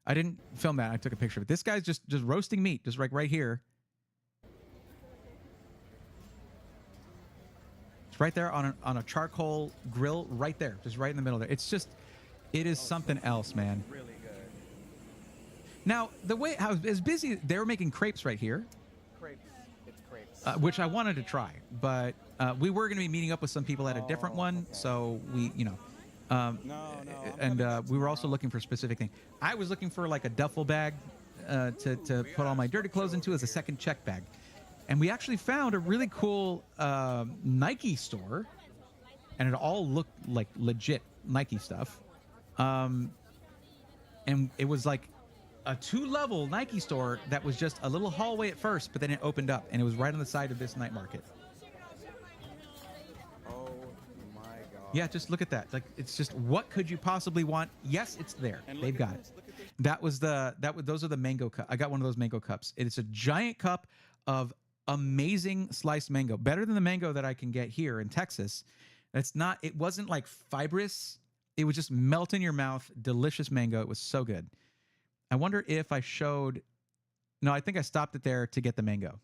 I didn't film that. I took a picture of it. This guy's just roasting meat, just like right here. It's right there on a charcoal grill, right there, just right in the middle there. It's just, it is something else, man. Really good. Now, the way I was busy, they were making crepes right here. Crepes. It's crepes. Which I wanted to try, but we were going to be meeting up with some people at a different one, okay. so we, you know, and we were also looking for specific things. I was looking for like a duffel bag to put all my dirty clothes into as a second check bag, and we actually found a really cool Nike store, and it all looked like legit Nike stuff, and it was like a 2-level Nike store that was just a little hallway at first, but then it opened up, and it was right on the side of this night market. Oh my God. Yeah, just look at that. Like, it's just, what could you possibly want? Yes, it's there. And They've got it. Those are the mango cup. I got one of those mango cups. It's a giant cup of amazing sliced mango, better than the mango that I can get here in Texas. It wasn't like fibrous. It was just melt in your mouth. Delicious mango. It was so good. I wonder if I showed, no, I think I stopped it there to get the mango.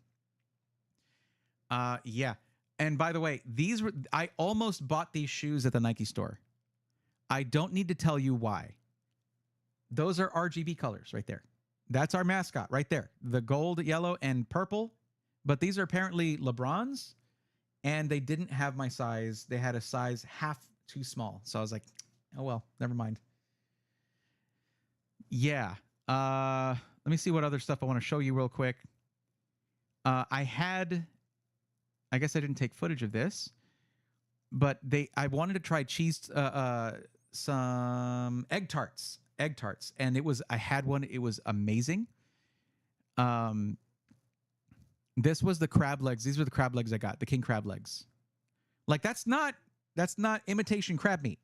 Yeah. And by the way, I almost bought these shoes at the Nike store. I don't need to tell you why. Those are RGB colors right there. That's our mascot right there. The gold, yellow, and purple. But these are apparently LeBrons, and they didn't have my size. They had a size half too small. So I was like, oh well, never mind. Yeah. Let me see what other stuff I want to show you real quick. I guess I didn't take footage of this, but I wanted to try some egg tarts, and I had one. It was amazing. This was the crab legs. These were the crab legs I got, the king crab legs. Like that's not imitation crab meat.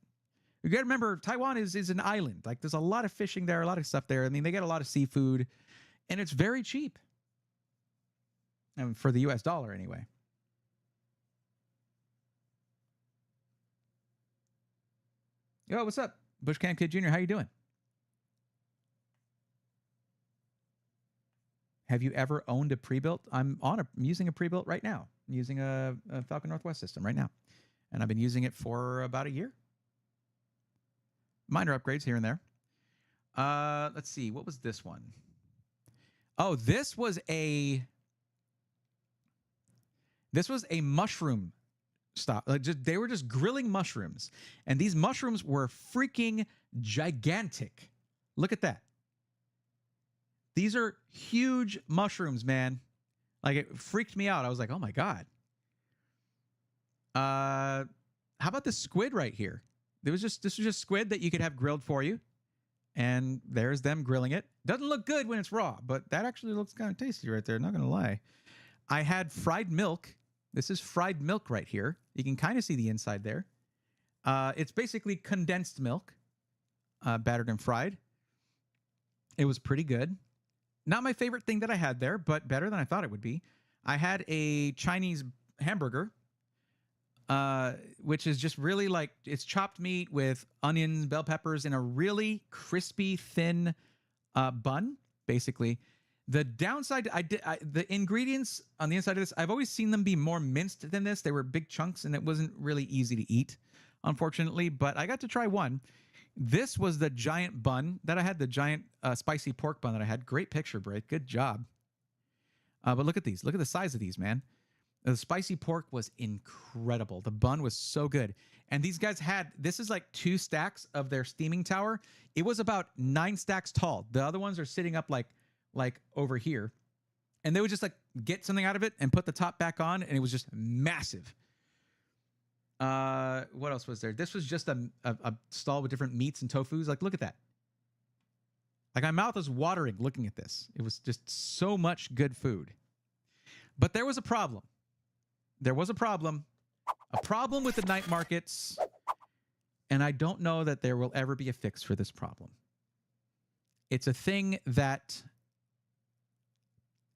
You got to remember, Taiwan is an island. Like there's a lot of fishing there, a lot of stuff there. I mean, they get a lot of seafood, and it's very cheap. And for the US dollar anyway. Yo, what's up? Bushcam Kid Jr., how you doing? Have you ever owned a pre-built? I'm using a pre-built right now. I'm using a Falcon Northwest system right now. And I've been using it for about a year. Minor upgrades here and there. Let's see. What was this one? Oh, this was a mushroom stop. They were just grilling mushrooms. And these mushrooms were freaking gigantic. Look at that. These are huge mushrooms, man. Like, it freaked me out. I was like, oh my God. How about this squid right here? This was just squid that you could have grilled for you. And there's them grilling it. Doesn't look good when it's raw, but that actually looks kind of tasty right there. Not going to lie. I had fried milk. This is fried milk right here. You can kind of see the inside there. It's basically condensed milk, battered and fried. It was pretty good. Not my favorite thing that I had there, but better than I thought it would be. I had a Chinese hamburger, which is just really like, it's chopped meat with onions, bell peppers in a really crispy, thin bun, basically. The downside, the ingredients on the inside of this, I've always seen them be more minced than this. They were big chunks, and it wasn't really easy to eat, unfortunately. But I got to try one. This was the giant bun that I had, the giant spicy pork bun that I had. Great picture, Bray. Good job. But look at these. Look at the size of these, man. The spicy pork was incredible. The bun was so good. And these guys had, this is like 2 stacks of their steaming tower. It was about 9 stacks tall. The other ones are sitting up like over here. And they would just like get something out of it and put the top back on, and it was just massive. What else was there? This was just a stall with different meats and tofus. Like, look at that. Like, my mouth is watering looking at this. It was just so much good food. But there was a problem. There was a problem. A problem with the night markets. And I don't know that there will ever be a fix for this problem. It's a thing that,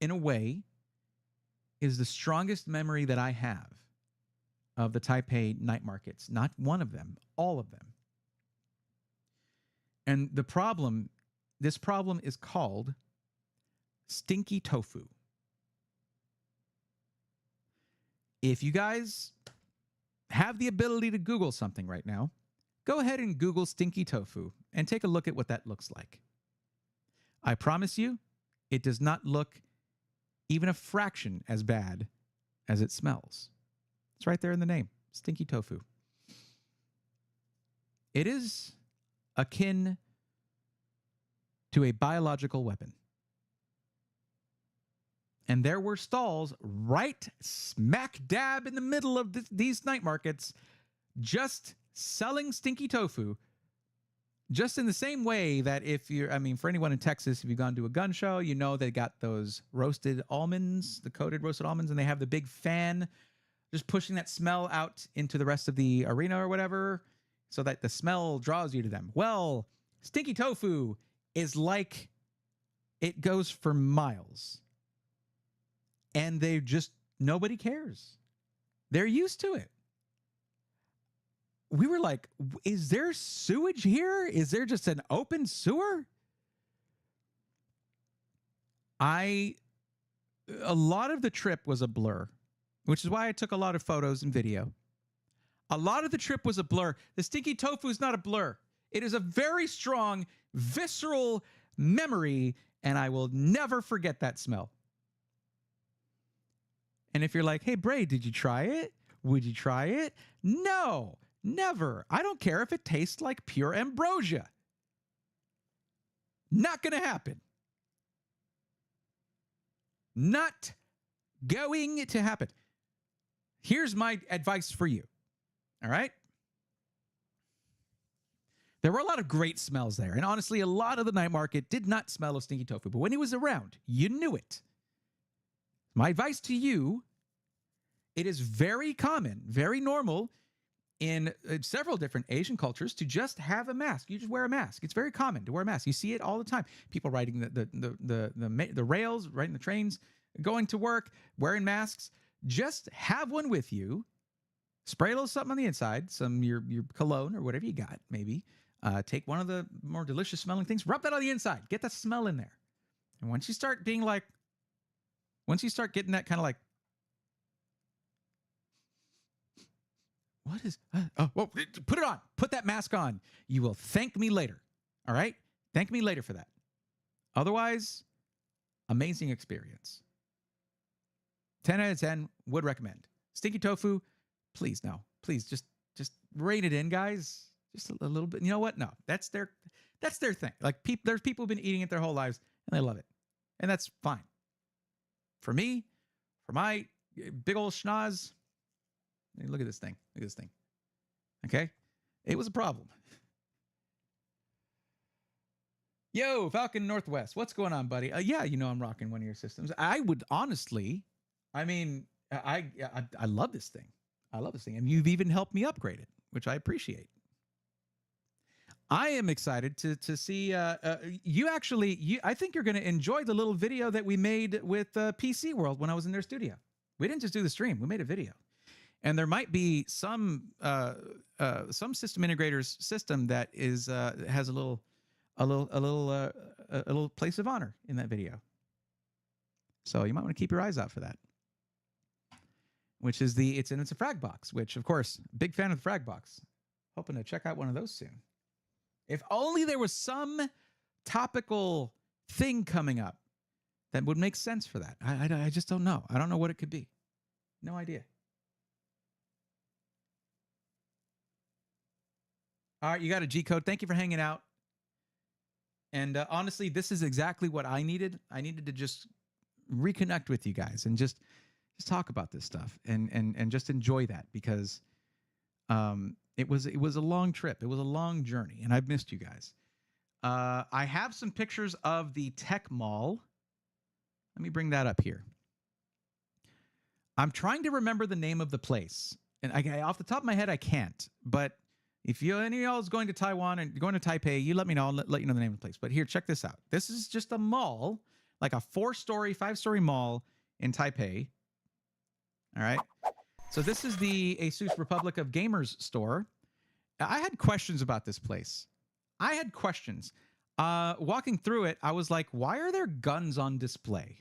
in a way, is the strongest memory that I have of the Taipei night markets. Not one of them, all of them. And the problem, this problem is called stinky tofu. If you guys have the ability to Google something right now, go ahead and Google stinky tofu and take a look at what that looks like. I promise you, it does not look even a fraction as bad as it smells. It's right there in the name, stinky tofu. It is akin to a biological weapon. And there were stalls right smack dab in the middle of these night markets just selling stinky tofu. Just in the same way that if you're, I mean, for anyone in Texas, if you've gone to a gun show, you know they got those roasted almonds, the coated roasted almonds, and they have the big fan just pushing that smell out into the rest of the arena or whatever so that the smell draws you to them. Well, stinky tofu is like, it goes for miles. And they just, nobody cares. They're used to it. We were like, is there sewage here? Is there just an open sewer? A lot of the trip was a blur, which is why I took a lot of photos and video. A lot of the trip was a blur. The stinky tofu is not a blur. It is a very strong, visceral memory, and I will never forget that smell. And if you're like, hey, Bray, did you try it? Would you try it? No, never. I don't care if it tastes like pure ambrosia. Not going to happen. Not going to happen. Here's my advice for you. All right? There were a lot of great smells there. And honestly, a lot of the night market did not smell of stinky tofu. But when it was around, you knew it. My advice to you, it is very common, very normal in several different Asian cultures to just have a mask. You just wear a mask. It's very common to wear a mask. You see it all the time. People riding the rails, riding the trains, going to work, wearing masks. Just have one with you. Spray a little something on the inside, some your cologne or whatever you got, maybe. Take one of the more delicious smelling things, rub that on the inside, get that smell in there. And once you start getting that kind of like, what is, put it on, put that mask on. You will thank me later. All right? Thank me later for that. Otherwise, amazing experience. 10 out of 10, would recommend. Stinky tofu, please, no. Please, just rein it in, guys. Just a little bit. You know what? No, that's their thing. Like there's people who've been eating it their whole lives and they love it, and that's fine. For me, for my big old schnoz, look at this thing. Look at this thing. Okay, it was a problem. Yo, Falcon Northwest, what's going on, buddy? Yeah, you know I'm rocking one of your systems. I would honestly, I mean, I love this thing. I love this thing, and you've even helped me upgrade it, which I appreciate. I am excited to see you actually. I think you're going to enjoy the little video that we made with PC World when I was in their studio. We didn't just do the stream; we made a video, and there might be some system integrators system that is has a little place of honor in that video. So you might want to keep your eyes out for that. Which is it's a frag box. Which of course, big fan of the frag box. Hoping to check out one of those soon. If only there was some topical thing coming up that would make sense for that. I just don't know. I don't know what it could be. No idea. All right, you got a G code. Thank you for hanging out. And honestly, this is exactly what I needed. I needed to just reconnect with you guys and just talk about this stuff and just enjoy that because it was a long trip. It was a long journey, and I've missed you guys. I have some pictures of the tech mall. Let me bring that up here. I'm trying to remember the name of the place, and off the top of my head, I can't. But if any of y'all is going to Taiwan and going to Taipei, you let me know. I'll let you know the name of the place. But here, check this out. This is just a mall, like a 4-story, 5-story mall in Taipei. All right. So this is the Asus Republic of Gamers store. I had questions about this place. I had questions. Walking through it, I was like, why are there guns on display?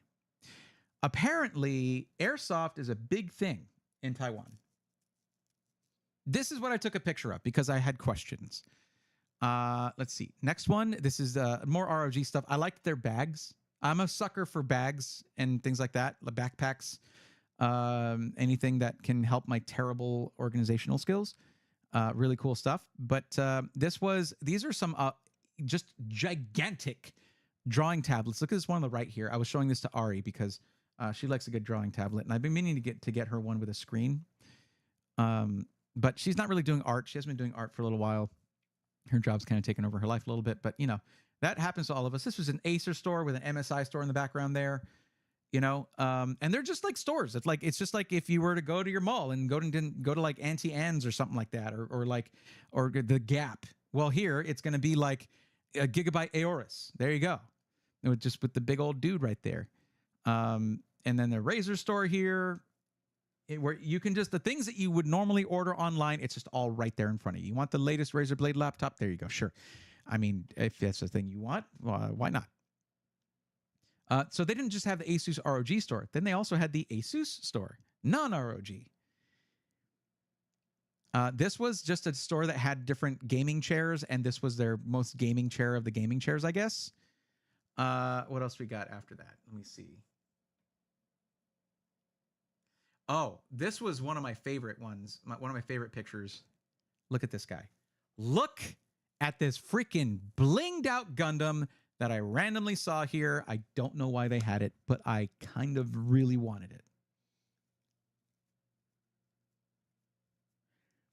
Apparently, airsoft is a big thing in Taiwan. This is what I took a picture of because I had questions. Let's see. Next one. This is more ROG stuff. I liked their bags. I'm a sucker for bags and things like that, the backpacks. Anything that can help my terrible organizational skills. Really cool stuff. But these are some just gigantic drawing tablets. Look at this one on the right here. I was showing this to Ari because she likes a good drawing tablet, and I've been meaning to get her one with a screen. But she's not really doing art. She hasn't been doing art for a little while. Her job's kind of taken over her life a little bit, but that happens to all of us. This was an Acer store with an MSI store in the background there. And they're just like stores. It's just like if you were to go to your mall and go to like Auntie Anne's or something like that, or the Gap. Well, here it's going to be like a Gigabyte Aorus. There you go. Just with the big old dude right there. And then the Razer store here, where you can the things that you would normally order online, it's just all right there in front of you. You want the latest Razer Blade laptop? There you go. Sure. I mean, if that's the thing you want, why not? So they didn't just have the Asus ROG store. Then they also had the Asus store, non-ROG. This was just a store that had different gaming chairs, and this was their most gaming chair of the gaming chairs, I guess. What else we got after that? Let me see. Oh, this was one of my favorite ones. One of my favorite pictures. Look at this guy. Look at this freaking blinged out Gundam that I randomly saw here. I don't know why they had it, but I kind of really wanted it.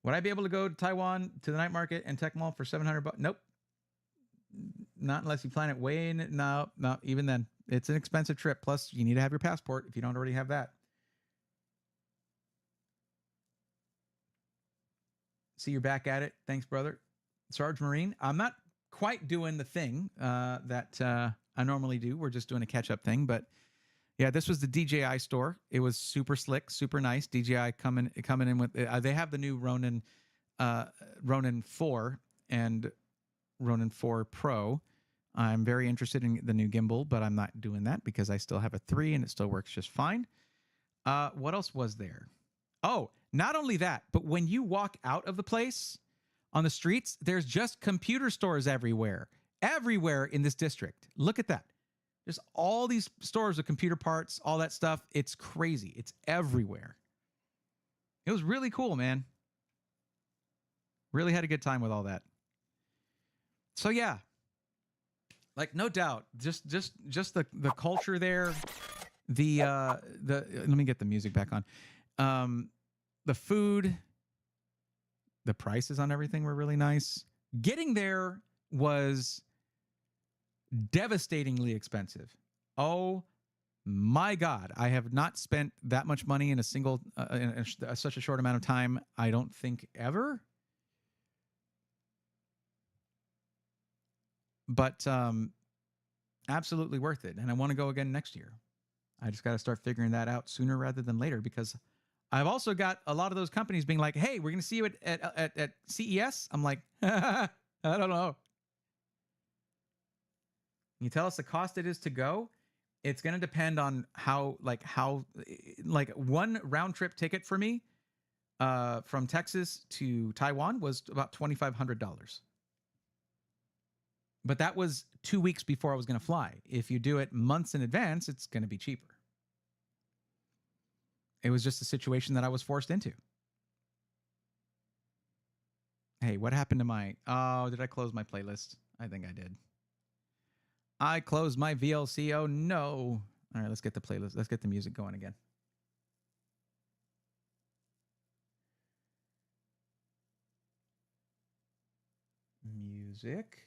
Would I be able to go to Taiwan to the night market and Tech Mall for $700? Nope. Not unless you plan it way in. No, even then. It's an expensive trip. Plus, you need to have your passport if you don't already have that. See, you're back at it. Thanks, brother. Sarge Marine. I'm not quite doing the thing that I normally do. We're just doing a catch-up thing. But, yeah, this was the DJI store. It was super slick, super nice. DJI coming in with... they have the new Ronin 4 and Ronin 4 Pro. I'm very interested in the new gimbal, but I'm not doing that because I still have a 3 and it still works just fine. What else was there? Oh, not only that, but when you walk out of the place on the streets, there's just computer stores everywhere. Everywhere in this district. Look at that. There's all these stores of computer parts, all that stuff. It's crazy. It's everywhere. It was really cool, man. Really had a good time with all that. So yeah. Like, no doubt, just the culture there, let me get the music back on. The food, the prices on everything were really nice. Getting there was devastatingly expensive. Oh my God, I have not spent that much money in a single such a short amount of time. I don't think ever. But absolutely worth it. And I want to go again next year. I just got to start figuring that out sooner rather than later, because I've also got a lot of those companies being like, hey, we're going to see you at CES. I'm like, I don't know. You tell us the cost it is to go. It's going to depend on how one round trip ticket for me from Texas to Taiwan was about $2,500. But that was 2 weeks before I was going to fly. If you do it months in advance, it's going to be cheaper. It was just a situation that I was forced into. Hey, what happened to my... Oh, did I close my playlist? I think I did. I closed my VLC. Oh, no. All right, let's get the playlist. Let's get the music going again. Music.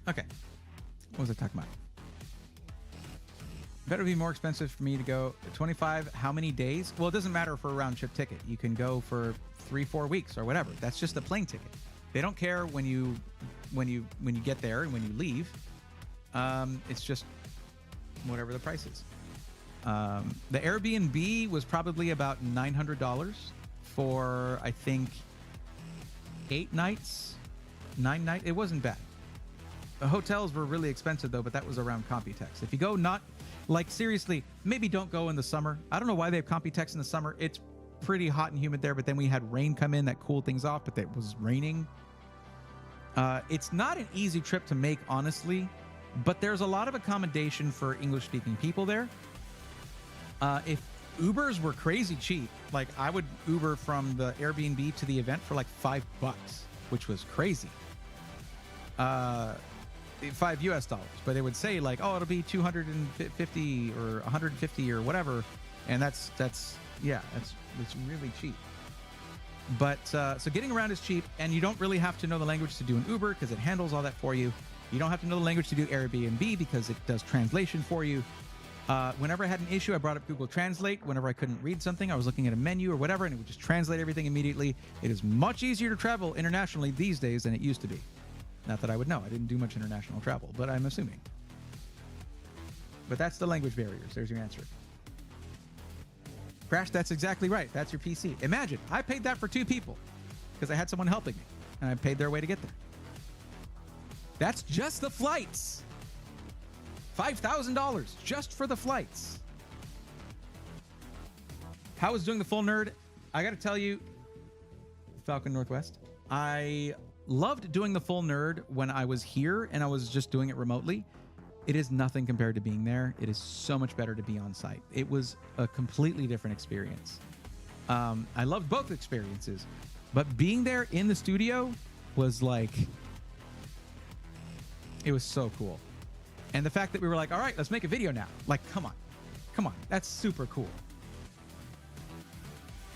Okay. What was I talking about? Better be more expensive for me to go 25. How many days? Well, it doesn't matter for a round trip ticket. You can go for 3-4 weeks or whatever. That's just a plane ticket. They don't care when you get there and when you leave. It's just whatever the price is. The Airbnb was probably about $900 for, I think, 8 nights, 9 nights. It wasn't bad. The hotels were really expensive, though, but that was around Computex. If you go seriously, maybe don't go in the summer. I don't know why they have Computex in the summer. It's pretty hot and humid there, but then we had rain come in that cooled things off, but it was raining. It's not an easy trip to make, honestly, but there's a lot of accommodation for English-speaking people there. If Ubers were crazy cheap, like I would Uber from the Airbnb to the event for like $5, which was crazy. $5 US, but they would say like, oh, it'll be 250 or 150 or whatever, and that's really cheap. But so getting around is cheap, and you don't really have to know the language to do an Uber because it handles all that for you. You don't have to know the language to do Airbnb because it does translation for you. Whenever I had an issue, I brought up Google Translate. Whenever I couldn't read something, I was looking at a menu or whatever, and it would just translate everything immediately. It is much easier to travel internationally these days than it used to be. Not that I would know. I didn't do much international travel, but I'm assuming. But that's the language barriers. There's your answer. Crash, that's exactly right. That's your PC. Imagine, I paid that for 2 people. because I had someone helping me, and I paid their way to get there. That's just the flights. $5,000 just for the flights. How was doing the full nerd? I got to tell you, Falcon Northwest, I loved doing the full nerd when I was here and I was just doing it remotely. It is nothing compared to being there. It is so much better to be on site. It was a completely different experience. I loved both experiences, but being there in the studio was like, it was so cool. And the fact that we were like, all right, let's make a video now. Like, come on. That's super cool.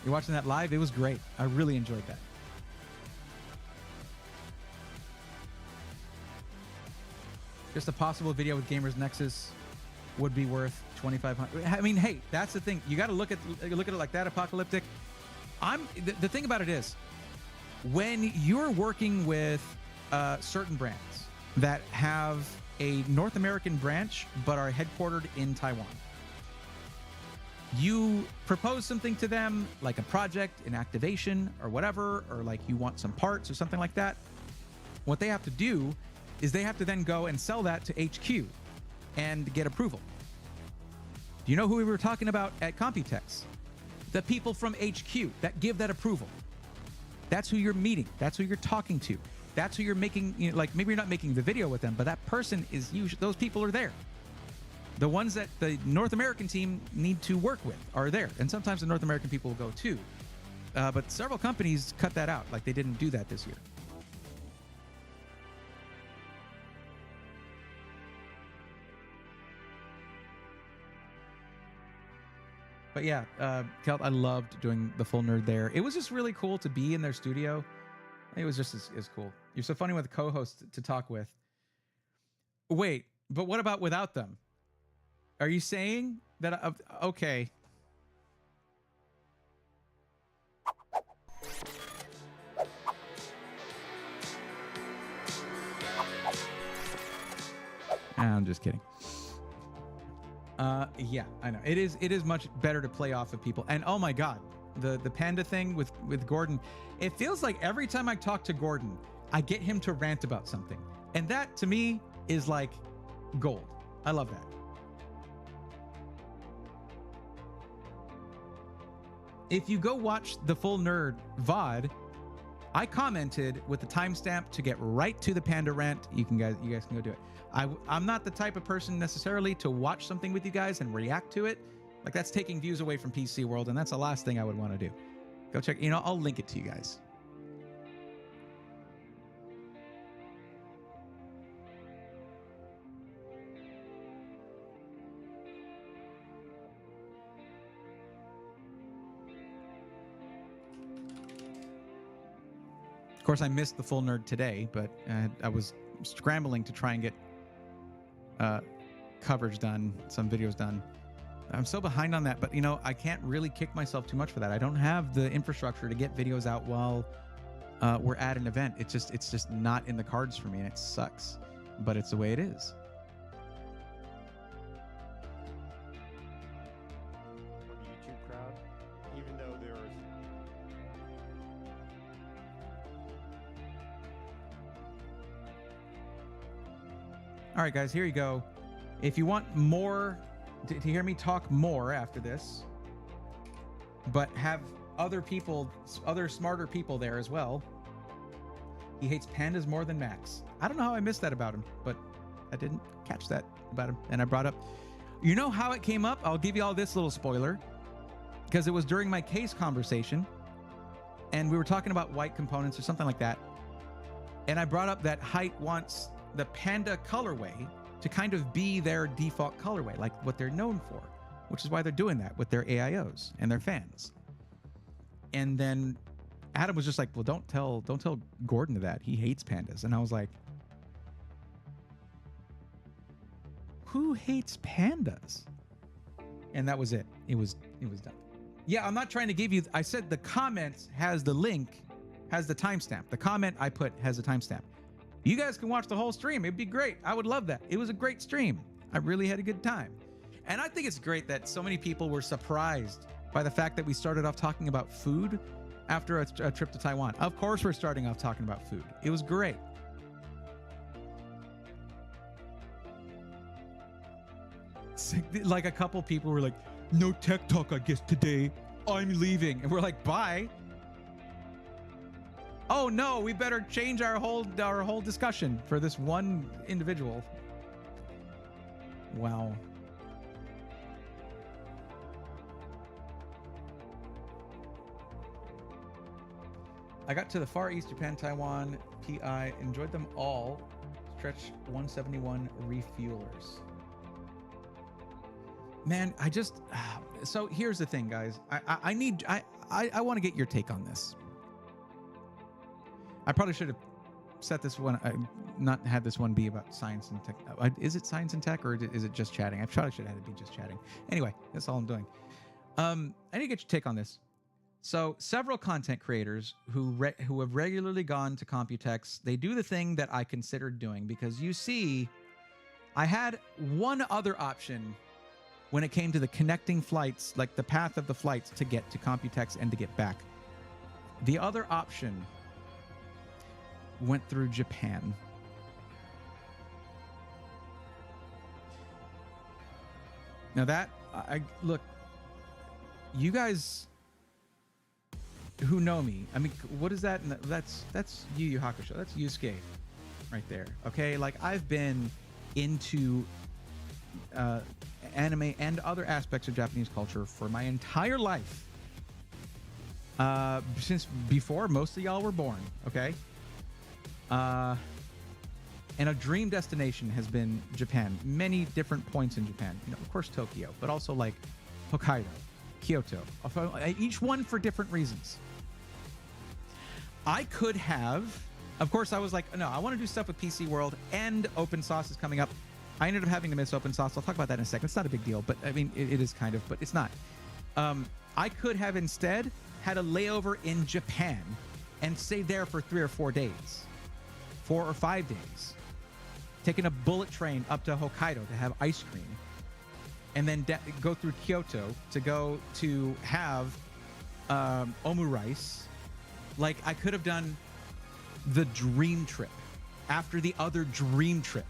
You're watching that live? It was great. I really enjoyed that. Just a possible video with Gamers Nexus would be worth $2,500. I mean, hey, that's the thing. You got to look at it like that, Apocalyptic. The thing about it is, when you're working with certain brands that have a North American branch but are headquartered in Taiwan, you propose something to them, like a project, an activation, or whatever, or like you want some parts or something like that. What they have to do is they have to then go and sell that to HQ and get approval. Do you know who we were talking about at Computex? The people from HQ that give that approval. That's who you're meeting. That's who you're talking to. That's who you're making, you know, like maybe you're not making the video with them, but that person is usually, those people are there. The ones that the North American team need to work with are there. And sometimes the North American people will go too. But several companies cut that out. Like they didn't do that this year. But yeah, Kelt, I loved doing the full nerd there. It was just really cool to be in their studio. It was just as cool. You're so funny with a co-host to talk with. Wait, but what about without them? Are you saying that? Okay. I'm just kidding. Yeah, I know. It is much better to play off of people. And oh my God, the panda thing with Gordon, it feels like every time I talk to Gordon, I get him to rant about something. And that to me is like gold. I love that. If you go watch the full nerd VOD, I commented with the timestamp to get right to the panda rant. You guys can go do it. I'm not the type of person necessarily to watch something with you guys and react to it. Like that's taking views away from PC World, and that's the last thing I would want to do. Go check, I'll link it to you guys. Of course, I missed the full nerd today, but I was scrambling to try and get coverage done, some videos done. I'm so behind on that, but I can't really kick myself too much for that. I don't have the infrastructure to get videos out while we're at an event. It's just not in the cards for me, and it sucks, but it's the way it is. For the YouTube crowd, even though there's All right, guys, here you go. If you want more, to hear me talk more after this, but have other smarter people there as well. He hates pandas more than Max. I don't know how I missed that about him, but I didn't catch that about him. And I brought up, you know how it came up? I'll give you all this little spoiler, because it was during my case conversation, and we were talking about white components or something like that. And I brought up that Height wants the panda colorway to kind of be their default colorway, like what they're known for, which is why they're doing that with their AIOs and their fans. And then Adam was just like, well, don't tell Gordon that. He hates pandas. And I was like, who hates pandas? And that was it. It was done. Yeah, I'm not trying to give you, I said the comment has the link, has the timestamp. The comment I put has a timestamp. You guys can watch the whole stream. It'd be great. I would love that. It was a great stream. I really had a good time. And I think it's great that so many people were surprised by the fact that we started off talking about food after a trip to Taiwan. Of course, we're starting off talking about food. It was great. Like a couple people were like, no tech talk, I guess, today. I'm leaving. And we're like, bye. Oh no, we better change our whole discussion for this one individual. Wow. I got to the Far East, Japan, Taiwan, PI, enjoyed them all. Stretch 171 refuelers. Man, I just so here's the thing, guys. I want to get your take on this. I probably should have set this one, not had this one be about science and tech. Is it science and tech, or is it just chatting? I probably should have had it be just chatting. Anyway, that's all I'm doing. I need to get your take on this. So several content creators who have regularly gone to Computex, they do the thing that I considered doing, because you see, I had one other option when it came to the connecting flights, like the path of the flights to get to Computex and to get back. The other option went through Japan. Now that, look, you guys who know me, I mean, what is that? That's Yu Yu Hakusho. That's Yusuke right there. Okay, like I've been into anime and other aspects of Japanese culture for my entire life. Since before most of y'all were born, okay? And a dream destination has been Japan. Many different points in Japan. You know, of course, Tokyo, but also like Hokkaido, Kyoto. Each one for different reasons. I could have, of course, I was like, no, I want to do stuff with PC World, and Open Sauce is coming up. I ended up having to miss Open Sauce. I'll talk about that in a second. It's not a big deal, but I mean, it is kind of, but it's not. I could have instead had a layover in Japan and stayed there for 3 or 4 days, 4 or 5 days, taking a bullet train up to Hokkaido to have ice cream, and then go through Kyoto to go to have omu rice. Like, I could have done the dream trip after the other dream trip.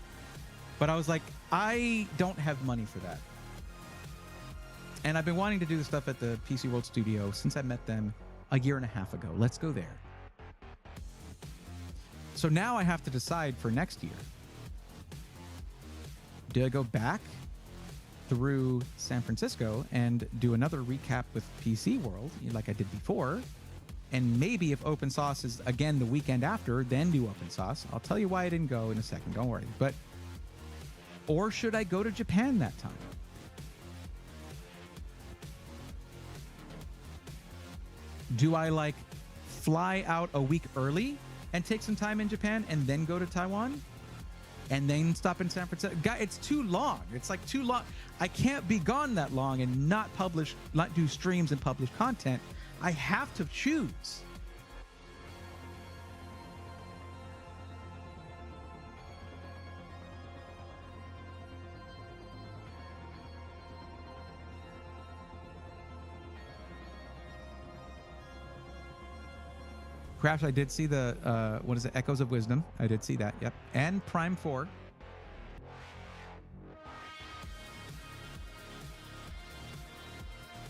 But I was like, I don't have money for that. And I've been wanting to do the stuff at the PC World Studio since I met them a year and a half ago. Let's go there. So now I have to decide for next year. Do I go back through San Francisco and do another recap with PC World like I did before? And maybe if Open Sauce is again the weekend after, then do Open Sauce. I'll tell you why I didn't go in a second. Don't worry. But or should I go to Japan that time? Do I like fly out a week early and take some time in Japan and then go to Taiwan and then stop in San Francisco? Guy, it's too long. It's like too long. I can't be gone that long and not do streams and publish content. I have to choose. Crash, I did see the, what is it, Echoes of Wisdom. I did see that, yep. And Prime 4.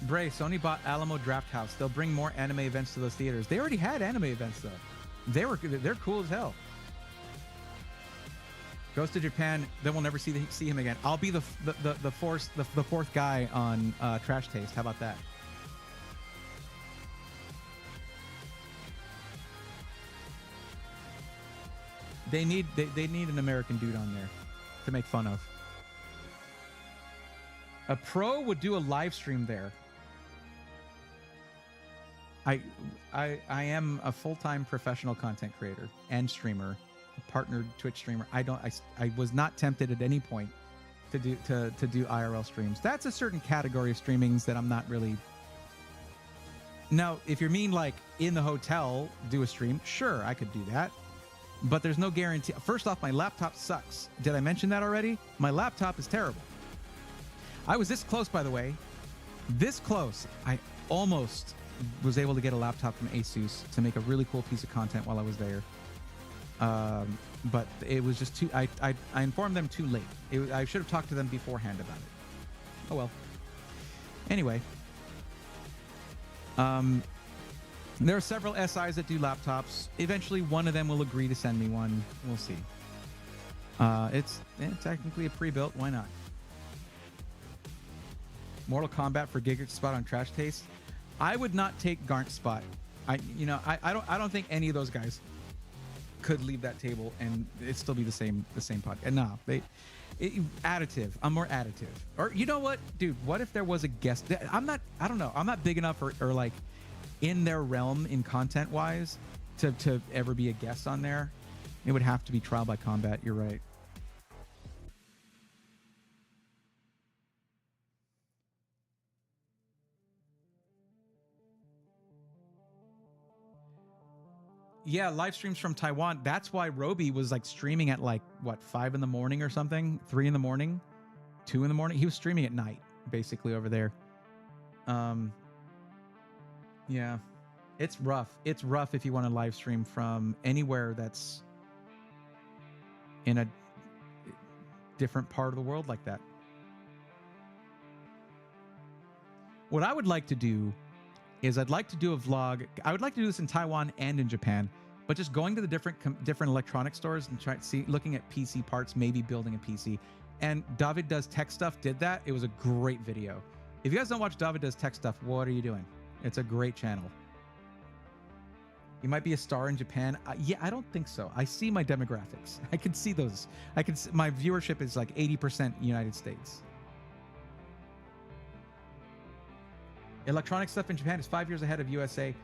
Bray, Sony bought Alamo Draft House. They'll bring more anime events to those theaters. They already had anime events, though. They're cool as hell. Goes to Japan, then we'll never see him again. I'll be the fourth guy on Trash Taste. How about that? They need an American dude on there to make fun of. A pro would do a live stream there. I am a full-time professional content creator and streamer, a partnered Twitch streamer. I was not tempted at any point to do IRL streams. That's a certain category of streamings that I'm not really. Now, if you mean like in the hotel do a stream, sure, I could do that. But there's no guarantee. First off, my laptop sucks. Did I mention that already? My laptop is terrible. I was this close, by the way. This close. I almost was able to get a laptop from Asus to make a really cool piece of content while I was there. But it was just too. I informed them too late. I should have talked to them beforehand about it. Oh well. Anyway, there are several SIs that do laptops. Eventually, one of them will agree to send me one. We'll see. It's technically a pre-built. Why not? Mortal Kombat for Gigahertz Spot on Trash Taste. I would not take Garnt Spot. I don't think any of those guys could leave that table and it still be the same podcast. And no, additive. I'm more additive. Or you know what, dude? What if there was a guest? I don't know. I'm not big enough or like in their realm in content wise to ever be a guest on there. It would have to be Trial by Combat. You're right. Yeah, live streams from Taiwan. That's why Roby was like streaming at like what, 5 in the morning or something, 3 in the morning, 2 in the morning. He was streaming at night, basically over there. Yeah, it's rough. It's rough if you want to live stream from anywhere that's in a different part of the world like that. What I would like to do is I'd like to do a vlog. I would like to do this in Taiwan and in Japan, but just going to the different electronic stores and looking at PC parts, maybe building a PC. And David Does Tech Stuff did that. It was a great video. If you guys don't watch David Does Tech Stuff, what are you doing? It's a great channel. You might be a star in Japan. Yeah, I don't think so. I see my demographics. I can see those. My viewership is like 80% United States. Electronic stuff in Japan is 5 years ahead of USA.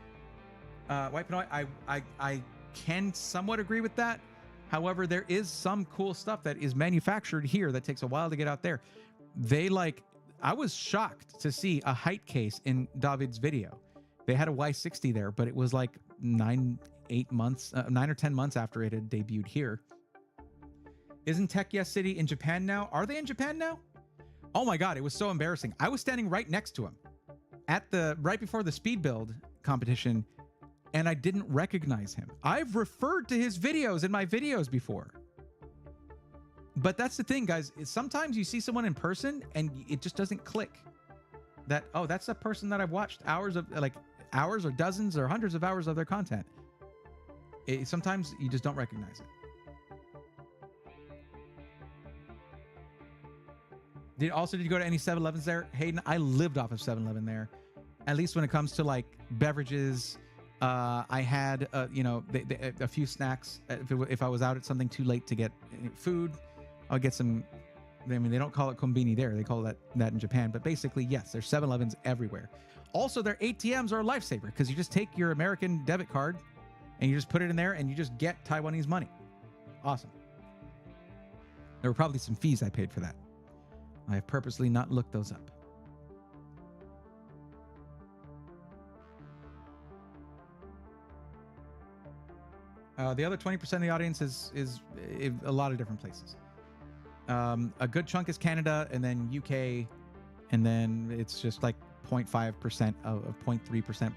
White Pinoy, I can somewhat agree with that. However, there is some cool stuff that is manufactured here that takes a while to get out there. I was shocked to see a height case in David's video. They had a Y60 there, but it was like 9 or 10 months after it had debuted here. Isn't Tech Yes City in Japan now? Are they in Japan now? Oh my God, it was so embarrassing. I was standing right next to him right before the speed build competition, and I didn't recognize him. I've referred to his videos in my videos before. But that's the thing, guys. Sometimes you see someone in person and it just doesn't click. That, oh, that's a person that I've watched hours or dozens or hundreds of hours of their content. Sometimes you just don't recognize it. Did you go to any 7-Elevens there? Hayden, I lived off of 7-Eleven there. At least when it comes to like beverages, I had a few snacks. If I was out at something too late to get food, I'll get some. I mean, they don't call it kombini there. They call that in Japan. But basically, yes, there's 7-Elevens everywhere. Also, their ATMs are a lifesaver because you just take your American debit card and you just put it in there and you just get Taiwanese money. Awesome. There were probably some fees I paid for that. I have purposely not looked those up. The other 20% of the audience is a lot of different places. A good chunk is Canada, and then UK, and then it's just like 0.5% of 0.3%,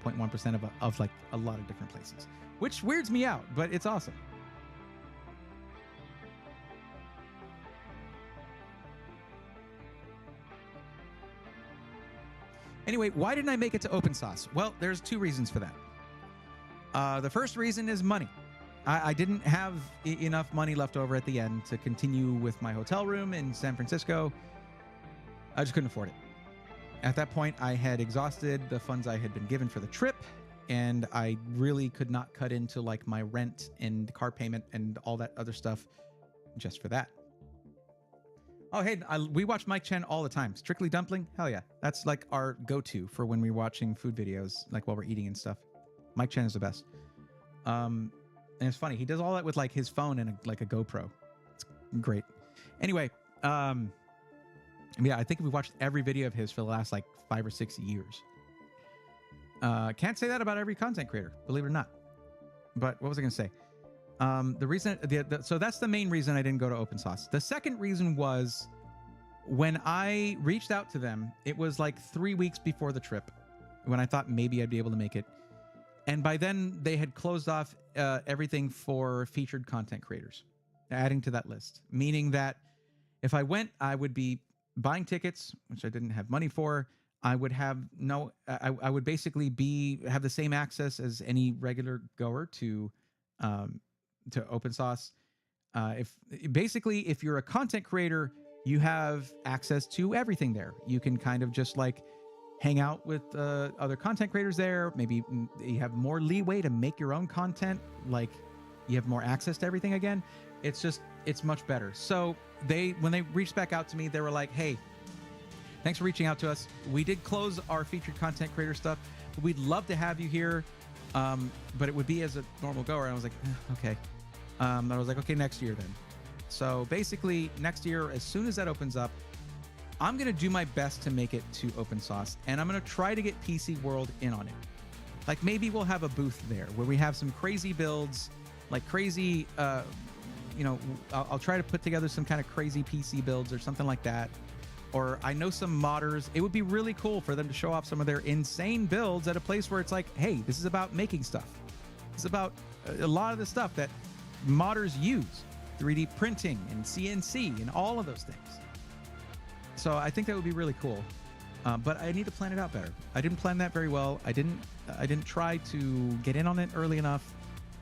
0.1% of like a lot of different places, which weirds me out, but it's awesome. Anyway, why didn't I make it to open source? Well, there's 2 reasons for that. The first reason is money. I didn't have enough money left over at the end to continue with my hotel room in San Francisco. I just couldn't afford it. At that point, I had exhausted the funds I had been given for the trip, and I really could not cut into like my rent and car payment and all that other stuff just for that. Oh, hey, we watch Mike Chen all the time. Strictly Dumpling? Hell yeah. That's like our go-to for when we're watching food videos, like while we're eating and stuff. Mike Chen is the best. And it's funny. He does all that with like his phone and a GoPro. It's great. Anyway, yeah, I think we've watched every video of his for the last like 5 or 6 years. Can't say that about every content creator, believe it or not. But what was I going to say? The reason, so that's the main reason I didn't go to open source. The second reason was when I reached out to them, it was like 3 weeks before the trip. when I thought maybe I'd be able to make it. And by then, they had closed off everything for featured content creators, adding to that list, meaning that if I went, I would be buying tickets, which I didn't have money for. I would have I would basically have the same access as any regular goer to open source. If you're a content creator, you have access to everything there. You can kind of just like hang out with other content creators there. Maybe you have more leeway to make your own content. Like you have more access to everything again. It's much better. So when they reached back out to me, they were like, hey, thanks for reaching out to us. We did close our featured content creator stuff, but we'd love to have you here. But it would be as a normal goer. And I was like, okay. I was like, okay, next year then. So basically next year, as soon as that opens up, I'm going to do my best to make it to open source, and I'm going to try to get PC World in on it. Like maybe we'll have a booth there where we have some crazy builds, like crazy, I'll try to put together some kind of crazy PC builds or something like that. Or I know some modders. It would be really cool for them to show off some of their insane builds at a place where it's like, hey, this is about making stuff. It's about a lot of the stuff that modders use, 3D printing and CNC and all of those things. So I think that would be really cool. But I need to plan it out better. I didn't plan that very well. I didn't try to get in on it early enough.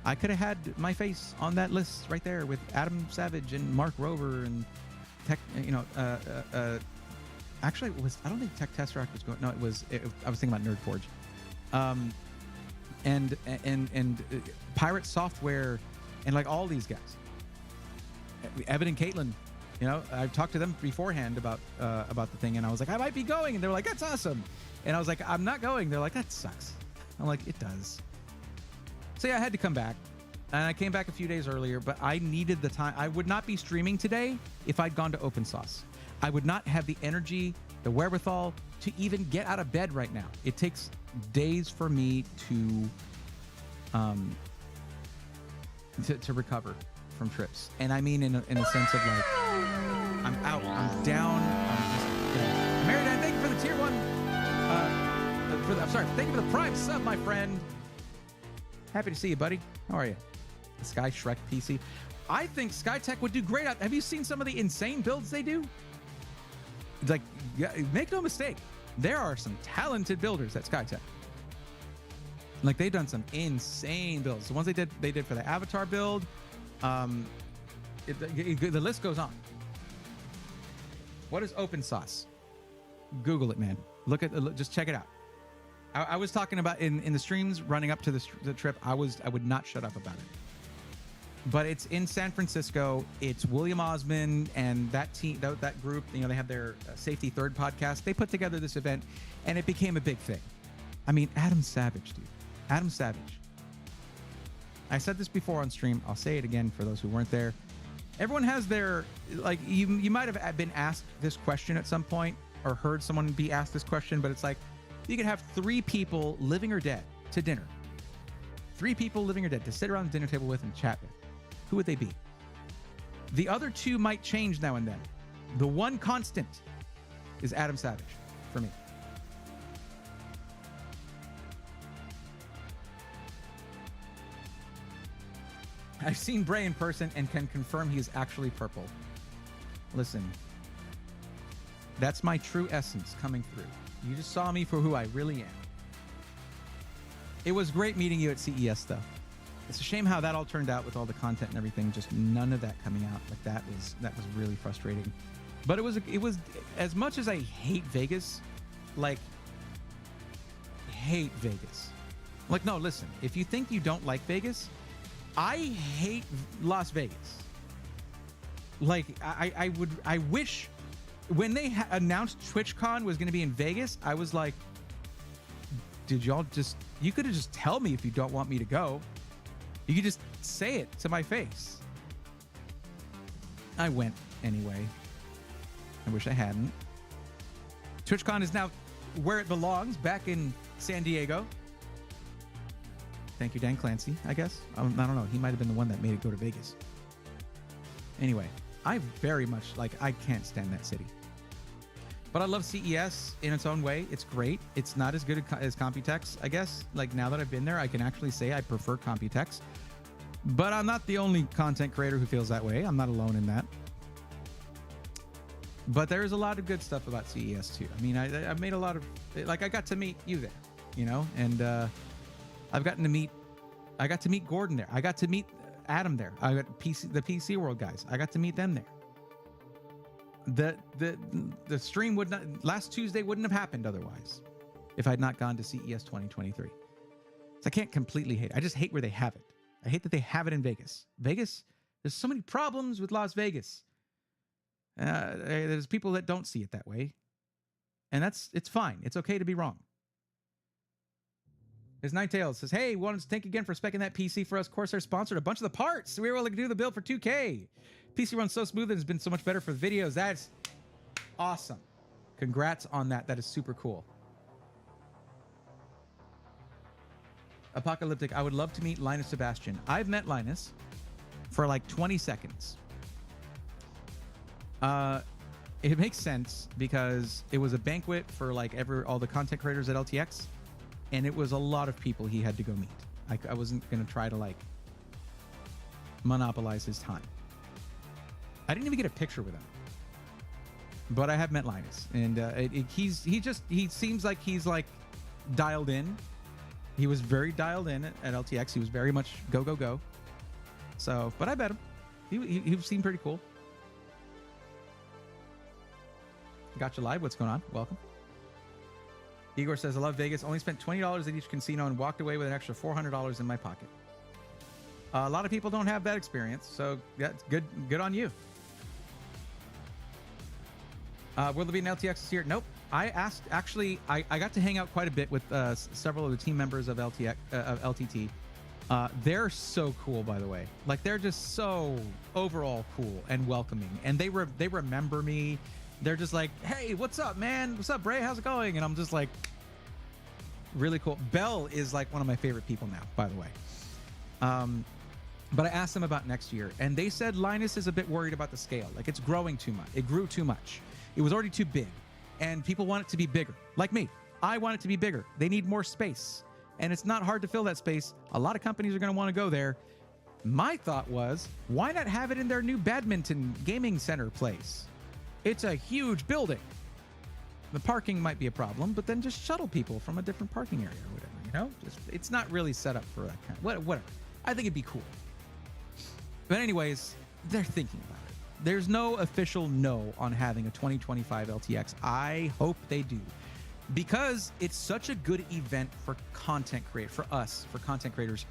I could have had my face on that list right there with Adam Savage and Mark Rover and Tech, actually, I don't think Tech Tesseract was going. No, I was thinking about Nerdforge, and Pirate Software, and like all these guys, Evan and Caitlin. I talked to them beforehand about the thing, and I was like, I might be going, and they were like, that's awesome, and I was like, I'm not going. They're like, that sucks. I'm like, it does. So yeah, I had to come back, and I came back a few days earlier, but I needed the time. I would not be streaming today if I'd gone to open source. I would not have the energy, the wherewithal to even get out of bed right now. It takes days for me to recover from trips. And I mean in a sense of like, I'm out, I'm down, Meridan, thank you for the tier 1. Thank you for the Prime sub, my friend. Happy to see you, buddy. How are you? Sky Shrek PC. I think SkyTech would do great. Have you seen some of the insane builds they do? Like, make no mistake, there are some talented builders at SkyTech. Like, they've done some insane builds. The ones they did for the Avatar build. The list goes on. What is open source? Google it, man. Just check it out. I was talking about in the streams running up to the trip. I would not shut up about it. But it's in San Francisco. It's William Osmond and that team, that group. They have their Safety Third podcast. They put together this event, and it became a big thing. I mean, Adam Savage, dude. Adam Savage. I said this before on stream. I'll say it again for those who weren't there. Everyone has their, like, you might have been asked this question at some point or heard someone be asked this question, but it's like, you could have 3 people, living or dead, to dinner. 3 people, living or dead, to sit around the dinner table with and chat with. Who would they be? The other 2 might change now and then. The one constant is Adam Savage for me. I've seen Bray in person and can confirm he is actually purple. Listen, that's my true essence coming through. You just saw me for who I really am. It was great meeting you at CES, though. It's a shame how that all turned out with all the content and everything. Just none of that coming out. Like that was really frustrating. But it was as much as I hate Vegas, like hate Vegas. Like, no, listen, if you think you don't like Vegas, I hate Las Vegas. Like, I wish when they announced TwitchCon was going to be in Vegas, I was like, you could have just tell me if you don't want me to go. You could just say it to my face. I went anyway. I wish I hadn't. TwitchCon is now where it belongs, back in San Diego. Thank you, Dan Clancy, I guess. I don't know. He might have been the one that made it go to Vegas. Anyway, I very much, I can't stand that city. But I love CES in its own way. It's great. It's not as good as Computex, I guess. Like, now that I've been there, I can actually say I prefer Computex. But I'm not the only content creator who feels that way. I'm not alone in that. But there's a lot of good stuff about CES too. I mean, I've made a lot of, like, I got to meet you there, you know, and I got to meet Gordon there. I got to meet Adam there. I got the PC World guys. I got to meet them there. The stream would not, last Tuesday wouldn't have happened otherwise if I'd not gone to CES 2023. So I can't completely hate it. I just hate where they have it. I hate that they have it in Vegas. Vegas, there's so many problems with Las Vegas. There's people that don't see it that way. And it's fine. It's okay to be wrong. His Ninetales says, hey, wanted to thank you again for speccing that PC for us. Corsair sponsored a bunch of the parts. We were able to do the build for 2K. PC runs so smooth and has been so much better for the videos. That's awesome. Congrats on that. That is super cool. Apocalyptic, I would love to meet Linus Sebastian. I've met Linus for like 20 seconds. It makes sense because it was a banquet for like all the content creators at LTX, and it was a lot of people he had to go meet. I wasn't going to try to like monopolize his time. I didn't even get a picture with him, but I have met Linus, and he seems like he's like dialed in. He was very dialed in at LTX. He was very much go, go, go. So, but I bet him. He seemed pretty cool. Gotcha Live. What's going on? Welcome. Igor says, I love Vegas. Only spent $20 at each casino and walked away with an extra $400 in my pocket. A lot of people don't have that experience, so that's good. Good on you. Will there be an LTX this year? Nope. I asked, actually, I got to hang out quite a bit with several of the team members of LTT. They're so cool, by the way. Like, they're just so overall cool and welcoming. And they remember me. They're just like, hey, what's up, man? What's up, Bray? How's it going? And I'm just like, really cool. Bell is like one of my favorite people now, by the way. But I asked them about next year, and they said Linus is a bit worried about the scale. Like, it's growing too much. It grew too much. It was already too big, and people want it to be bigger. Like me, I want it to be bigger. They need more space, and it's not hard to fill that space. A lot of companies are going to want to go there. My thought was, why not have it in their new badminton gaming center place? It's a huge building. The parking might be a problem, but then just shuttle people from a different parking area or whatever, you know? It's not really set up for that kind of, whatever. I think it'd be cool. But anyways, they're thinking about it. There's no official no on having a 2025 LTX. I hope they do, because it's such a good event for content creators, for us, for content creators,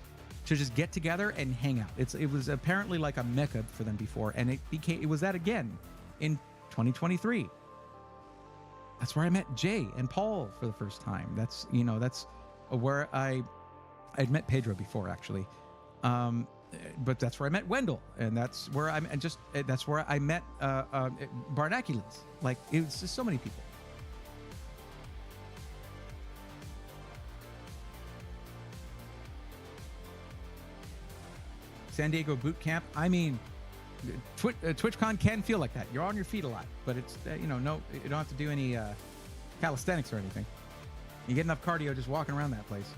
to just get together and hang out. It was apparently like a mecca for them before, and it was that again in 2023. That's where I met Jay and Paul for the first time. That's where I'd met Pedro before, actually. But that's where I met Wendell, and that's where I met Barnaculans. Like, it was just so many people. San Diego boot camp. I mean, TwitchCon can feel like that. You're on your feet a lot, but it's no, you don't have to do any calisthenics or anything. You get enough cardio just walking around that place.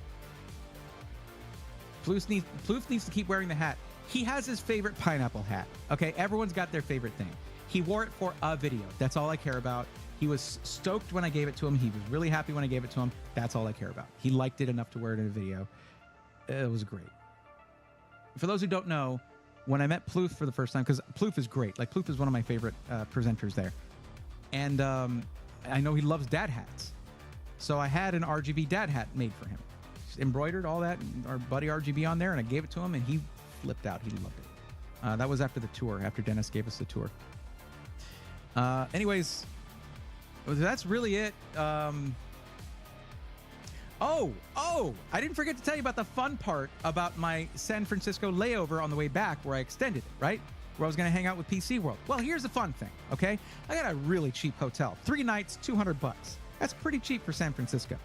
Plouffe needs to keep wearing the hat. He has his favorite pineapple hat. Okay, everyone's got their favorite thing. He wore it for a video. That's all I care about. He was stoked when I gave it to him. He was really happy when I gave it to him. That's all I care about. He liked it enough to wear it in a video. It was great. For those who don't know, when I met Plouffe for the first time, because Plouffe is great. Like, Plouffe is one of my favorite presenters there. And I know he loves dad hats. So I had an RGB dad hat made for him. Embroidered all that, our buddy RGB on there, and I gave it to him, and he flipped out. He loved it. That was after the tour, after Dennis gave us the tour. Anyways, that's really it. Oh, I didn't forget to tell you about the fun part about my San Francisco layover on the way back, where I extended it, right? Where I was going to hang out with PC World. Well, here's the fun thing, okay? I got a really cheap hotel. 3 nights, $200. That's pretty cheap for San Francisco.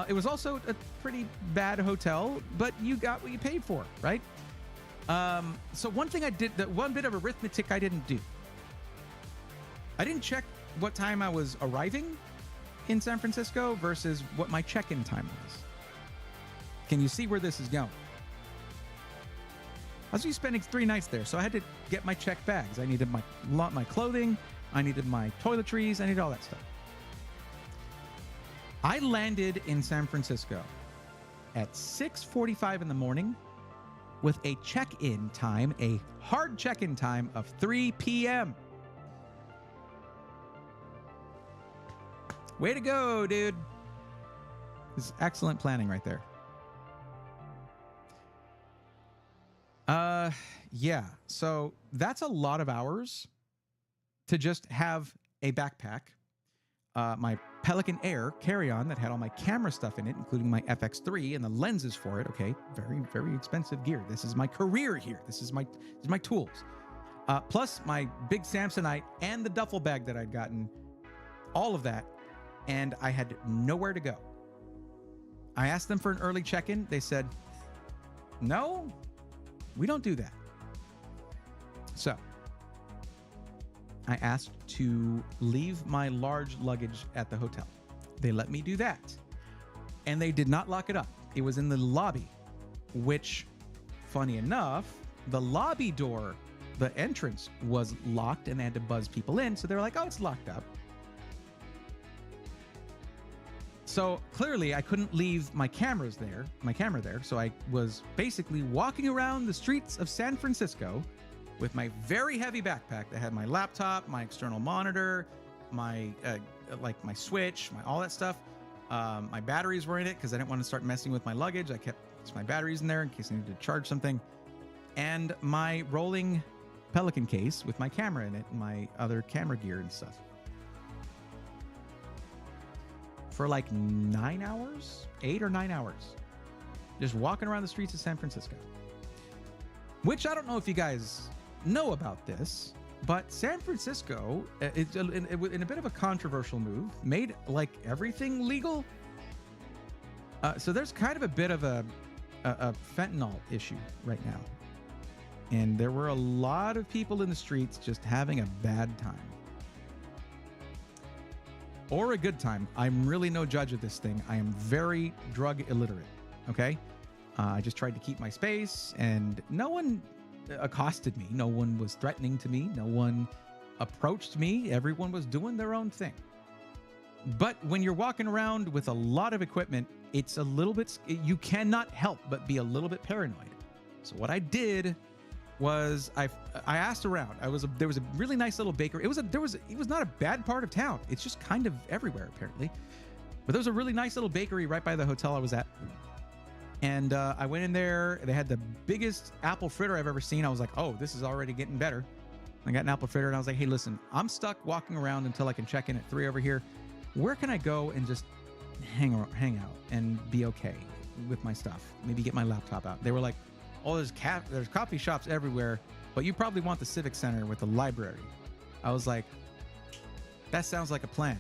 It was also a pretty bad hotel, but you got what you paid for, right? So one thing I did, one bit of arithmetic I didn't do. I didn't check what time I was arriving in San Francisco versus what my check-in time was. Can you see where this is going? I was just spending 3 nights there, so I had to get my checked bags. I needed my clothing, I needed my toiletries, I needed all that stuff. I landed in San Francisco at 6:45 in the morning with a check-in time, a hard check-in time of 3 p.m. Way to go, dude. This is excellent planning right there. Yeah, so that's a lot of hours to just have a backpack, my Pelican Air carry-on that had all my camera stuff in it, including my FX3 and the lenses for it. Okay, very, very expensive gear. This is my career here. This is my tools. Plus my big Samsonite and the duffel bag that I'd gotten, all of that, and I had nowhere to go. I asked them for an early check-in. They said, no, we don't do that. So I asked to leave my large luggage at the hotel. They let me do that. And they did not lock it up. It was in the lobby, which, funny enough, the lobby door, the entrance was locked and they had to buzz people in. So they were like, oh, it's locked up. So clearly I couldn't leave my camera there. So I was basically walking around the streets of San Francisco with my very heavy backpack that had my laptop, my external monitor, my my switch, all that stuff. My batteries were in it because I didn't want to start messing with my luggage. I kept my batteries in there in case I needed to charge something. And my rolling Pelican case with my camera in it and my other camera gear and stuff. For like 9 hours, 8 or 9 hours, just walking around the streets of San Francisco. Which I don't know if you guys know about this, but San Francisco, in a bit of a controversial move, made like everything legal. So there's kind of a bit of a fentanyl issue right now. And there were a lot of people in the streets just having a bad time. Or a good time. I'm really no judge of this thing. I am very drug illiterate, okay? I just tried to keep my space, and no one accosted me. No one was threatening to me. No one approached me. Everyone was doing their own thing. But when you're walking around with a lot of equipment, it's a little bit, you cannot help but be a little bit paranoid. So what I did was I asked around. There was a really nice little bakery. It was not a bad part of town. It's just kind of everywhere apparently. But there was a really nice little bakery right by the hotel I was at. And I went in there. They had the biggest apple fritter I've ever seen. I was like, oh, this is already getting better. I got an apple fritter and I was like, hey, listen, I'm stuck walking around until I can check in at 3 over here. Where can I go and just hang out and be okay with my stuff? Maybe get my laptop out. They were like, oh, there's coffee shops everywhere, but you probably want the Civic Center with the library. I was like, that sounds like a plan.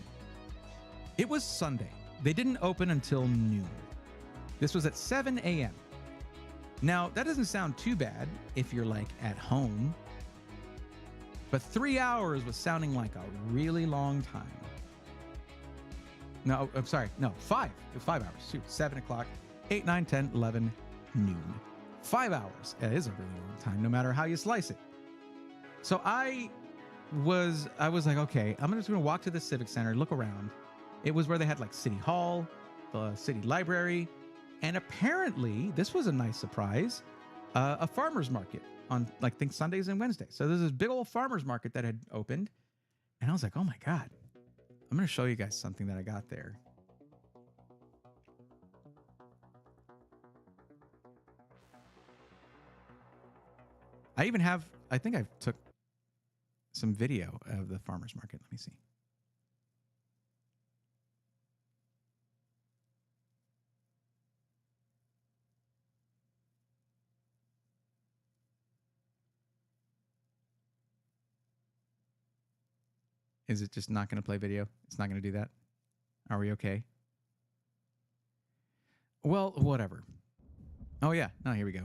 It was Sunday. They didn't open until noon. This was at 7 a.m. Now, that doesn't sound too bad if you're like at home, but 3 hours was sounding like a really long time. No, I'm sorry. No, 5. 5 hours. 7 o'clock, 8, 9, 10, 11, noon. 5 hours. It is a really long time, no matter how you slice it. So I was like, okay, I'm just going to walk to the Civic Center, look around. It was where they had like City Hall, the city library, and apparently this was a nice surprise, a farmer's market on like, I think Sundays and Wednesdays. So there's this big old farmer's market that had opened, and I was like, oh my God, I'm going to show you guys something that I got there. I think I took some video of the farmer's market. Let me see. Is it just not going to play video? It's not going to do that? Are we okay? Well, whatever. Oh, yeah. No, here we go.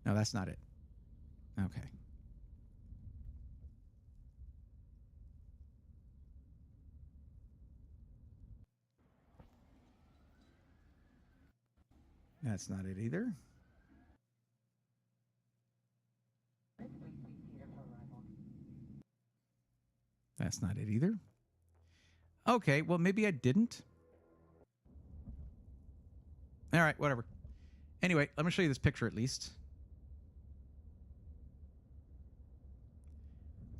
No, that's not it. Okay. That's not it either. That's not it either. Okay, well, maybe I didn't. All right, whatever. Anyway, let me show you this picture at least.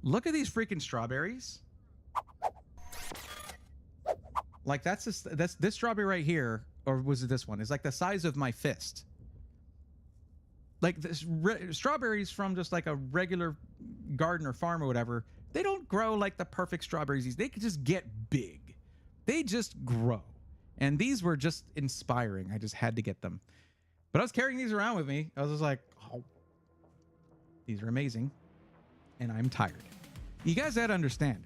Look at these freaking strawberries. Like that's this strawberry right here, or was it this one? It's like the size of my fist. Like this strawberries from just like a regular garden or farm or whatever, they don't grow like the perfect strawberries. They could just get big. They just grow. And these were just inspiring. I just had to get them. But I was carrying these around with me. I was just like, oh, these are amazing. And I'm tired. You guys had to understand.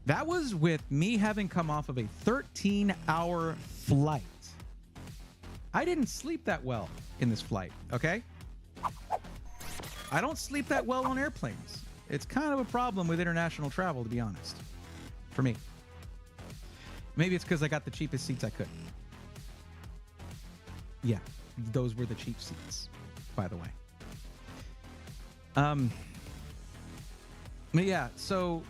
That was with me having come off of a 13-hour flight. I didn't sleep that well in this flight, okay? I don't sleep that well on airplanes. It's kind of a problem with international travel, to be honest. For me. Maybe it's because I got the cheapest seats I could. Yeah, those were the cheap seats, by the way. But yeah, so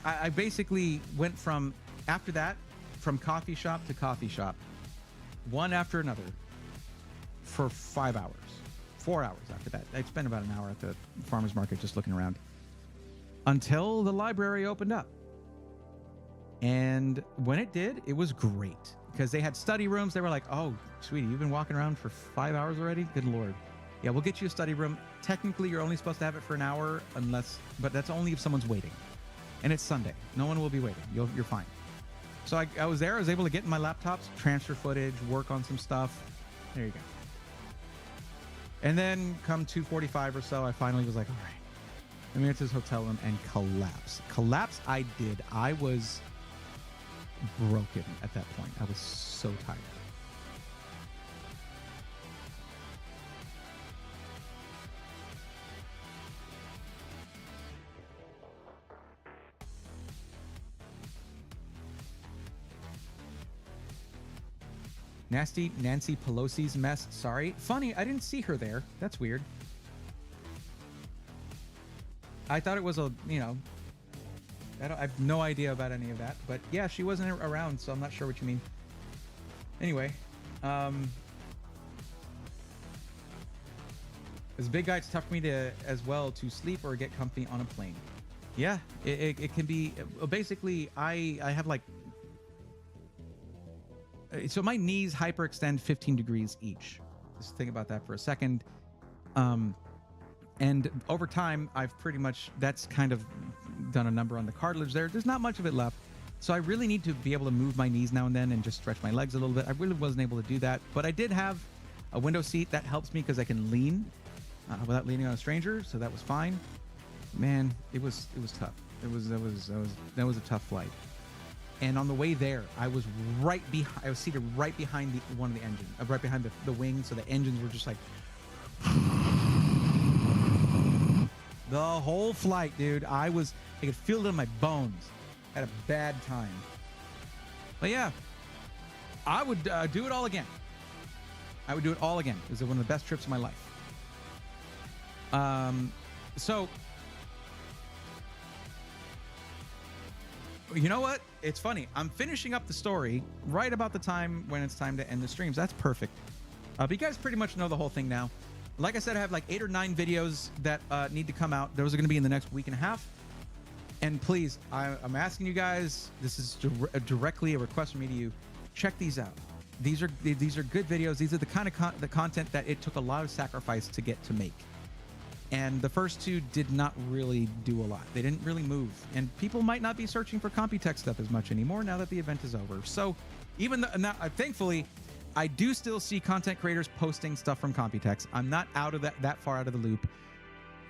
I basically went from, after that, from coffee shop to coffee shop, one after another, for 5 hours. 4 hours after that. I'd spent about an hour at the farmer's market just looking around. Until the library opened up. And when it did, it was great. Because they had study rooms. They were like, oh, sweetie, you've been walking around for 5 hours already? Good Lord. Yeah, we'll get you a study room. Technically, you're only supposed to have it for an hour, but that's only if someone's waiting. And it's Sunday. No one will be waiting. You're fine. So I was there. I was able to get in my laptops, transfer footage, work on some stuff. There you go. And then come 2:45 or so, I finally was like, all right, let me get to this hotel room and collapse. Collapse I did. I was broken at that point. I was so tired. Nasty Nancy Pelosi's mess. Sorry. Funny, I didn't see her there. That's weird. I thought it was a, I have no idea about any of that. But yeah, she wasn't around, so I'm not sure what you mean. Anyway. As a big guy, it's tough for me as well to sleep or get comfy on a plane. Yeah, it can be. Basically, I have like, so my knees hyperextend 15 degrees each. Just think about that for a second. And over time, I've pretty much, that's kind of done a number on the cartilage there. There's not much of it left. So I really need to be able to move my knees now and then and just stretch my legs a little bit. I really wasn't able to do that. But I did have a window seat that helps me because I can lean without leaning on a stranger. So that was fine. Man, it was tough. That was a tough flight. And on the way there, I was seated right behind one of the engines, right behind the wing. So the engines were just like the whole flight, dude. I could feel it in my bones. I had a bad time. But yeah, I would do it all again. I would do it all again. It was one of the best trips of my life. So, you know what? It's funny. I'm finishing up the story right about the time when it's time to end the streams. That's perfect. But you guys pretty much know the whole thing now. Like I said, I have like 8 or 9 videos that need to come out. Those are going to be in the next week and a half. And please, I'm asking you guys, this is directly a request from me to you. Check these out. These are good videos. These are the kind of the content that it took a lot of sacrifice to get to make. And the first 2 did not really do a lot. They didn't really move. And people might not be searching for Computex stuff as much anymore now that the event is over. So even though, now, thankfully, I do still see content creators posting stuff from Computex. I'm not out of that far out of the loop.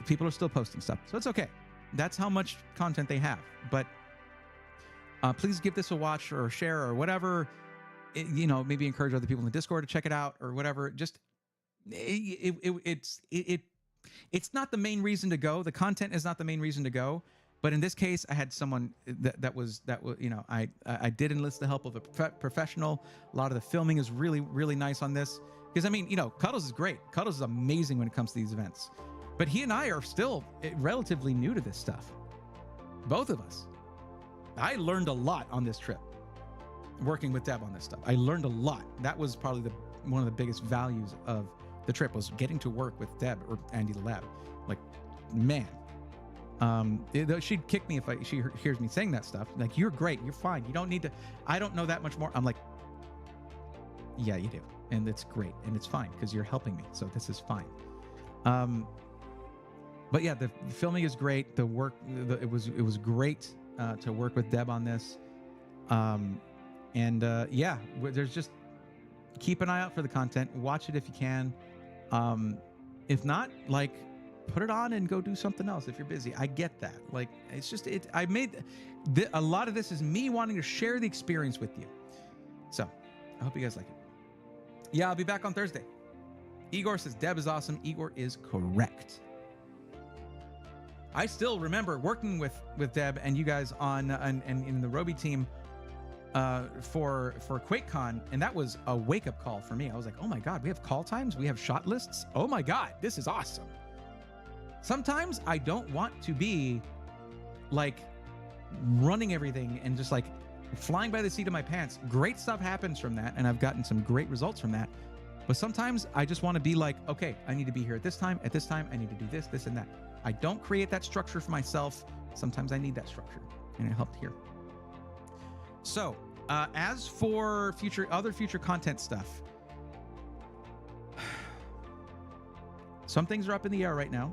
People are still posting stuff. So it's okay. That's how much content they have. But please give this a watch or a share or whatever. Maybe encourage other people in the Discord to check it out or whatever. Just it's not the main reason to go. The content is not the main reason to go. But in this case, I had someone that was you know, I did enlist the help of a professional. A lot of the filming is really, really nice on this. Because I mean, you know, Cuddles is great. Cuddles is amazing when it comes to these events. But he and I are still relatively new to this stuff. Both of us. I learned a lot on this trip, working with Deb on this stuff. I learned a lot. That was probably one of the biggest values of the trip, was getting to work with Deb or Andy the Lab. Like, man. She'd kick me if she hears me saying that stuff. Like, you're great, you're fine, you don't need to, I don't know that much more. I'm like, yeah, you do, and it's great, and it's fine because you're helping me, so this is fine. But yeah, the filming is great. The work, it was great to work with Deb on this. Yeah, there's just, keep an eye out for the content. Watch it if you can. If not, like, put it on and go do something else if you're busy. I get that. Like, it's just, I made a lot of this is me wanting to share the experience with you. So I hope you guys like it. Yeah, I'll be back on Thursday. Igor says Deb is awesome. Igor is correct. I still remember working with Deb and you guys on and in the Roby team for QuakeCon, and that was a wake-up call for me. I was like, oh my God, we have call times, we have shot lists. Oh my God, this is awesome. Sometimes I don't want to be like running everything and just like flying by the seat of my pants. Great stuff happens from that, and I've gotten some great results from that. But sometimes I just want to be like, okay, I need to be here at this time, I need to do this, this, and that. I don't create that structure for myself. Sometimes I need that structure, and it helped here. So, as for other future content stuff, some things are up in the air right now.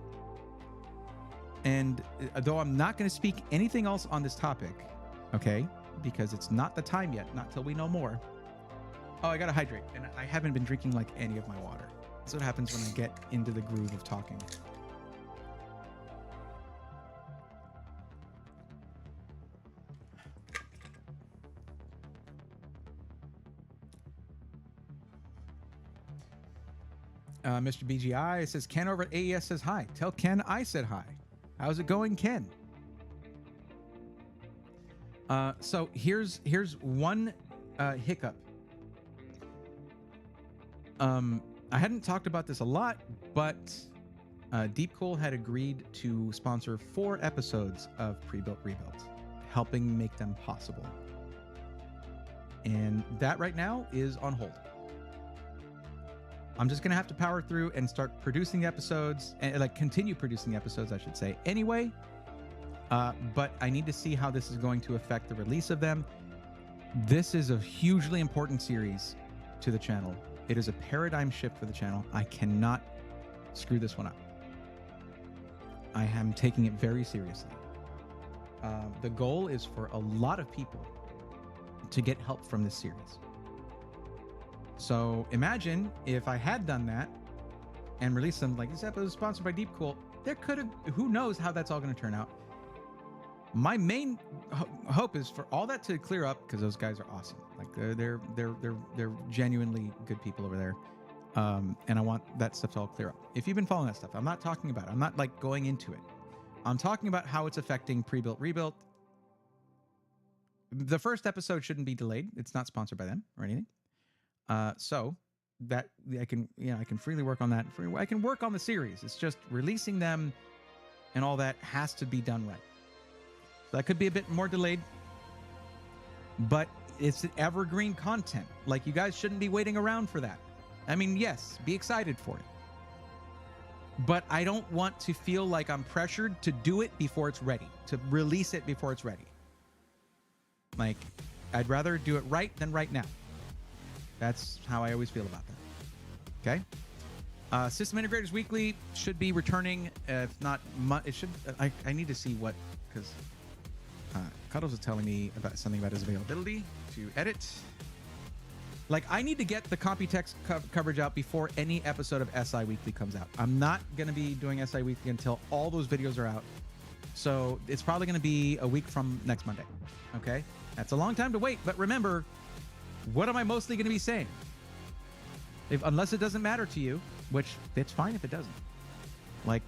And though I'm not going to speak anything else on this topic, okay, because it's not the time yet, not till we know more. Oh, I got to hydrate, and I haven't been drinking like any of my water. That's what happens when I get into the groove of talking. Mr. BGI says, Ken over at AES says hi. Tell Ken I said hi. How's it going, Ken? So here's one hiccup. I hadn't talked about this a lot, but Deep Cool had agreed to sponsor 4 episodes of Pre-Built Rebuilt, helping make them possible. And that right now is on hold. I'm just going to have to power through and start producing episodes, and like continue producing episodes, I should say, anyway. But I need to see how this is going to affect the release of them. This is a hugely important series to the channel. It is a paradigm shift for the channel. I cannot screw this one up. I am taking it very seriously. The goal is for a lot of people to get help from this series. So imagine if I had done that and released them, like this episode is sponsored by Deep Cool, there could have, who knows how that's all going to turn out. My main hope is for all that to clear up, because those guys are awesome. Like they're genuinely good people over there. And I want that stuff to all clear up. If you've been following that stuff, I'm not talking about it. I'm not like going into it. I'm talking about how it's affecting Pre-Built Rebuilt. The first episode shouldn't be delayed. It's not sponsored by them or anything. So that I can freely work on that. I can work on the series. It's just releasing them and all that has to be done right. So that could be a bit more delayed, but it's evergreen content. Like, you guys shouldn't be waiting around for that. I mean, yes, be excited for it, but I don't want to feel like I'm pressured to do it before it's ready, to release it before it's ready. Like, I'd rather do it right than right now. That's how I always feel about that. Okay. System Integrators Weekly should be returning. If not, it should. I need to see what, because Cuddles is telling me about something about his availability to edit. Like, I need to get the Computex coverage out before any episode of SI Weekly comes out. I'm not going to be doing SI Weekly until all those videos are out. So it's probably going to be a week from next Monday. Okay. That's a long time to wait. But remember, what am I mostly going to be saying? Unless it doesn't matter to you, which it's fine if it doesn't. Like,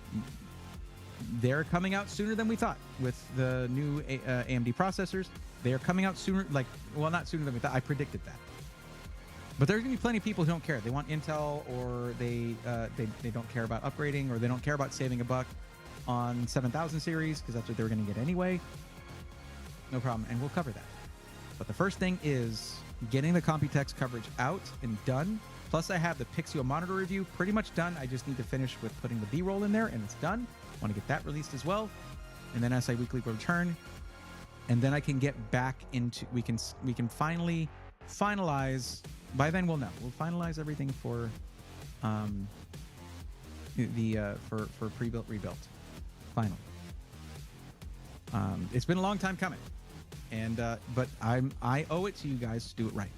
they're coming out sooner than we thought with the new AMD processors. They are coming out sooner, like, well, not sooner than we thought. I predicted that. But there's going to be plenty of people who don't care. They want Intel, or they don't care about upgrading, or they don't care about saving a buck on 7000 series because that's what they're going to get anyway. No problem, and we'll cover that. But the first thing is getting the Computex coverage out and done. Plus, I have the Pixio monitor review pretty much done. I just need to finish with putting the B-roll in there, and it's done. I want to get that released as well. And then SI Weekly will return. And then I can get back into... We can finally finalize... By then, we'll know. We'll finalize everything for for pre-built, rebuilt. Finally. It's been a long time coming. And but I owe it to you guys to do it right.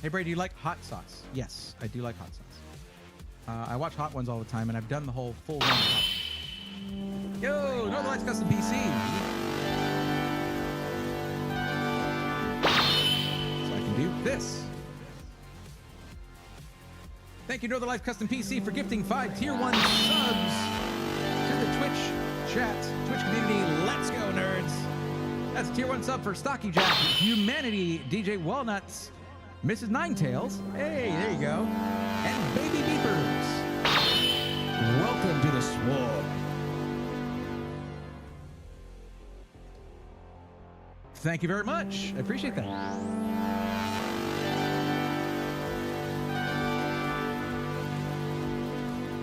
Hey, Brady, do you like hot sauce? Yes, I do like hot sauce. I watch Hot Ones all the time, and I've done the whole full run of Hot Ones. Yo, Northern Lights Custom PC. So I can do this. Thank you, Northern Lights Custom PC, for gifting 5 Tier 1 subs to the Twitch chat, Twitch community. Let's go, nerds. That's a Tier 1 sub for Stocky Jack, Humanity, DJ Walnuts, Mrs. Ninetails, hey, there you go, and Baby Beepers. Welcome to the swarm. Thank you very much. I appreciate that.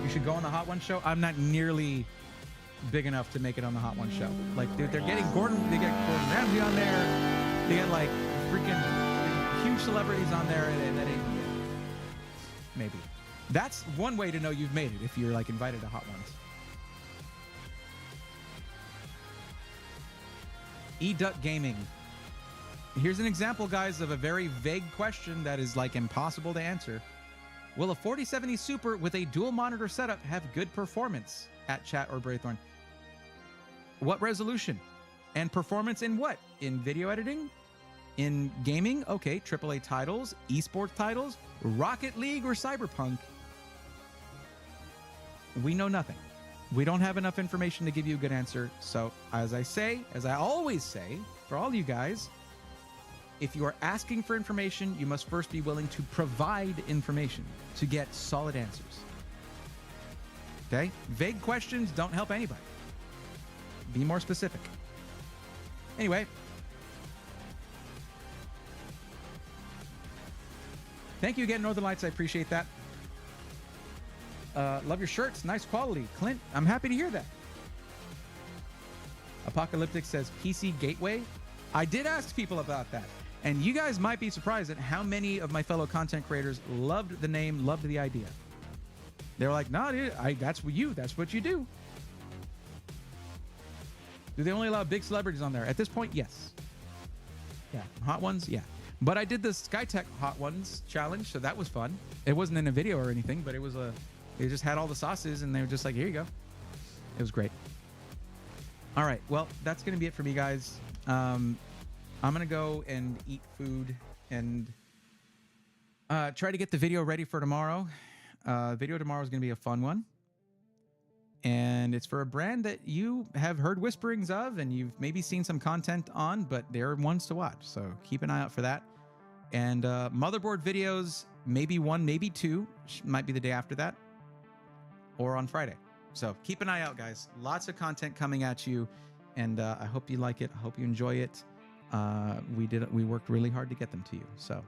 You should go on the Hot One show. I'm not nearly big enough to make it on the Hot One show. Like, dude, they're getting Gordon Ramsay on there. They get like freaking huge celebrities on there, and that ain't maybe. That's one way to know you've made it, if you're like invited to Hot Ones. E-Duck Gaming. Here's an example, guys, of a very vague question that is like impossible to answer. Will a 4070 Super with a dual monitor setup have good performance? At Chat or Braythorn. What resolution? And performance in what? In video editing? In gaming? Okay, AAA titles, esports titles, Rocket League, or Cyberpunk? We know nothing. We don't have enough information to give you a good answer. So, as I always say, for all you guys, if you are asking for information, you must first be willing to provide information to get solid answers. Okay? Vague questions don't help anybody. Be more specific. Anyway. Thank you again, Northern Lights. I appreciate that. Love your shirts. Nice quality. Clint, I'm happy to hear that. Apocalyptic says PC Gateway. I did ask people about that. And you guys might be surprised at how many of my fellow content creators loved the name, loved the idea. They were like, no, dude, that's what you do. Do they only allow big celebrities on there? At this point, yes. Yeah, Hot Ones, yeah. But I did the Skytech Hot Ones challenge, so that was fun. It wasn't in a video or anything, but they just had all the sauces, and they were just like, here you go. It was great. All right, well, that's going to be it for me, guys. I'm going to go and eat food and try to get the video ready for tomorrow. Video tomorrow is going to be a fun one. And it's for a brand that you have heard whisperings of and you've maybe seen some content on, but they're ones to watch. So keep an eye out for that. And motherboard videos, maybe one, maybe two, might be the day after that or on Friday. So keep an eye out, guys. Lots of content coming at you. And I hope you like it. I hope you enjoy it. We worked really hard to get them to you. So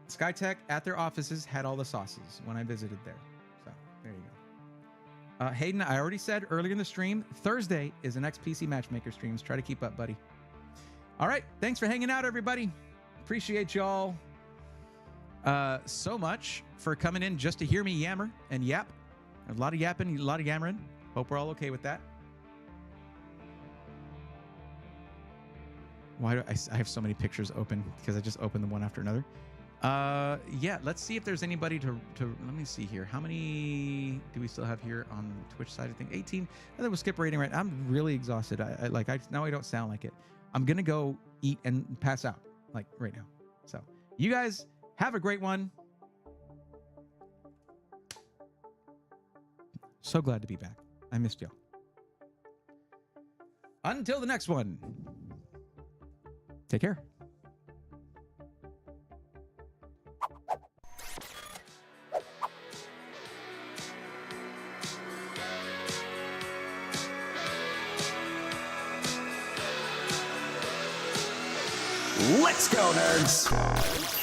Skytech at their offices had all the sauces when I visited there. So there you go. Hayden, I already said earlier in the stream, Thursday is the next PC Matchmaker streams. Try to keep up, buddy. All right. Thanks for hanging out, everybody. Appreciate y'all so much for coming in just to hear me yammer and yap. A lot of yapping, a lot of yammering. Hope we're all okay with that. Why do I have so many pictures open? Because I just opened them one after another. Yeah, let's see if there's anybody to let me see here. How many do we still have here on the Twitch side? I think 18. I think we'll skip rating right. I'm really exhausted. Now I don't sound like it. I'm gonna go eat and pass out like right now. So you guys have a great one. So glad to be back. I missed y'all. Until the next one. Take care. Let's go, nerds!